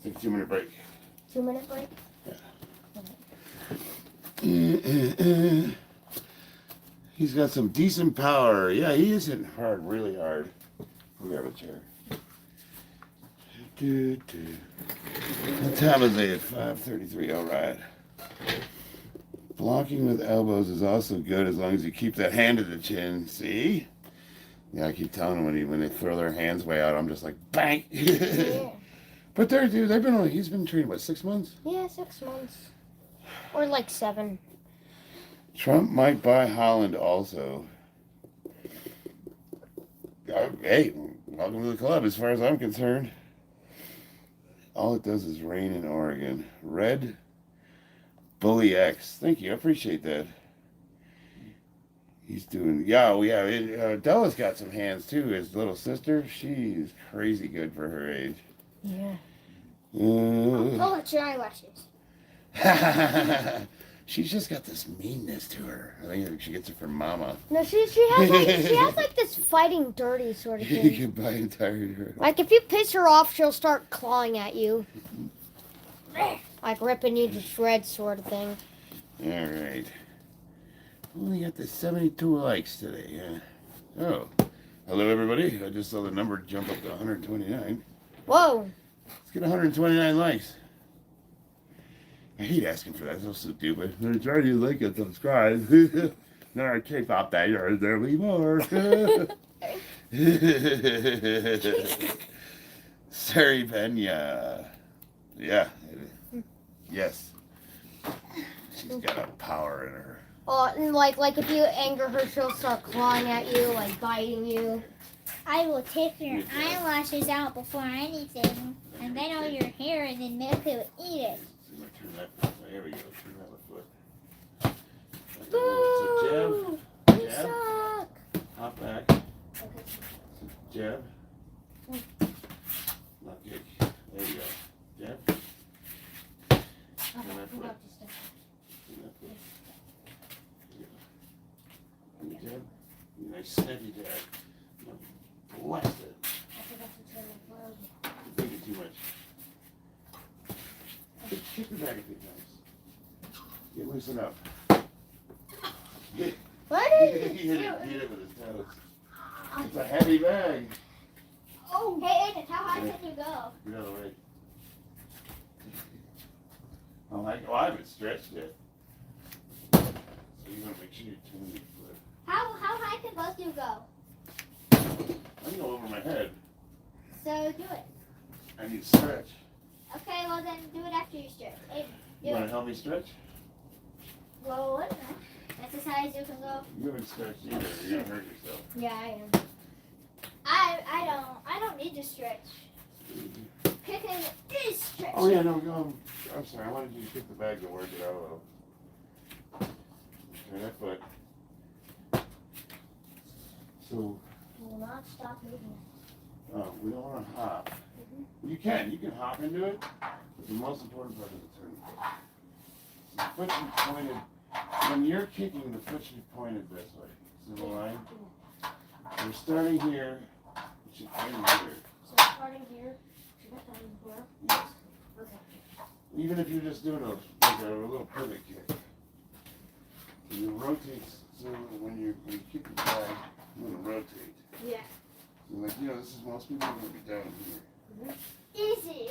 Take a 2-minute break. 2-minute break. He's got some decent power. Yeah, he is hitting hard, really hard. We'll grab a chair. What time is it? 5:33. All right. Blocking with elbows is also good as long as you keep that hand to the chin. See? Yeah, I keep telling them when they throw their hands way out, I'm just like bang. Yeah. But he's been training what, 6 months? Yeah, 6 months. Or like 7. Trump might buy Holland also. Hey, welcome to the club as far as I'm concerned. All it does is rain in Oregon. Red Bully X. Thank you. I appreciate that. He's doing, Della's got some hands too. His little sister, she's crazy good for her age. Yeah. Oh, it's your eyelashes. She's just got this meanness to her. I think she gets it from Mama. No, she has like this fighting dirty sort of You thing. can buy entire her. Like if you piss her off, she'll start clawing at you. Like ripping you to shreds sort of thing. All right. Only got the 72 likes today. Yeah. Oh, hello everybody. I just saw the number jump up to 129. Whoa. Let's get 129 likes. I hate asking for that. It's so stupid. I'm trying to like and subscribe. No, I can't pop that. There'll be more. Sari Pena. Yeah. Yes. She's got a power in her. And like if you anger her, she'll start clawing at you, like biting you. I will take your eyelashes out before anything, and then all your hair, and then Milky will eat it. Turn that. There we go. Turn that with foot. Boo! So You jab. suck. Hop back. Jab. Not kick. There you go. Jab. Turn that foot. Turn that foot. And the jab. Nice snappy jab. Blast it. You're thinking too much. Kick the bag a few times. Get loosened up. What He is hit it with his toes. It's a heavy bag. Oh, hey, Aiden, how high can you go? Get out of the way. I haven't stretched yet. So you want to make sure you turn your foot. How high can both you go? I can go over my head. So do it. I need to stretch. Okay, well then do it after you stretch. Aiden, You want to help me stretch? well, what? That's as high as you can go. You haven't stretched either. You're going to hurt yourself. Yeah, I am. I don't need to stretch. Kicking is stretching. Oh, yeah, no, I'm sorry. I wanted you to kick the bag to work it out a little. Turn that foot. So, You will not stop moving. we don't want to hop. You can hop into it, but the most important part is the turn. So the foot should be pointed, when you're kicking, the foot should be pointed this way. See the line? We're starting here, it should end here. So starting here, should I start here? Yes. Okay. Even if you're just doing a little pivot kick. So you rotate, so when you kick the bag, you want to rotate. Yeah. So like, this is, most people are going to be down here. Easy.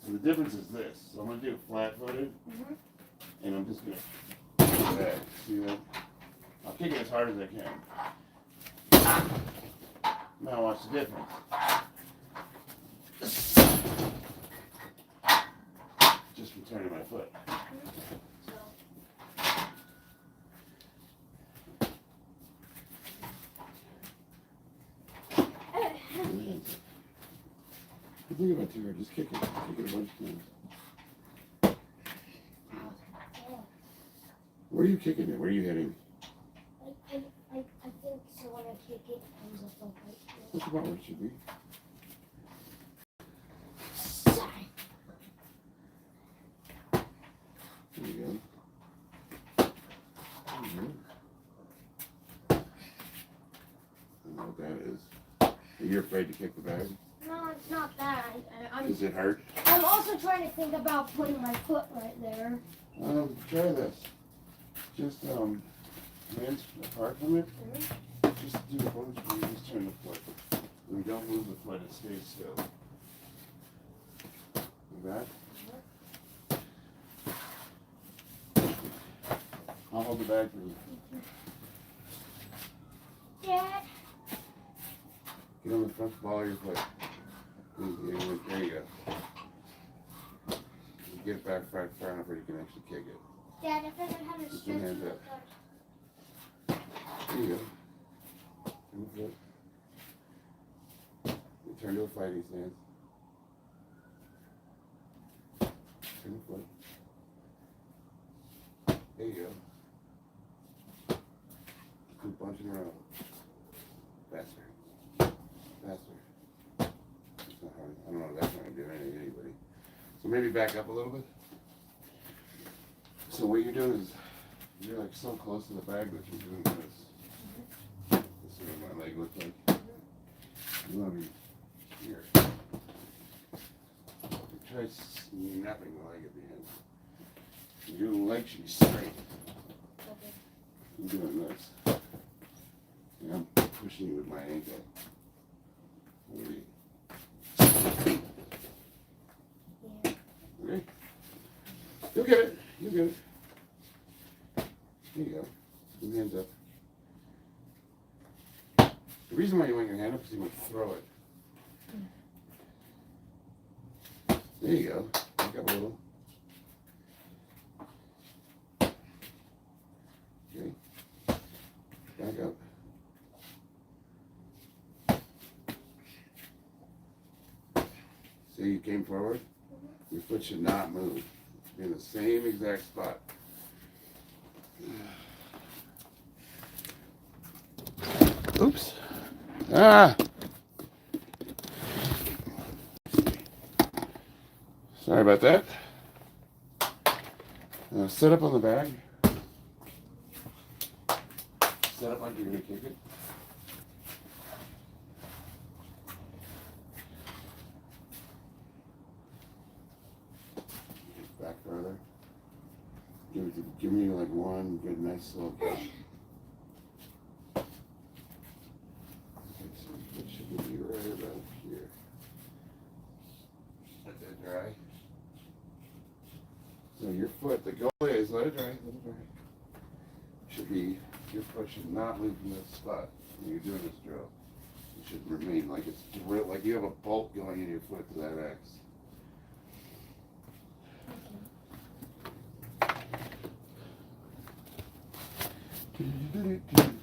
So the difference is this. So I'm going to do flat-footed, and I'm just going to kick it back. See that? I'll kick it as hard as I can. Now watch the difference. Just from turning my foot. Think about too hard. Just kick it. Kick it a bunch of times. Where are you kicking it? Where are you hitting? I think so when I kick it, it comes up like right here. That's about where it should be. Sorry. There you go. I don't know what that is. Are you afraid to kick the bag? No, it's not that. Does it hurt? I'm also trying to think about putting my foot right there. Try this. Just hands apart from it. Just do a bunch where you just turn the foot. And we don't move the foot, it stays still. Like that. I'll hold the bag for you. Dad. Get on the front ball of your foot. There you go. Get it back far enough where you can actually kick it. Dad, if I learn how to Put your stretch hands it, up. There you go. Turn the foot. Turn to a fighting stance. Turn the foot. There you go. Keep bunching around. Faster. Faster. It's not hard. I don't know if that's not going to do anything to anybody. So maybe back up a little bit. So what you're doing is, you're like so close to the bag that you're doing this. This is what my leg looks like. You want to be here. Try snapping the leg at the end. Your leg should be straight. I'm doing this. And I'm pushing you with my ankle. Okay. You'll get it. You'll get it. There you go. Put your hands up. The reason why you want your hand up is you want to throw it. There you go. Back up a little. Okay. Back up. See, you came forward. Your foot should not move. Be in the same exact spot. Oops. Ah! Sorry about that. Set up on the bag. Set up like you're going to kick it. Back further. Give me like one good, nice slow kick. So it should be right about here. Let that dry. So your foot, the goal is let it dry, let it dry. Should be, your foot should not move from this spot when you're doing this drill. It should remain like it's like you have a bolt going in your foot to that X.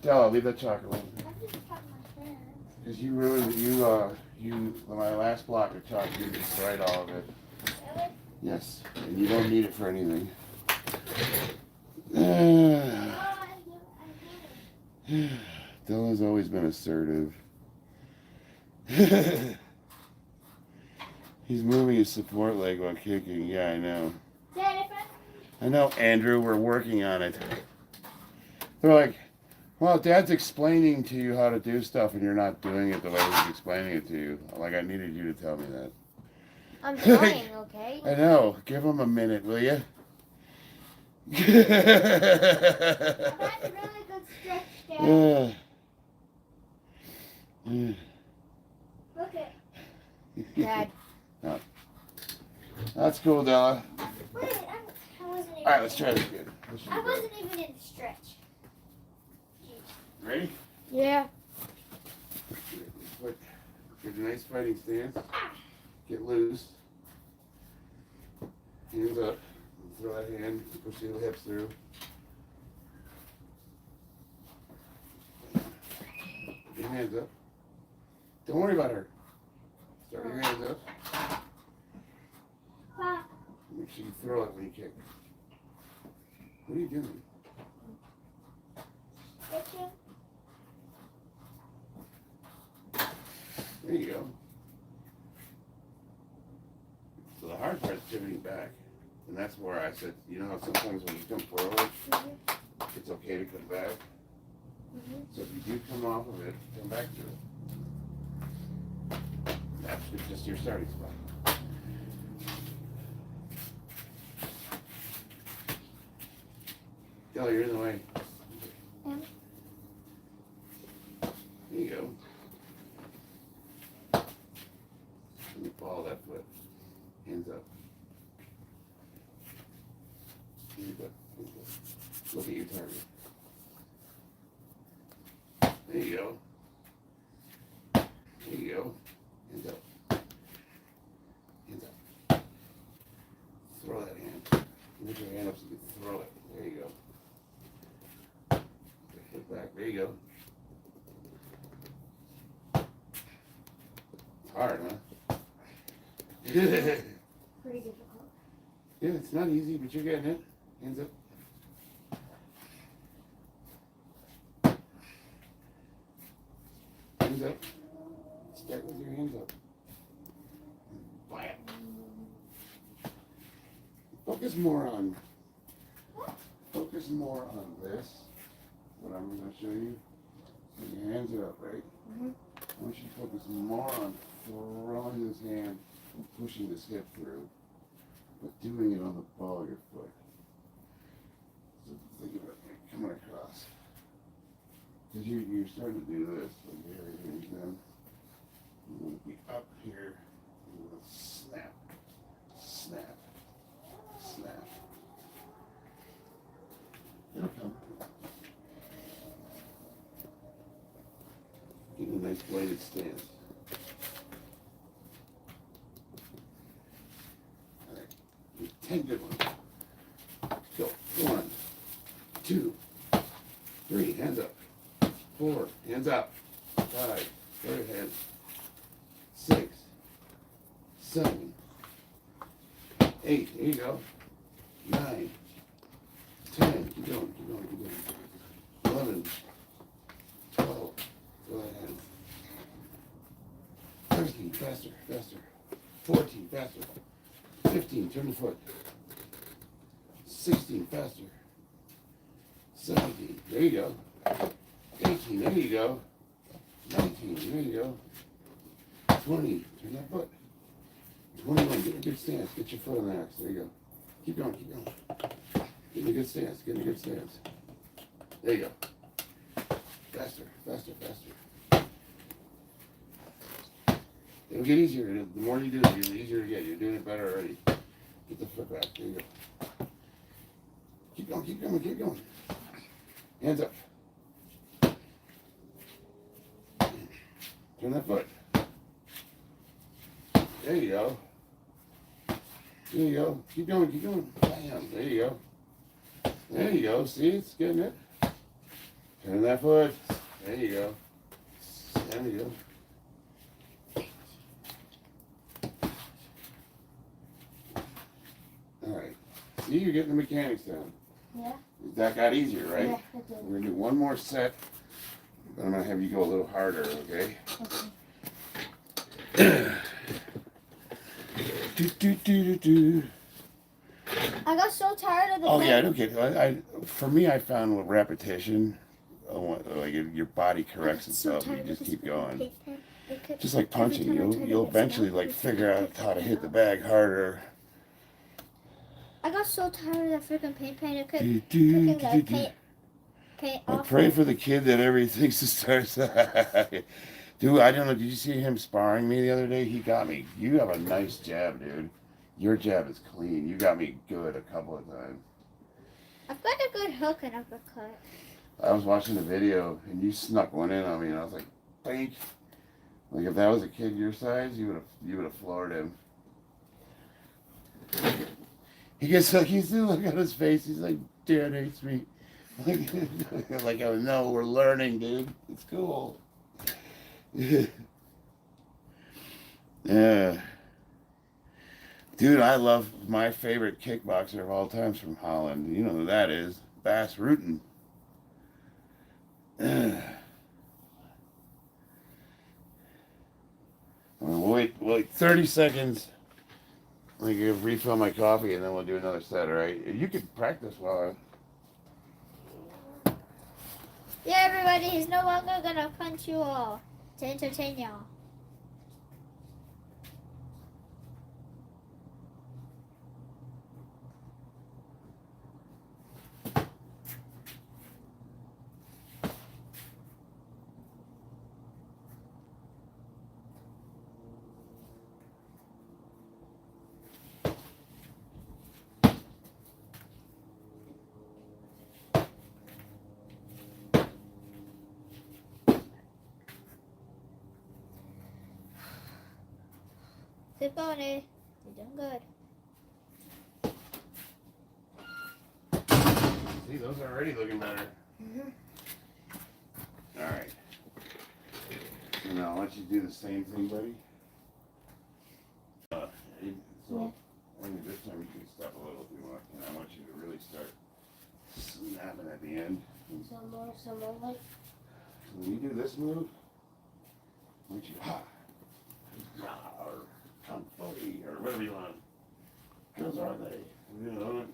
Della, leave that chocolate alone. Because you ruined my last block of chocolate, you destroyed all of it. Really? Yes, and you don't need it for anything. Della's always been assertive. He's moving his support leg while kicking. Yeah, I know. Dad, I know, Andrew, we're working on it. They're like, well, Dad's explaining to you how to do stuff and you're not doing it the way he's explaining it to you. Like, I needed you to tell me that. I'm trying, okay? I know. Give him a minute, will you? That's a really good stretch, Dad. Look at. Dad. No. That's cool, Della. Wait, I wasn't even. All right, let's try this again. I wasn't even in the stretch. Ready? Yeah. Put foot. Get a nice fighting stance. Get loose. Hands up. Throw that hand. Push your hips through. Get your hands up. Don't worry about her. Start your hands up. Make sure you throw it when you kick. What are you doing? There you go. So the hard part is pivoting back. And that's where I said, you know how sometimes when you come forward, it's okay to come back? So if you do come off of it, come back to it. That's just your starting spot. Kelly, you're in the way. There you go. Let me follow that foot. Hands up. Hands up. Hands up. Look at your target. There you go. There you go. Hands up. Hands up. Throw that hand. Lift your hand up so you can throw it. There you go. Foot back. There you go. It's hard, huh? Pretty difficult. Yeah, it's not easy, but you're getting it. Hands up. Hands up. Start with your hands up. Bam. Focus more on this. What I'm going to show you. When your hands are up, right? I want you to focus more on throwing this hand and pushing this hip through, but doing it on the ball of your foot. So think about it coming across. Because you're starting to do this. Like here, then you want to be up here. You want to snap, snap, snap. It'll come. Get a nice bladed stance. All right, 10 good ones. Go. 1, 2, 3, hands up. 4, hands up. 5, go ahead. 6, 7, 8, there you go. 9, 10, keep going, keep going, keep going. 11, 12, go ahead. 13, faster, faster. 14, faster. 15, turn the foot. 16, faster. 17, there you go. 18, there you go. 19, there you go. 20, turn that foot. 21, get a good stance. Get your foot on the axe. There you go. Keep going, keep going. Get in a good stance, get in a good stance. There you go. Faster, faster, faster. It'll get easier. The more you do it, the easier to get. You're doing it better already. Get the foot back. There you go. Keep going, keep going, keep going. Hands up. Turn that foot. There you go. There you go. Keep going, keep going. Bam. There you go. There you go. See, it's getting it. Turn that foot. There you go. There you go. All right. See, you're getting the mechanics down. Yeah. That got easier, right? Yeah, it did. We're going to do one more set. But I'm going to have you go a little harder, okay? Okay. Do. I got so tired of the Oh yeah, I don't get it. For me, I found with repetition, like your body corrects itself. You just keep going. Just like punching, you'll eventually like figure out how to hit the bag harder. I got so tired of that freaking paint. I couldn't paint I off. pray for the kid that everything starts. Dude, I don't know. Did you see him sparring me the other day? He got me. You have a nice jab, dude. Your jab is clean. You got me good a couple of times. I've got a good hook and uppercut. I was watching the video and you snuck one in on me and I was like, thank. Like if that was a kid your size, you would have floored him. He gets like he's doing look on his face. He's like, Dad hates me. Like, oh no, we're learning, dude. It's cool. Yeah. Dude, I love my favorite kickboxer of all times from Holland. You know who that is? Bas Rutten. We'll wait 30 seconds. Let me refill my coffee and then we'll do another set, alright? You can practice while Yeah, everybody, he's no longer gonna punch you all to entertain y'all. Keep going, eh? You're doing good. See, those are already looking better. Alright. So now I want you to do the same thing, buddy. So only this time you can step a little if you want. And I want you to really start snapping at the end. Some more like. So when you do this move, I want you or come funky or whatever you want. Girls are they? You know,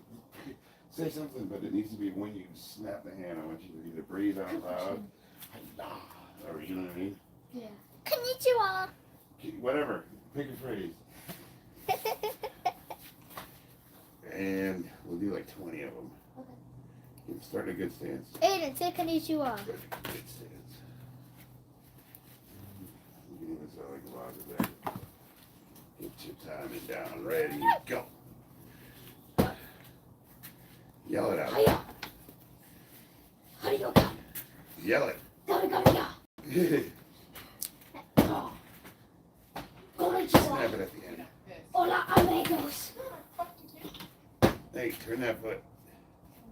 say something, but it needs to be when you snap the hand. I want you to either breathe out loud, or you know what I mean? Yeah. Konnichiwa. Whatever. Pick a phrase. And we'll do like 20 of them. Okay. And start a good stance. Aiden, say konnichiwa. Good stance. You can even start like a lot of that. Get your timing down. Ready, go. Yell it out. Hiya. Hiya. Yell it. Hiya. Snap it at the end. Hola, amigos. Hey, turn that foot.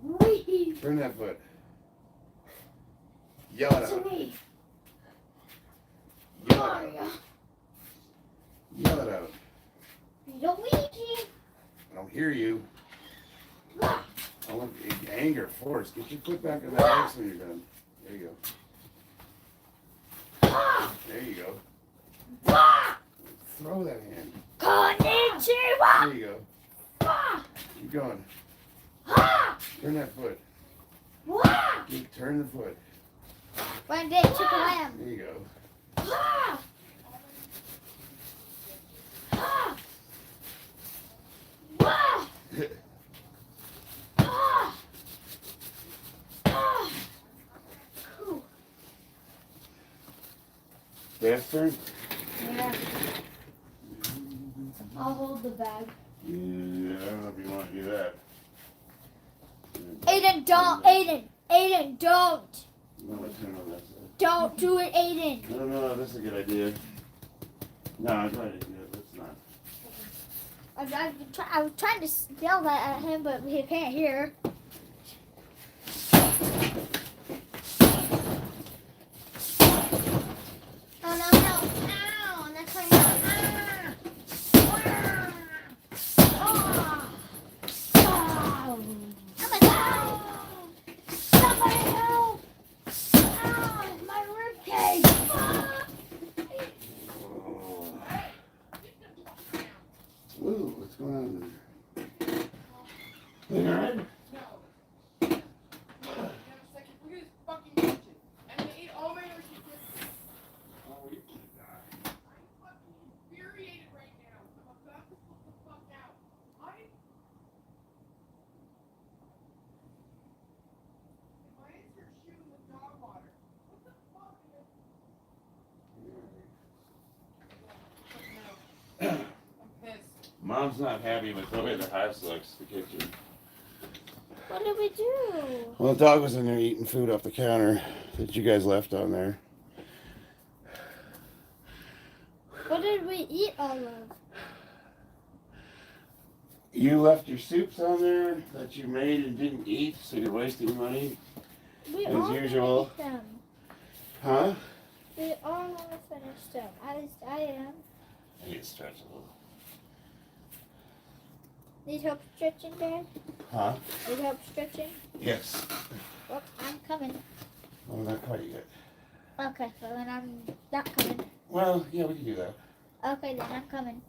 Wee. Turn that foot. Yell it To out. me. Yell it out. Hiya. Yell it out. Luigi. I don't hear you. Wah. I want anger, force. Get your foot back on that ice when you're done. There you go. Wah. There you go. Wah. Throw that hand. Konnichiwa. There you go. Wah. Keep going. Ha. Turn that foot. Wah. Turn the foot. One day, chicken lamb. There you go. Ha. Ha. Wah. Ah! Ah! Cool. Dad's turn? Yeah. I'll hold the bag. Yeah, I don't know if you want to do that. Aiden, don't. Aiden, don't. No, let's turn on that side. Don't do it, Aiden. No, this is a good idea. No, I'm trying to do it. Let's not. I was trying to yell that at him, but he can't hear. Oh, no. Ow. That's my mouth. Somebody help! Ah, my ribcage! Ooh, what's going on there? You all right? Mom's not happy with the way the house looks, the kitchen. What did we do? Well, the dog was in there eating food off the counter that you guys left on there. What did we eat all of? You left your soups on there that you made and didn't eat, so you're wasting money. We As all usual. finished them. Huh? We all want to finish them. At least I am. I need to stretch a little. Need help stretching, Dad? Huh? Need help stretching? Yes. Well, I'm coming. Well, not quite yet. Okay, well then I'm not coming. Well, yeah, we can do that. Okay, then I'm coming.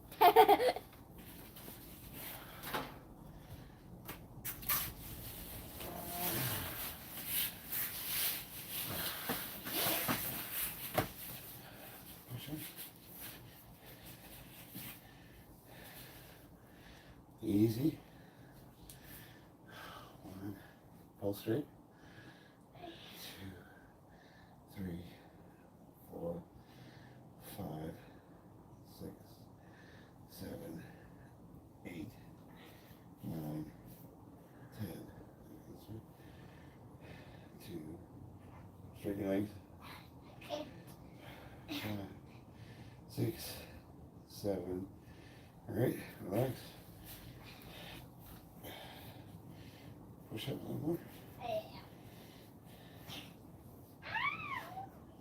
Easy. One. Pull straight. 2, 3, 4, 5, 6, 7, 8, 9, 10. 2. Straighten your legs. 5, 6, 7. All right, relax. Push up a little more.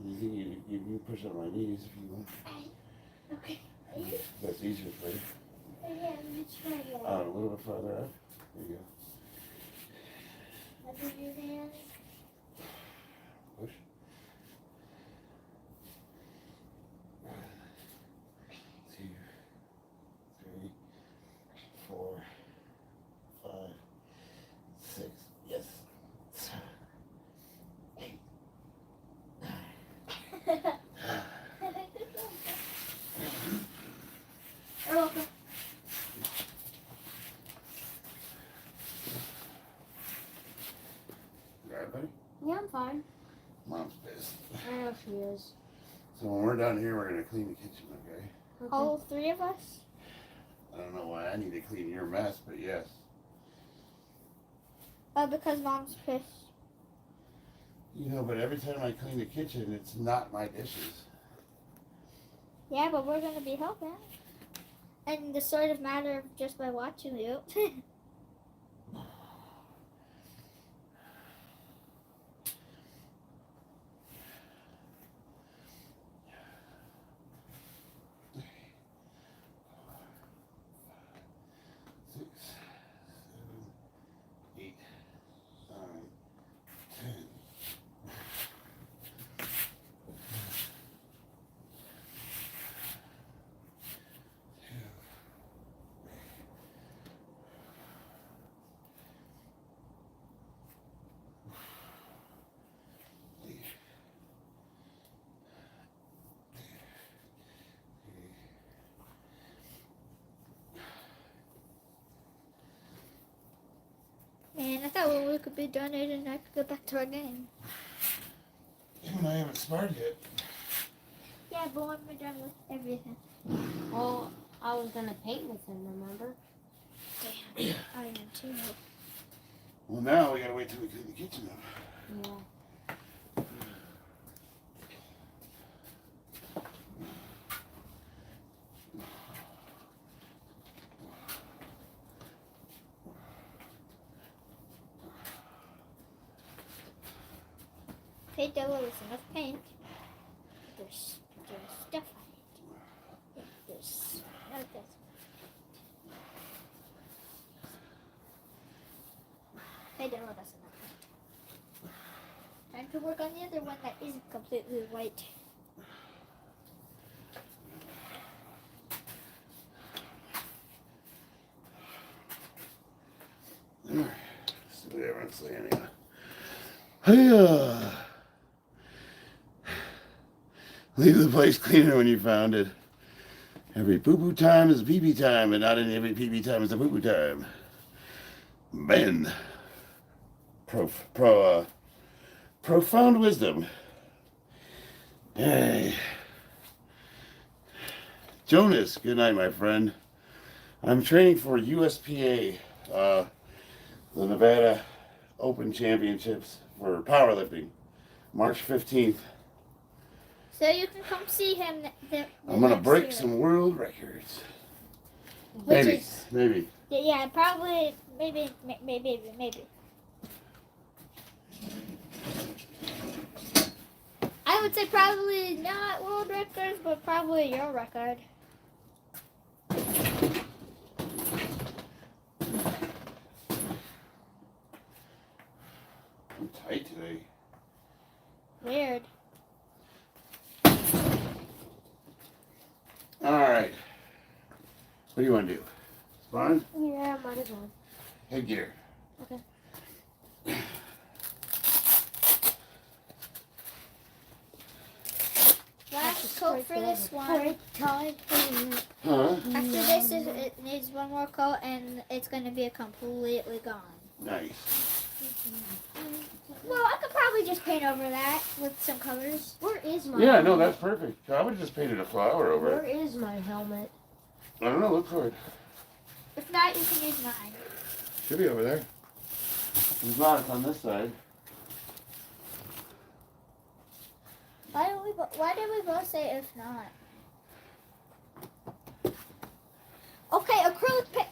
You think you can push up my knees if you want. Okay. That's easier for you. Yeah, let me try that. A little bit farther up. There you go. Under your hands. Push. 1, 2, 3, 4, 5, 6. Yes. 7, 8, 9. You're welcome. You all right, buddy? Yeah, I'm fine. Mom's pissed. I know she is. So when we're done here, we're gonna clean the kitchen, okay? Okay. All three of us? I don't know why I need to clean your mess, but yes. Because Mom's pissed. You know, but every time I clean the kitchen, it's not my dishes. Yeah, but we're gonna be helping. And the sort of matter of just by watching you. 6, 7, 8, 9, 10. And I thought when we could be done it and I could go back to our game. You and I haven't sparred yet. Yeah, but when we're done with everything. Well, I was gonna paint with him, remember? Damn, I am too. Well, now we gotta wait till we clean the kitchen up. Yeah. Paint devil is enough paint. There's stuff on it. Yeah, there's no this. Paint devil does enough paint. Time to work on the other one that isn't completely white. Alright, so we haven't seen any. Hey, leave the place cleaner when you found it. Every poo-poo time is pee-pee time, and not every pee-pee time is a poo-poo time. Ben. Profound wisdom. Hey. Jonas, good night, my friend. I'm training for USPA, the Nevada Open Championships for powerlifting, March 15th. So you can come see him. I'm gonna next break year. some world records. Which Maybe, is- maybe. Yeah, probably, maybe. I would say probably not world records, but probably your record. I'm tight today. Weird. All right. What do you want to do? Sparring? Yeah, might as well. Headgear. Okay. Last coat for this one. Time. Huh? After this, it needs one more coat, and it's going to be completely gone. Nice. Well, I could probably just paint over that with some colors. Where is my Yeah, helmet? no, that's perfect. I would have just painted a flower over Where it. is my helmet? I don't know. Look for it. If not, you can use mine. Should be over there. It's not. It's on this side. Why did we both say if not? Okay, acrylic paint.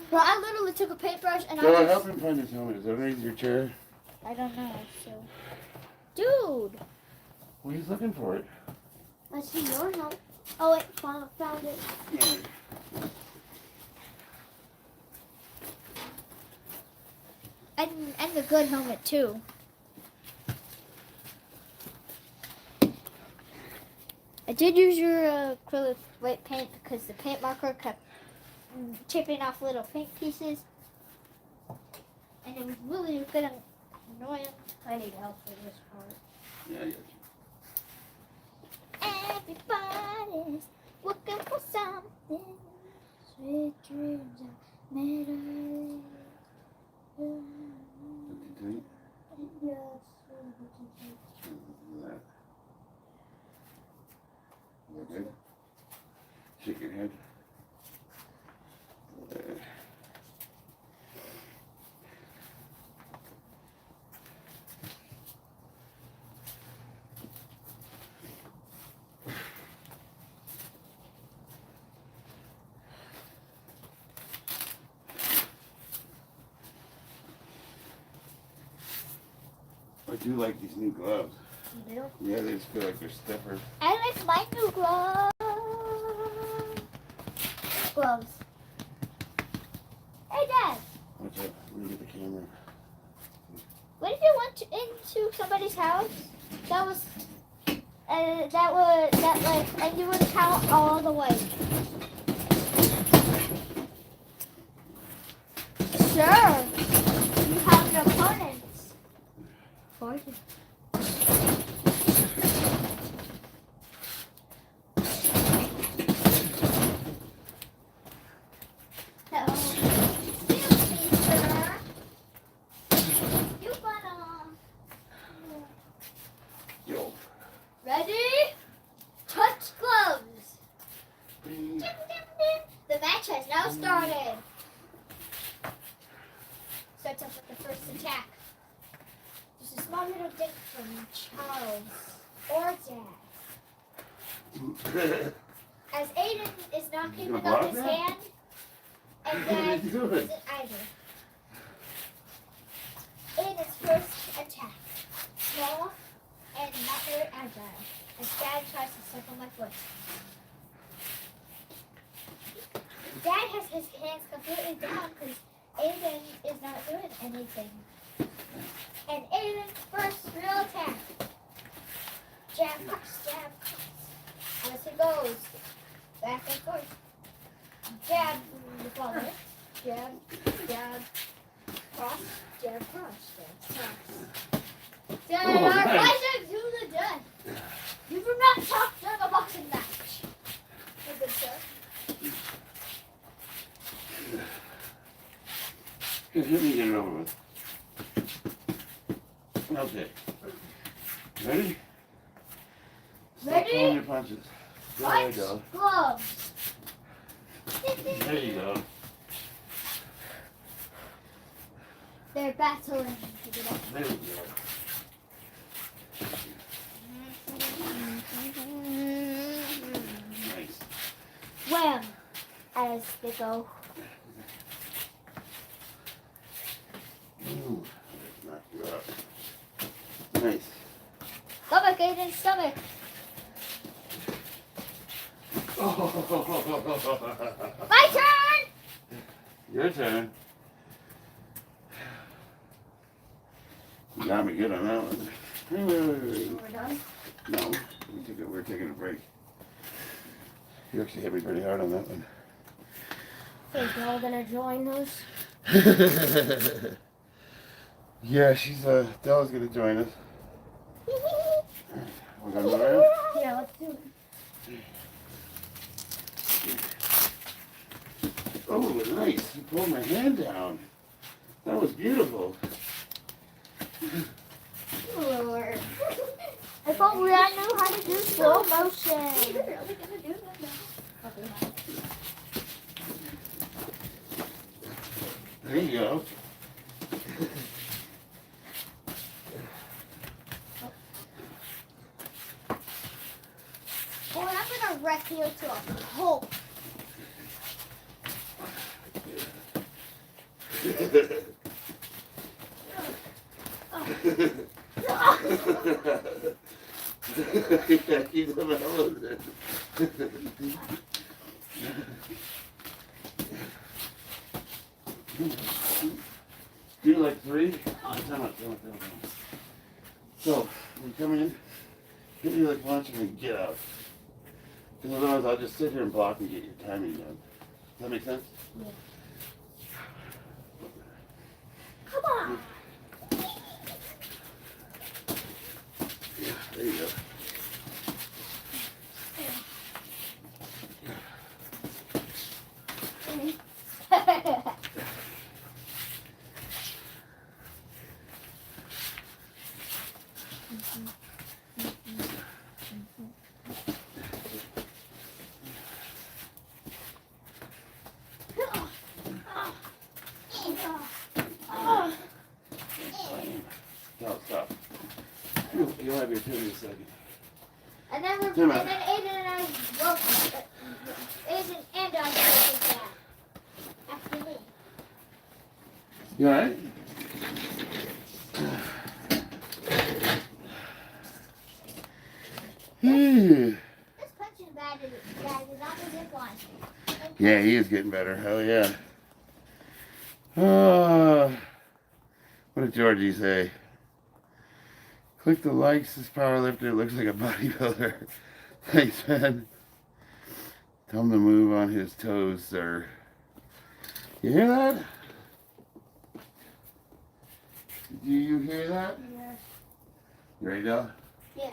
Bro, I literally took a paintbrush and So I help just... him find his helmet. Is it underneath your chair? I don't know, so... Dude! Well, he's looking for it. I see your helmet. Oh, wait. Found it. And the good helmet, too. I did use your acrylic white paint because the paint marker kept chipping off little paint pieces. And it was really gonna annoy him. I need help for this part. Yeah, yeah. Everybody's looking for something. Sweet dreams are made of. Tight. Yes. That. Okay. Shake your head. I do like these new gloves. You do? Yeah, they just feel like they're stiffer. I like my new gloves. Hey, Dad. What's up? Let me get the camera. What if you went into somebody's house and you would count all the way? Sure. You have an opponent. 40. Yo. Ready? Touch gloves. Bing. The match has now started. Starts off with the first attack. Just a small little dip from Charles or Dad. As Aiden is not You keeping gonna up block his that? hand, and What are Dad you doing? isn't either. Aiden's first attack. Small and not very agile. As Dad tries to step on my foot. Dad has his hands completely down because Aiden is not doing anything. And Aiden's first real attack. Jab, cross, jab, cross. As he goes back and forth. Jab from the follower. Jab, jab, cross, jab, cross, jab, cross. Dad, Oh, our nice. pleasure to the death. You do not talk during a boxing match. You're good, sir. Just let me get it over with. Okay. Ready? Stop Ready? pulling your punches. There you Touch go. gloves. There you go. They're battling to get up. There we go. They go. Ooh, knock you up. Nice. Stomach, Aiden, stomach. My turn! Your turn. You got me good on that one. Wait. We're done. No, we're taking a break. You actually hit me pretty hard on that one. Think you're all gonna join us? Yeah, Della's gonna join us. We're gonna go around? Yeah, let's do it. Oh, nice. You pulled my hand down. That was beautiful. Lord. I thought I knew how to do slow motion. You're really gonna do that now? Probably not. There you go. Oh, and I'm gonna wreck you to a pulp. Yeah, keep them out of it. Do like 3? Time out. So, when you come in, hit me like lunch and then get out. Because otherwise I'll just sit here and block and get your timing done. Does that make sense? Yeah. Come on. Yeah, there you go. Stop. You'll have your turn in a second. And then we're Time out. and then Aiden and I both Aiden and I both that. After me. You alright? This punching bag is not a good one. Yeah, he is getting better. Hell yeah. What did Georgie say? Click the likes. This powerlifter looks like a bodybuilder. Thanks, man. Tell him to move on his toes, sir. You hear that? Do you hear that? Yeah. You ready, Della? Yeah.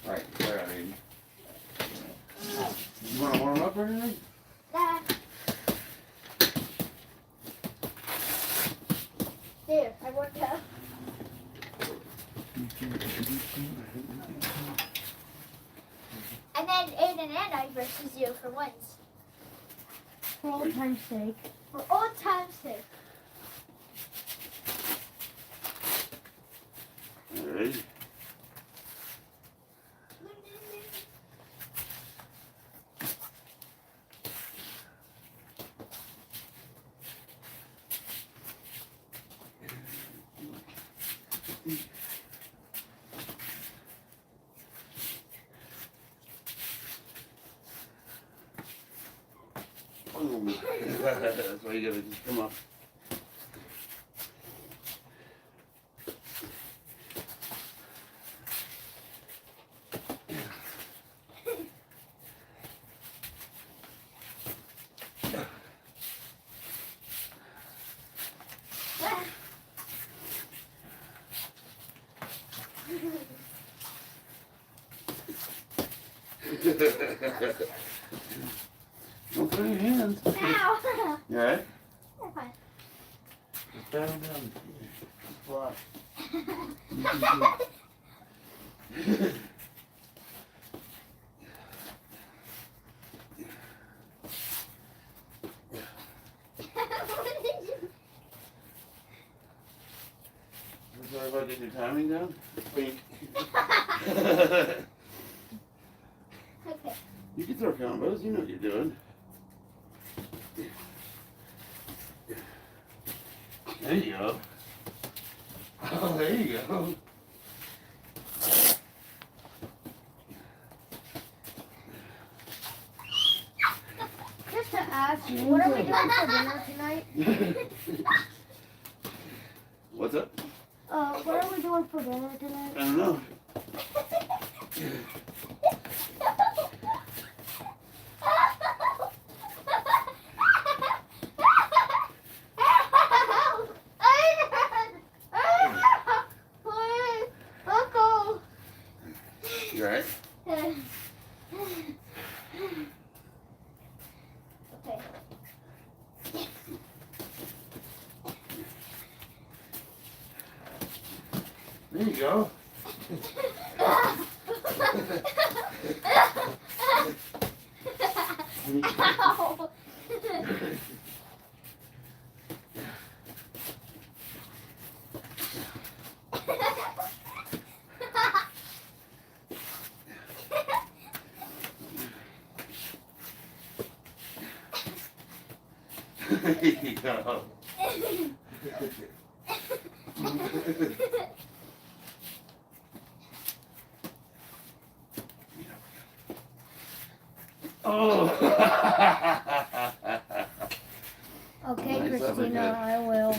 Alright, start out, Aiden. You want to warm up or anything? That. There, I worked out. And then Aiden and I versus you for once. For old time's sake. For old time's sake. Alright. That's why you gotta just come up. Don't throw your hands. Ow! You alright? You're fine. Just bow down. Just block. Sorry about getting your timing down? Wink. Okay. You can throw combos, you know what you're doing. There you go. Oh, there you go. Just to ask you, what are we doing for dinner tonight? What's up? What are we doing for dinner tonight? I don't know. You alright? Okay. There you go. Ow. There you go. Oh. Okay, Nice, Christina, uppercut. I will.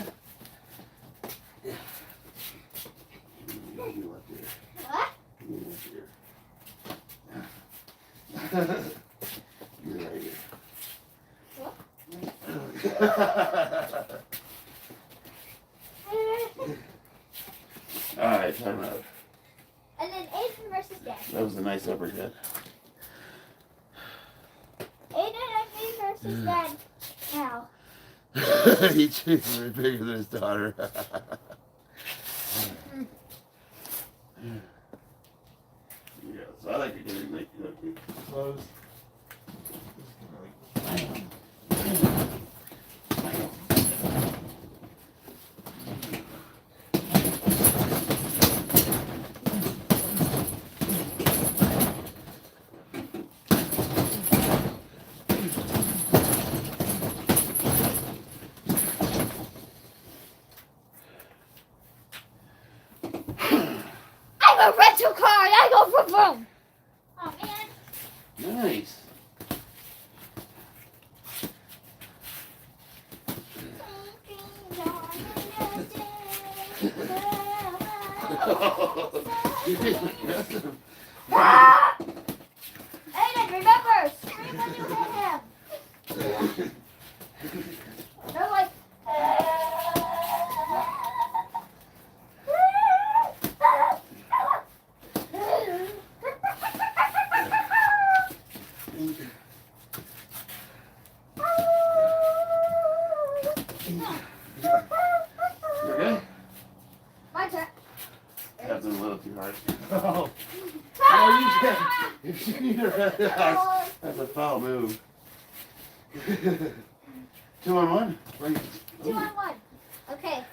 You up here. What? You up here. You're right here. What? Alright, time out. And then Aiden versus Dad. That was a nice uppercut. Aiden and me versus Dad. Now. He cheats me bigger than his daughter. Yeah, so I like to get it, make it close. I'm a rental car! I go from boom! Oh man. Nice. Aiden, remember, scream when you hit him. They're like. You okay? My turn. That's a little too hard. Oh, you need to relax. That's a foul move. 2 on 1? Right. 2 on 1. Okay.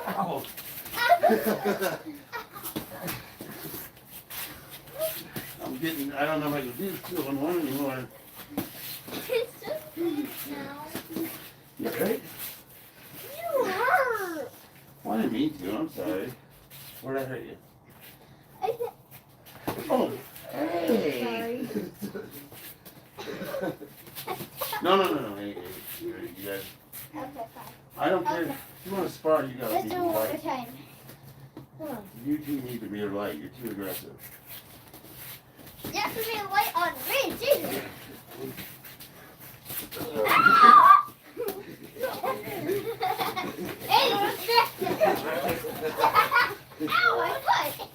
Ow. I don't know if I can do 2 on 1 anymore. It's just good now. You right? You hurt. Well, I didn't mean to. I'm sorry. Where'd I hurt you? I said, Oh, hey. Sorry. No. Hey, you guys. okay, fine. I don't care. Okay. If you want to spar, you gotta Let's be do it one more light. time. Come on. You two need to be light. You're too aggressive. You have to be light on me, Jesus. Hey, you're distracted. Ow, my foot.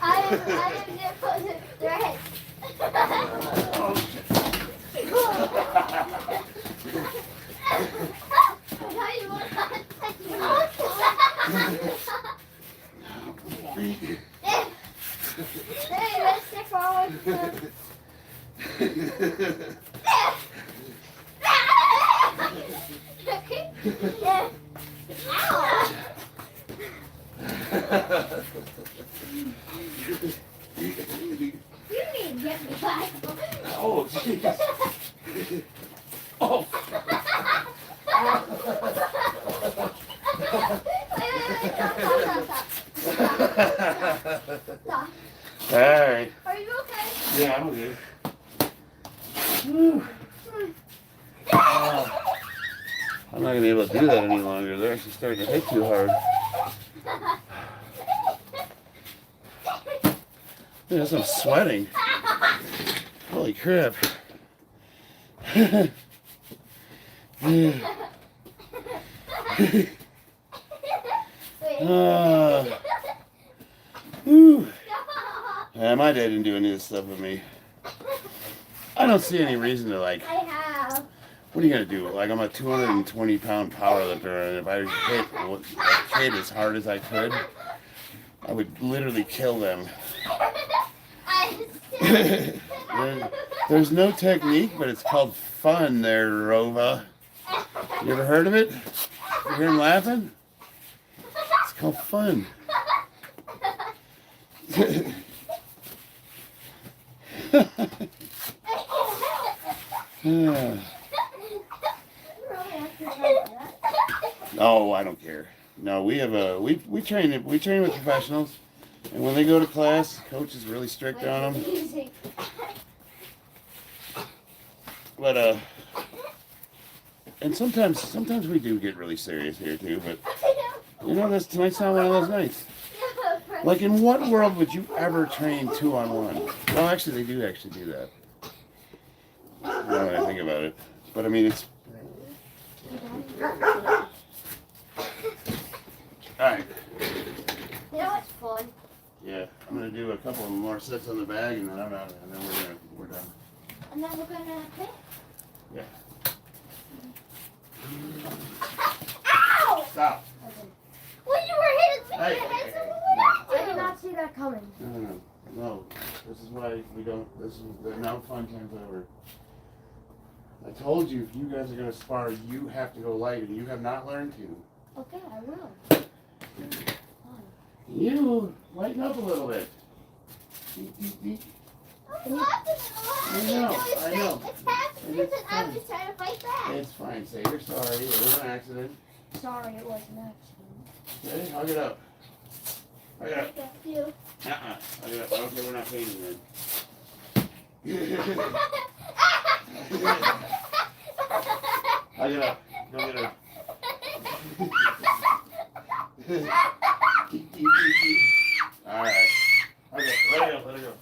I am near closer. Right. Hey, let's step forward. Ow! You need to get me back. Oh, jeez. Oh. Stop. All right. Are you okay? Yeah, I'm good. Whew. I'm not gonna be able to do that any longer. They're actually starting to hit too hard. Yes, I'm sweating. Holy crap. Whew. Yeah, my dad didn't do any of this stuff with me. I don't see any reason to like. I have. What are you gonna do? Like, I'm a 220-pound powerlifter, and if I hit a kid as hard as I could, I would literally kill them. There's no technique, but it's called fun there, Rova. You ever heard of it? You hear him laughing? It's called fun. No, I don't care. No, we have we train with professionals, and when they go to class, coach is really strict on them. But and sometimes we do get really serious here too. But you know, tonight's not one of those nights. Like, in what world would you ever train 2-on-1? Well, actually, they do actually do that. Now that I think about it, but I mean, it's. Alright. You know what's fun? Yeah, I'm gonna do a couple of more sets on the bag, and then I'm out, and then we're done. And then we're gonna pick. Yeah. Ow! Stop. Well, you were hitting me. Hey, You hit hey, someone hey, with I did not see that coming. No. This is why we don't. This is the now fun time's over. I told you, if you guys are gonna spar, you have to go light, and you have not learned to. Okay, I will. You lighten up a little bit. I'm laughing at I know. It's happening, It's and I'm fine. just trying to fight back. It's fine. Say you're sorry. It was an accident. Sorry, it was an accident. Okay, hug it up. Hug it up. Thank you. Hug it up. I don't care. We're not painting then. Hug it up. Go get her. Alright. Okay, let it go.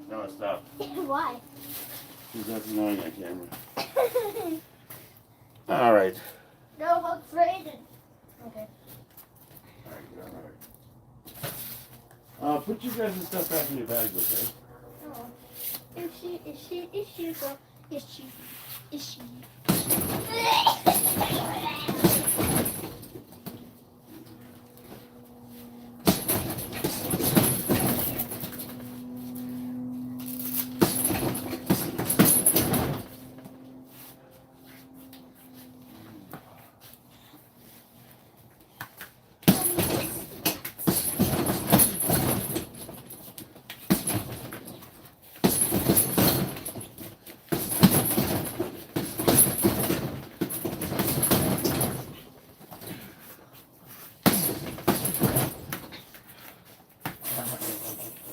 No, stop. Why? Because that's annoying on camera. Alright. No, I'm afraid. Okay. Alright, put you guys' stuff back in your bags, okay? Oh. Is she, girl? Is she?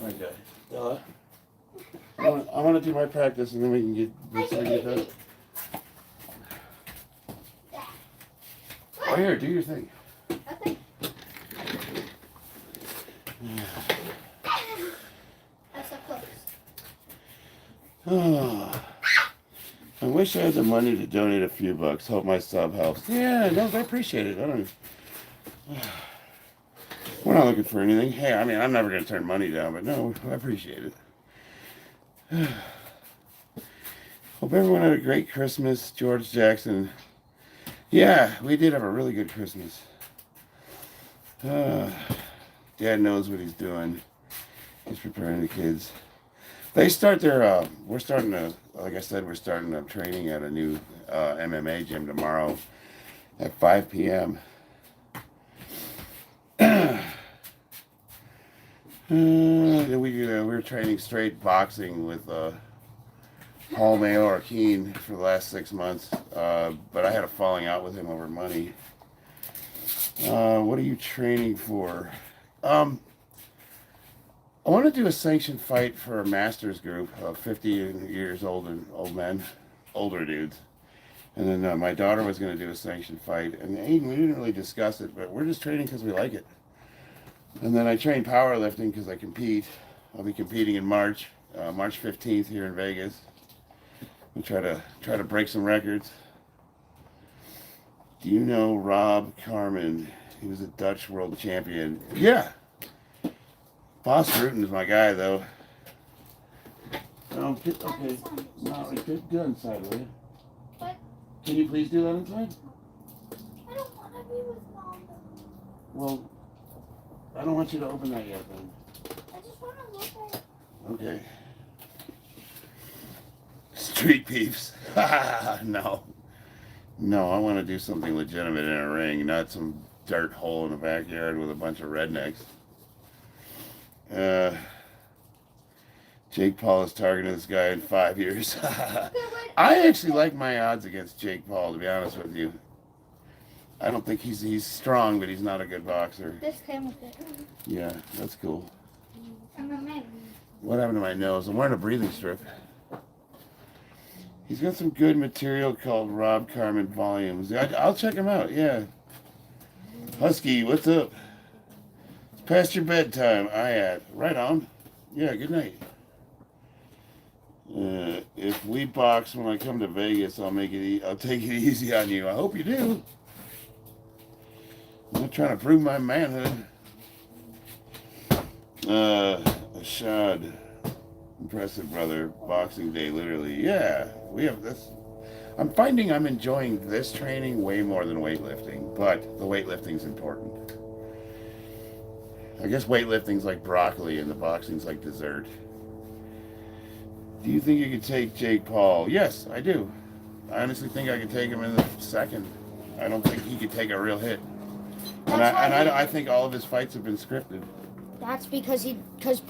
Okay. Bella, I want to do my practice and then we can get done. Oh, here, do your thing. Okay. That's so close. Oh, I wish I had the money to donate a few bucks. Hope my sub helps. Yeah, no, I appreciate it. I don't. We're not looking for anything. Hey, I mean, I'm never going to turn money down, but no, I appreciate it. Hope everyone had a great Christmas. George Jackson. Yeah, we did have a really good Christmas. Dad knows what he's doing. He's preparing the kids. They start their, we're starting to, like I said, we're starting training at a new MMA gym tomorrow at 5 p.m. We're training straight boxing with Paul Mayor Keen for the last 6 months, but I had a falling out with him over money. What are you training for? I want to do a sanctioned fight for a masters group of 50 years old and old men, older dudes. And then my daughter was going to do a sanctioned fight. And Aiden, we didn't really discuss it, but we're just training because we like it. And then I train powerlifting because I compete. I'll be competing in March, March 15th here in Vegas. We'll try to break some records. Do you know Rob Carmen? He was a Dutch world champion. Yeah. Boss Rutten is my guy, though. Okay. No, go inside, will you? What? Can you please do that inside? I don't want to be with Mom. Well, I don't want you to open that yet, then. I just want to look at it. Okay. Street peeps. No. No, I want to do something legitimate in a ring, not some dirt hole in the backyard with a bunch of rednecks. Jake Paul is targeting this guy in 5 years. I actually like my odds against Jake Paul, to be honest with you. I don't think he's strong, but he's not a good boxer. This came with it. Yeah, that's cool. I'm a man. What happened to my nose? I'm wearing a breathing strip. He's got some good material called Rob Carmen Volumes. I'll check him out, yeah. Husky, what's up? It's past your bedtime. Right on. Yeah, good night. If we box when I come to Vegas, I'll take it easy on you. I hope you do. I'm not trying to prove my manhood. Ashad. Impressive, brother. Boxing day, literally. Yeah, we have this. I'm finding I'm enjoying this training way more than weightlifting, but the weightlifting's important. I guess weightlifting's like broccoli and the boxing's like dessert. Do you think you could take Jake Paul? Yes, I do. I honestly think I could take him in the second. I don't think he could take a real hit. And I think all of his fights have been scripted. That's because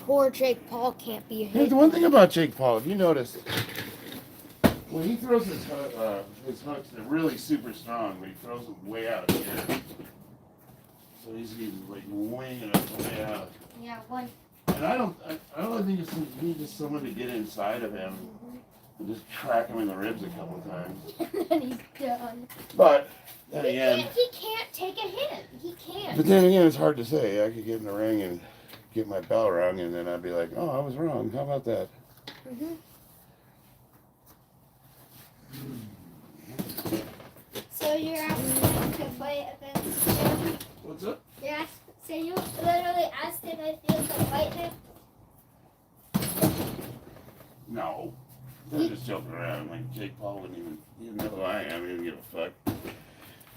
poor Jake Paul can't be a Here's hit. the one thing about Jake Paul. If you notice, when he throws his hooks, they're really super strong, but he throws them way out here. So he's like winging them way out. Yeah, one. And I don't think you need just someone to get inside of him and just crack him in the ribs a couple of times. And he's done. But then again, He can't take a hit. He can't. but then again, it's hard to say. I could get in the ring and get my bell rung, and then I'd be like, "Oh, I was wrong. How about that?" Mm-hmm. So you're asking to fight against him? What's up? So you literally asked him if you could fight him? No. I'm just joking around. Like, Jake Paul wouldn't even know who I am. He didn't give a fuck.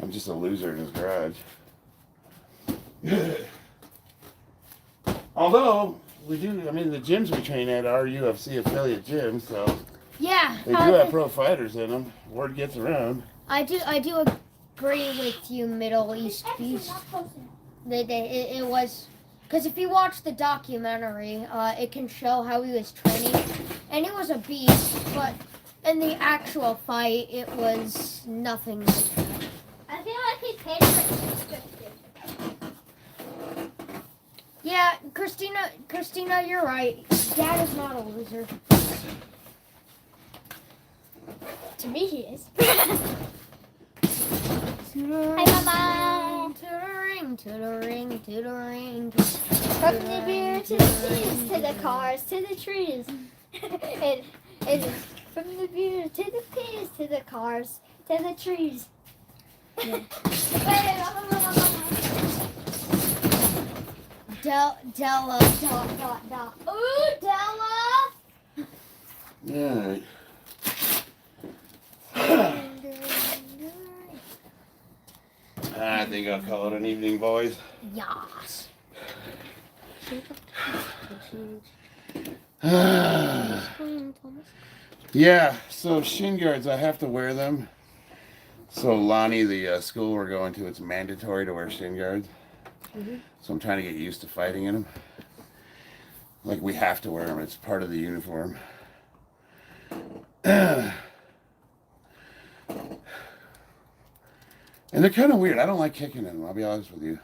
I'm just a loser in his garage. Although, the gyms we train at are UFC affiliate gyms, so Yeah. they do have pro fighters in them. Word gets around. I do agree with you, Middle East Beast. It was, because if you watch the documentary, it can show how he was training, and he was a beast, but in the actual fight, it was nothing like that. I feel like he paid for it subscription. Yeah, Christina, you're right. Dad is not a loser. To me, he is. Hi, Mama. To the ring, to the ring, to the ring. From the beer to the trees, to the cars, to the trees. it is from the beer to the peas, to the cars, to the trees. Yeah. Della. Ooh, Della. Yeah. I think I'll call it an evening, boys. Yas. Yeah, so shin guards, I have to wear them. So Lonnie, the school we're going to, it's mandatory to wear shin guards. So I'm trying to get used to fighting in them. Like, we have to wear them. It's part of the uniform. And they're kind of weird. I don't like kicking in them, I'll be honest with you.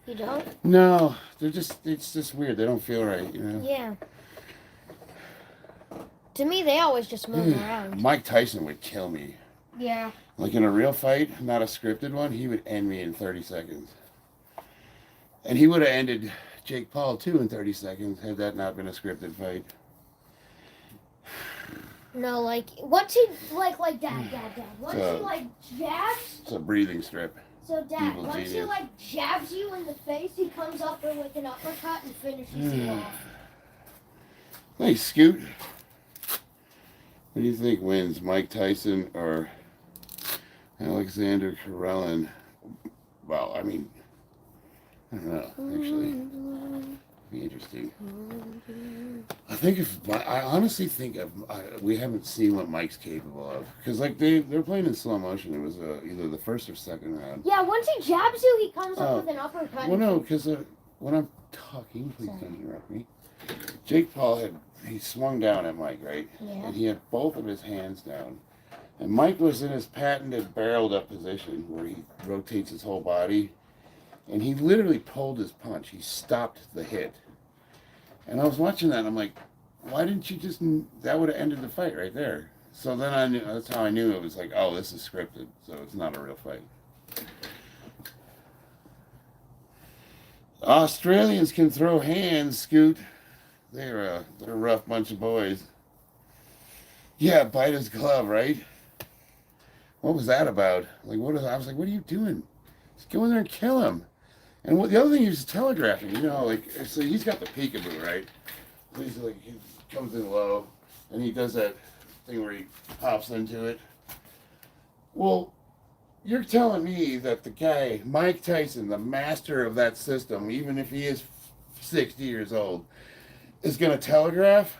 You don't? No, it's just weird. They don't feel right, you know? Yeah. To me, they always just move around. Mike Tyson would kill me. Yeah. Like in a real fight, not a scripted one, he would end me in 30 seconds. And he would have ended Jake Paul too in 30 seconds had that not been a scripted fight. No, like, once he, like Dad. Once So- he, like, jabs, It's a breathing strip. so Dad, Evil once he, genius. like, jabs you in the face, he comes up there with an uppercut and finishes you off. Hey, Scoot. What do you think wins, Mike Tyson or Alexander Karelin? Well, I mean, I don't know, actually. Be interesting. I honestly think we haven't seen what Mike's capable of. Because, like, they're playing in slow motion. It was either the first or second round. Yeah, once he jabs you, he comes Oh. up with an uppercut. Well, no, because when I'm talking, please don't interrupt me. Jake Paul he swung down at Mike, right? Yeah. And he had both of his hands down. And Mike was in his patented barreled up position where he rotates his whole body. And he literally pulled his punch. He stopped the hit. And I was watching that and I'm like, why didn't you just, that would have ended the fight right there. So then I knew, that's how I knew it was like, oh, this is scripted. So it's not a real fight. Australians can throw hands, Scoot. They're a rough bunch of boys. Yeah, bite his glove, right? What was that about? Like, I was like, what are you doing? Just go in there and kill him. And the other thing, he was telegraphing, you know, like, so he's got the peekaboo, right? So he's like, he comes in low, and he does that thing where he pops into it. Well, you're telling me that the guy, Mike Tyson, the master of that system, even if he is 60 years old, is going to telegraph?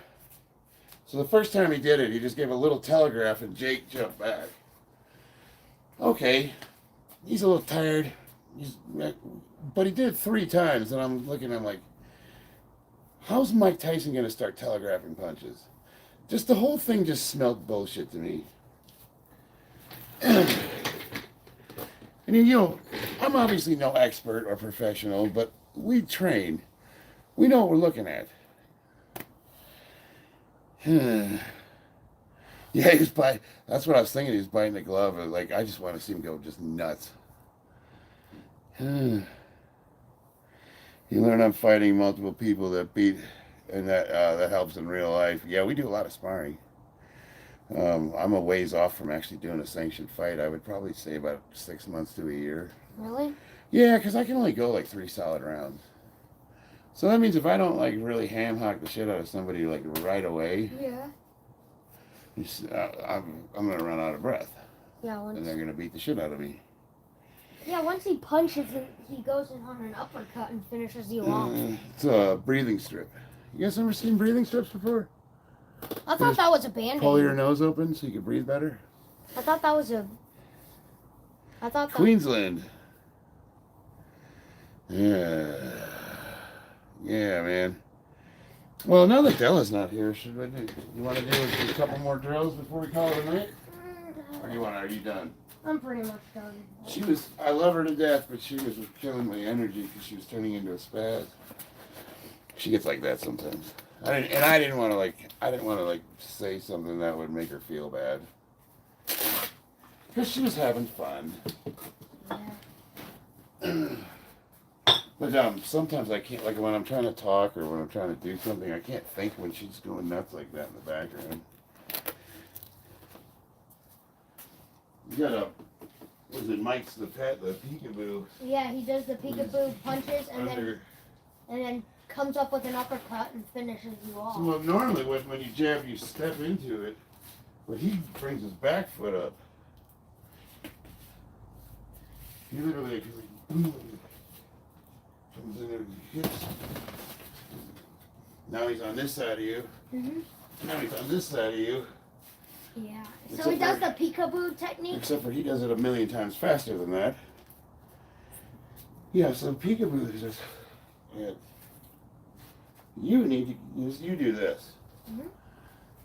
So the first time he did it, he just gave a little telegraph and Jake jumped back. Okay, he's a little tired, but he did it 3 times, and I'm looking at him like, how's Mike Tyson going to start telegraphing punches? Just the whole thing just smelled bullshit to me. And you know, I'm obviously no expert or professional, but we train. We know what we're looking at. Yeah, that's what I was thinking. He was biting the glove. Like, I just want to see him go just nuts. You learn I'm fighting multiple people that beat, and that helps in real life. Yeah, we do a lot of sparring. I'm a ways off from actually doing a sanctioned fight. I would probably say about 6 months to a year. Really? Yeah, because I can only go like 3 solid rounds. So that means if I don't like really ham hock the shit out of somebody like right away, Yeah. I'm gonna run out of breath, Yeah, and they're gonna beat the shit out of me. once he punches, he goes in on an uppercut and finishes you off. It's a breathing strip. You guys ever seen breathing strips before? I thought that was a band-aid. Pull your nose open so you can breathe better. I thought that was a... I thought that... Queensland. Yeah. Yeah, man. Well, now that Della's not here, should we do? You want to do a couple more drills before we call it a night? Or are you done? I'm pretty much done. I love her to death, but she was killing my energy because she was turning into a spaz. She gets like that sometimes. I didn't want to say something that would make her feel bad. Because she was having fun. Yeah. But sometimes I can't, like when I'm trying to talk or when I'm trying to do something, I can't think when she's going nuts like that in the background. You got was it Mike's the peekaboo? Yeah, he does the peekaboo punches and Under. then comes up with an uppercut and finishes you off. Well, normally when you jab, you step into it, but he brings his back foot up. He literally like, boom, comes in there and hits. Now he's on this side of you. Now he's on this side of you. Yeah. So Except he does for- the peekaboo technique. Except for he does it a million times faster than that. Yeah, so peekaboo is just. Yeah. You need to. You do this.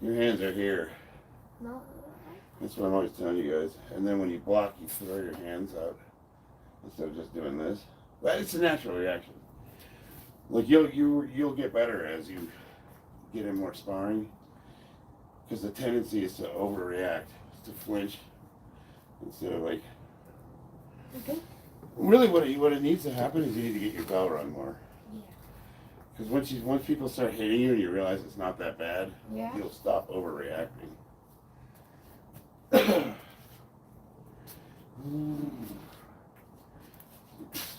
Your hands are here. No. That's what I'm always telling you guys. And then when you block, you throw your hands out instead of just doing this. But it's a natural reaction. Like you'll get better as you get in more sparring, because the tendency is to overreact, to flinch instead of like. Okay. Really, what it needs to happen is you need to get your bell rung more. Yeah. Because once people start hitting you and you realize it's not that bad, Yeah. you'll stop overreacting.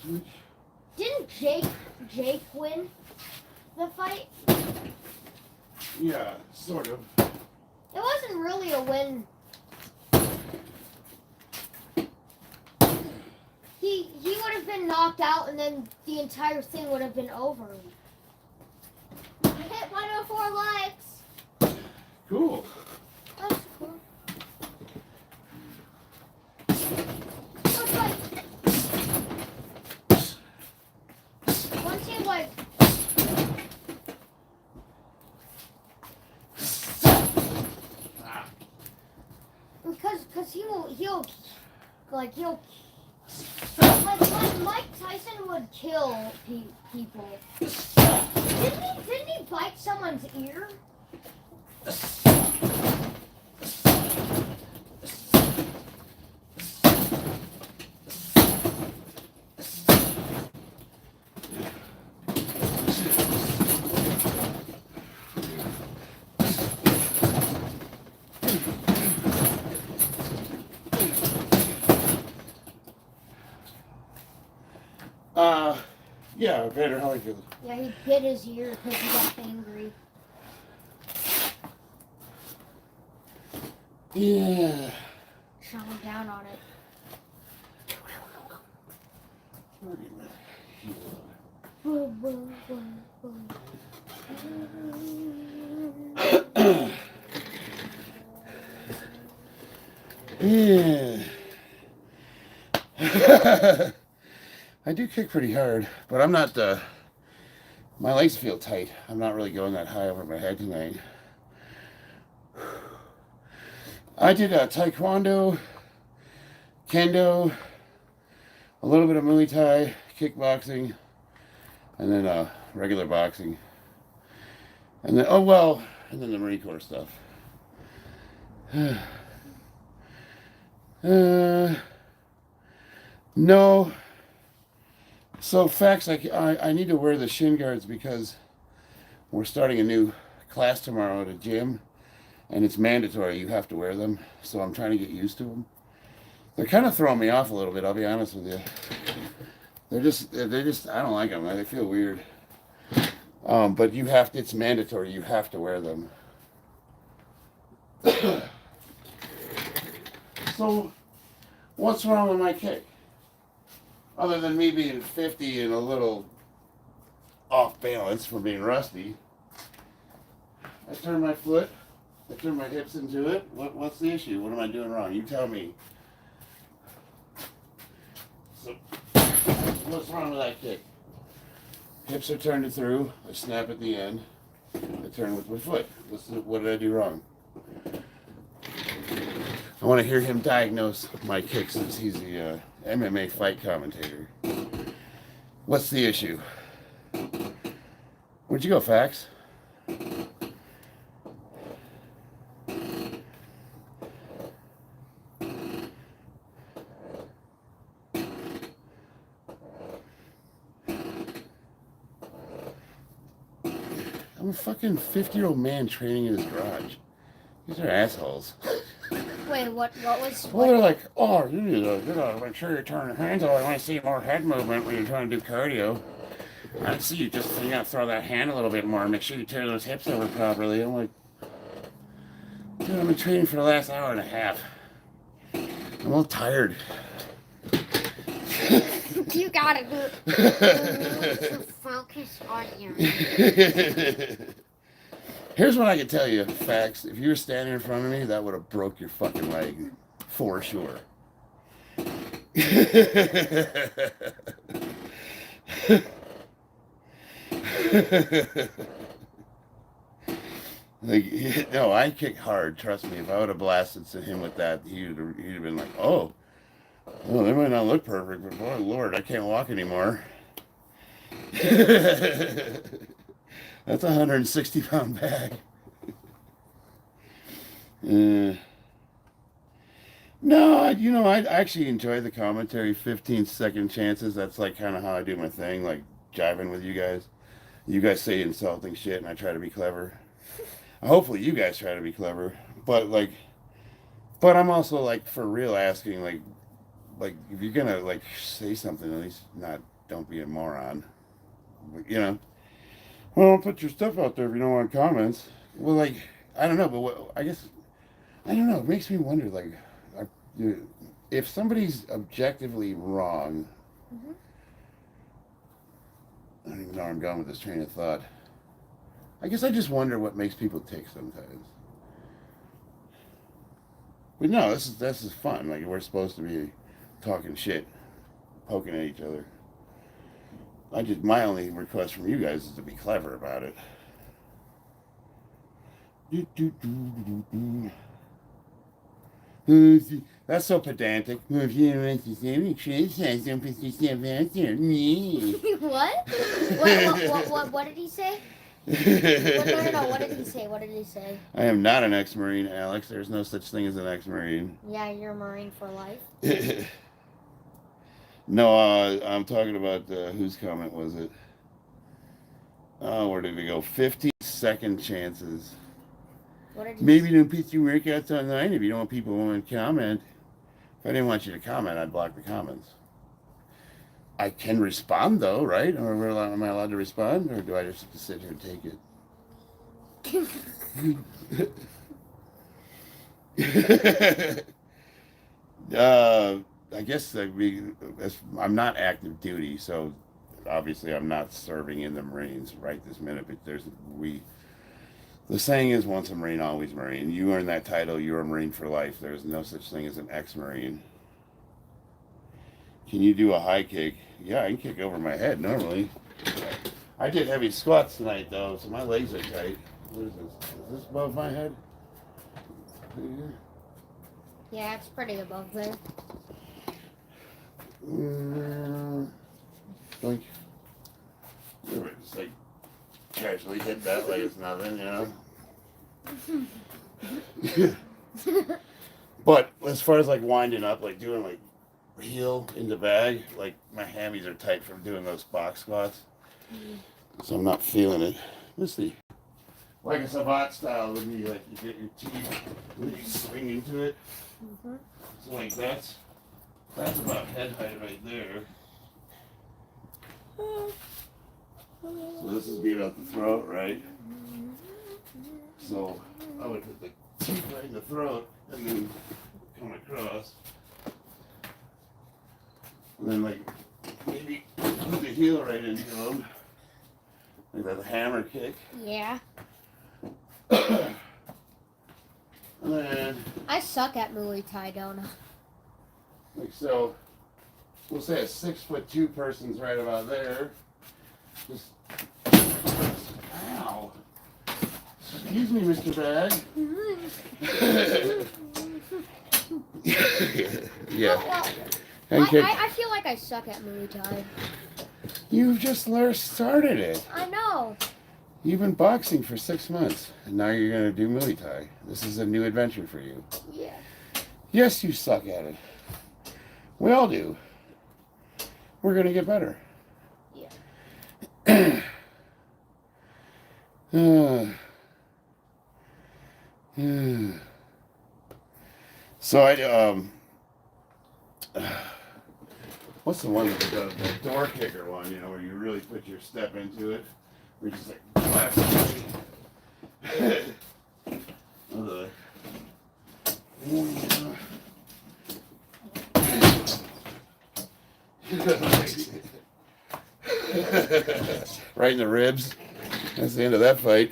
Switch. Didn't Jake win the fight? Yeah, sort of. It wasn't really a win. He would have been knocked out, and then the entire thing would have been over. I hit 104 likes. Cool. That's cool. Once he like. Because he'll like Mike Tyson would kill people. Didn't he bite someone's ear? Yeah, Vander Holyfield. Yeah, he bit his ear because he got angry. Yeah. Shot him down on it. Whoa, whoa, whoa, whoa. Yeah. I do kick pretty hard, but I'm not, my legs feel tight. I'm not really going that high over my head tonight. I did taekwondo, kendo, a little bit of Muay Thai, kickboxing, and then regular boxing. And then, and then the Marine Corps stuff. No. So facts, I need to wear the shin guards because we're starting a new class tomorrow at a gym, and it's mandatory. You have to wear them. So I'm trying to get used to them. They're kind of throwing me off a little bit. I'll be honest with you. They're just. I don't like them. They feel weird. But you have to. It's mandatory. You have to wear them. So, what's wrong with my kick? Other than me being 50 and a little off balance from being rusty. I turn my foot, I turn my hips into it. What's the issue? What am I doing wrong? You tell me. So, what's wrong with that kick? Hips are turned through, I snap at the end, I turn with my foot. What did I do wrong? I want to hear him diagnose my kicks since he's the MMA fight commentator. What's the issue? Where'd you go, Fax? I'm a fucking 50-year-old man training in his garage. These are assholes. Wait, what was? Well, they're like, oh, you need to make sure you turn your hands over. I want to see more head movement when you're trying to do cardio. I see you just, you got to throw that hand a little bit more. Make sure you turn those hips over properly. I'm like, dude, I've been training for the last hour and a half. I'm a little tired. You gotta do focus on your. Here's what I can tell you, facts. If you were standing in front of me, that would have broke your fucking leg. For sure. Like, no, I kick hard. Trust me. If I would have blasted him with that, he'd have been like, "Oh, well, they might not look perfect, but boy, Lord, I can't walk anymore." That's a 160-pound bag. No, I actually enjoy the commentary. 15-second chances. That's like kind of how I do my thing, like jiving with you guys. You guys say insulting shit, and I try to be clever. Hopefully, you guys try to be clever, but I'm also like for real asking, like if you're gonna like say something, at least don't be a moron. Well, don't put your stuff out there if you don't want comments. Well, like I don't know, but I guess I don't know. It makes me wonder, like, if somebody's objectively wrong. Mm-hmm. I don't even know where I'm going with this train of thought. I guess I just wonder what makes people tick sometimes. But no, this is fun. Like, we're supposed to be talking shit, poking at each other. My only request from you guys is to be clever about it. That's so pedantic. What? What did he say? No. What did he say? What did he say? I am not an ex-Marine, Alex. There's no such thing as an ex-Marine. Yeah, you're a Marine for life. No, I'm talking about whose comment was it? Oh, where did we go? 50-second chances. What did he Maybe don't put your workouts online if you don't want people to comment. If I didn't want you to comment, I'd block the comments. I can respond though, right? Or am I allowed to respond, or do I just have to sit here and take it? I guess I'm not active duty, so obviously I'm not serving in the Marines right this minute. But the saying is, once a Marine, always Marine. You earn that title, you're a Marine for life. There's no such thing as an ex-Marine. Can you do a high kick? Yeah, I can kick over my head normally. I did heavy squats tonight, though, so my legs are tight. What is this? Is this above my head? Yeah, it's pretty above there. Like, just like casually hit that like it's nothing, But as far as like winding up, like doing like heel in the bag, like my hammies are tight from doing those box squats, so I'm not feeling it. Let's see. Like a savate style would be like you get your teeth and you swing into it. Mm-hmm. So like that's about head height right there. So this is being out the throat, right? So I would put the teeth right in the throat and then come across. And then like maybe put the heel right into him. Like that hammer kick. Yeah. And then I suck at Muay Thai, don't I? like so, we'll say a 6'2" person's right about there. Just, ow. Excuse me, Mr. Bag. Yeah. I feel like I suck at Muay Thai. You just started it. I know. You've been boxing for 6 months, and now you're going to do Muay Thai. This is a new adventure for you. Yeah. Yes, you suck at it. We all do. We're going to get better. Yeah. So what's the one the door kicker one, where you really put your step into it? Where you just like blast it. Right in the ribs. That's the end of that fight.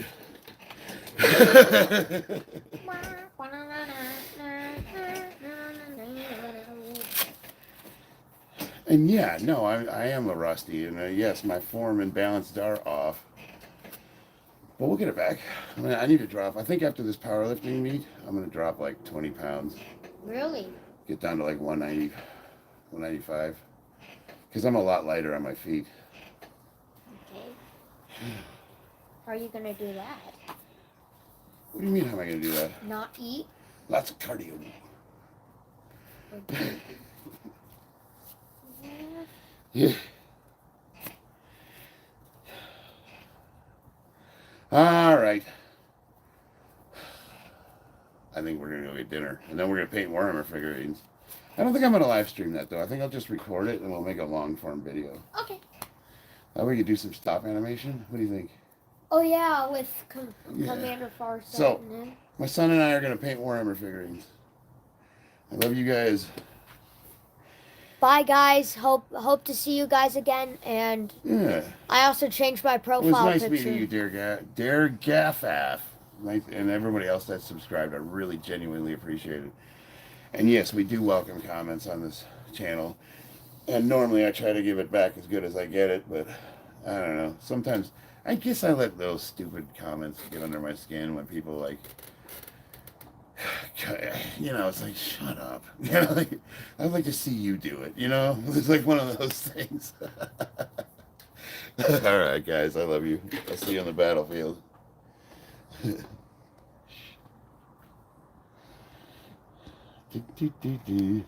And yeah, no, I am a rusty, and yes, my form and balance are off. But we'll get it back. I need to drop. I think after this powerlifting meet, I'm going to drop like 20 pounds. Really? Get down to like 190, 195. Because I'm a lot lighter on my feet. Okay. How are you gonna do that? What do you mean, how am I going to do that? Not eat? Lots of cardio. Yeah. All right. I think we're going to go get dinner. And then we're going to paint Warhammer figurines. I don't think I'm going to live stream that, though. I think I'll just record it and we'll make a long form video. Okay. That way we could do some stop animation. What do you think? Oh yeah, with Yeah. Commander Farsight. So- and him. My son and I are going to paint Warhammer figurines. I love you guys. Bye guys. Hope to see you guys again. And Yeah. I also changed my It was profile nice picture. meeting you, Dare Gaffaf. Nice, and everybody else that's subscribed. I really genuinely appreciate it. And yes, we do welcome comments on this channel. And normally I try to give it back as good as I get it, but I don't know. Sometimes I guess I let those stupid comments get under my skin when people like, you know, it's like, shut up. You know, like, I'd like to see you do it, you know? It's like one of those things. All right, guys, I love you. I'll see you on the battlefield. Do, do, do, do.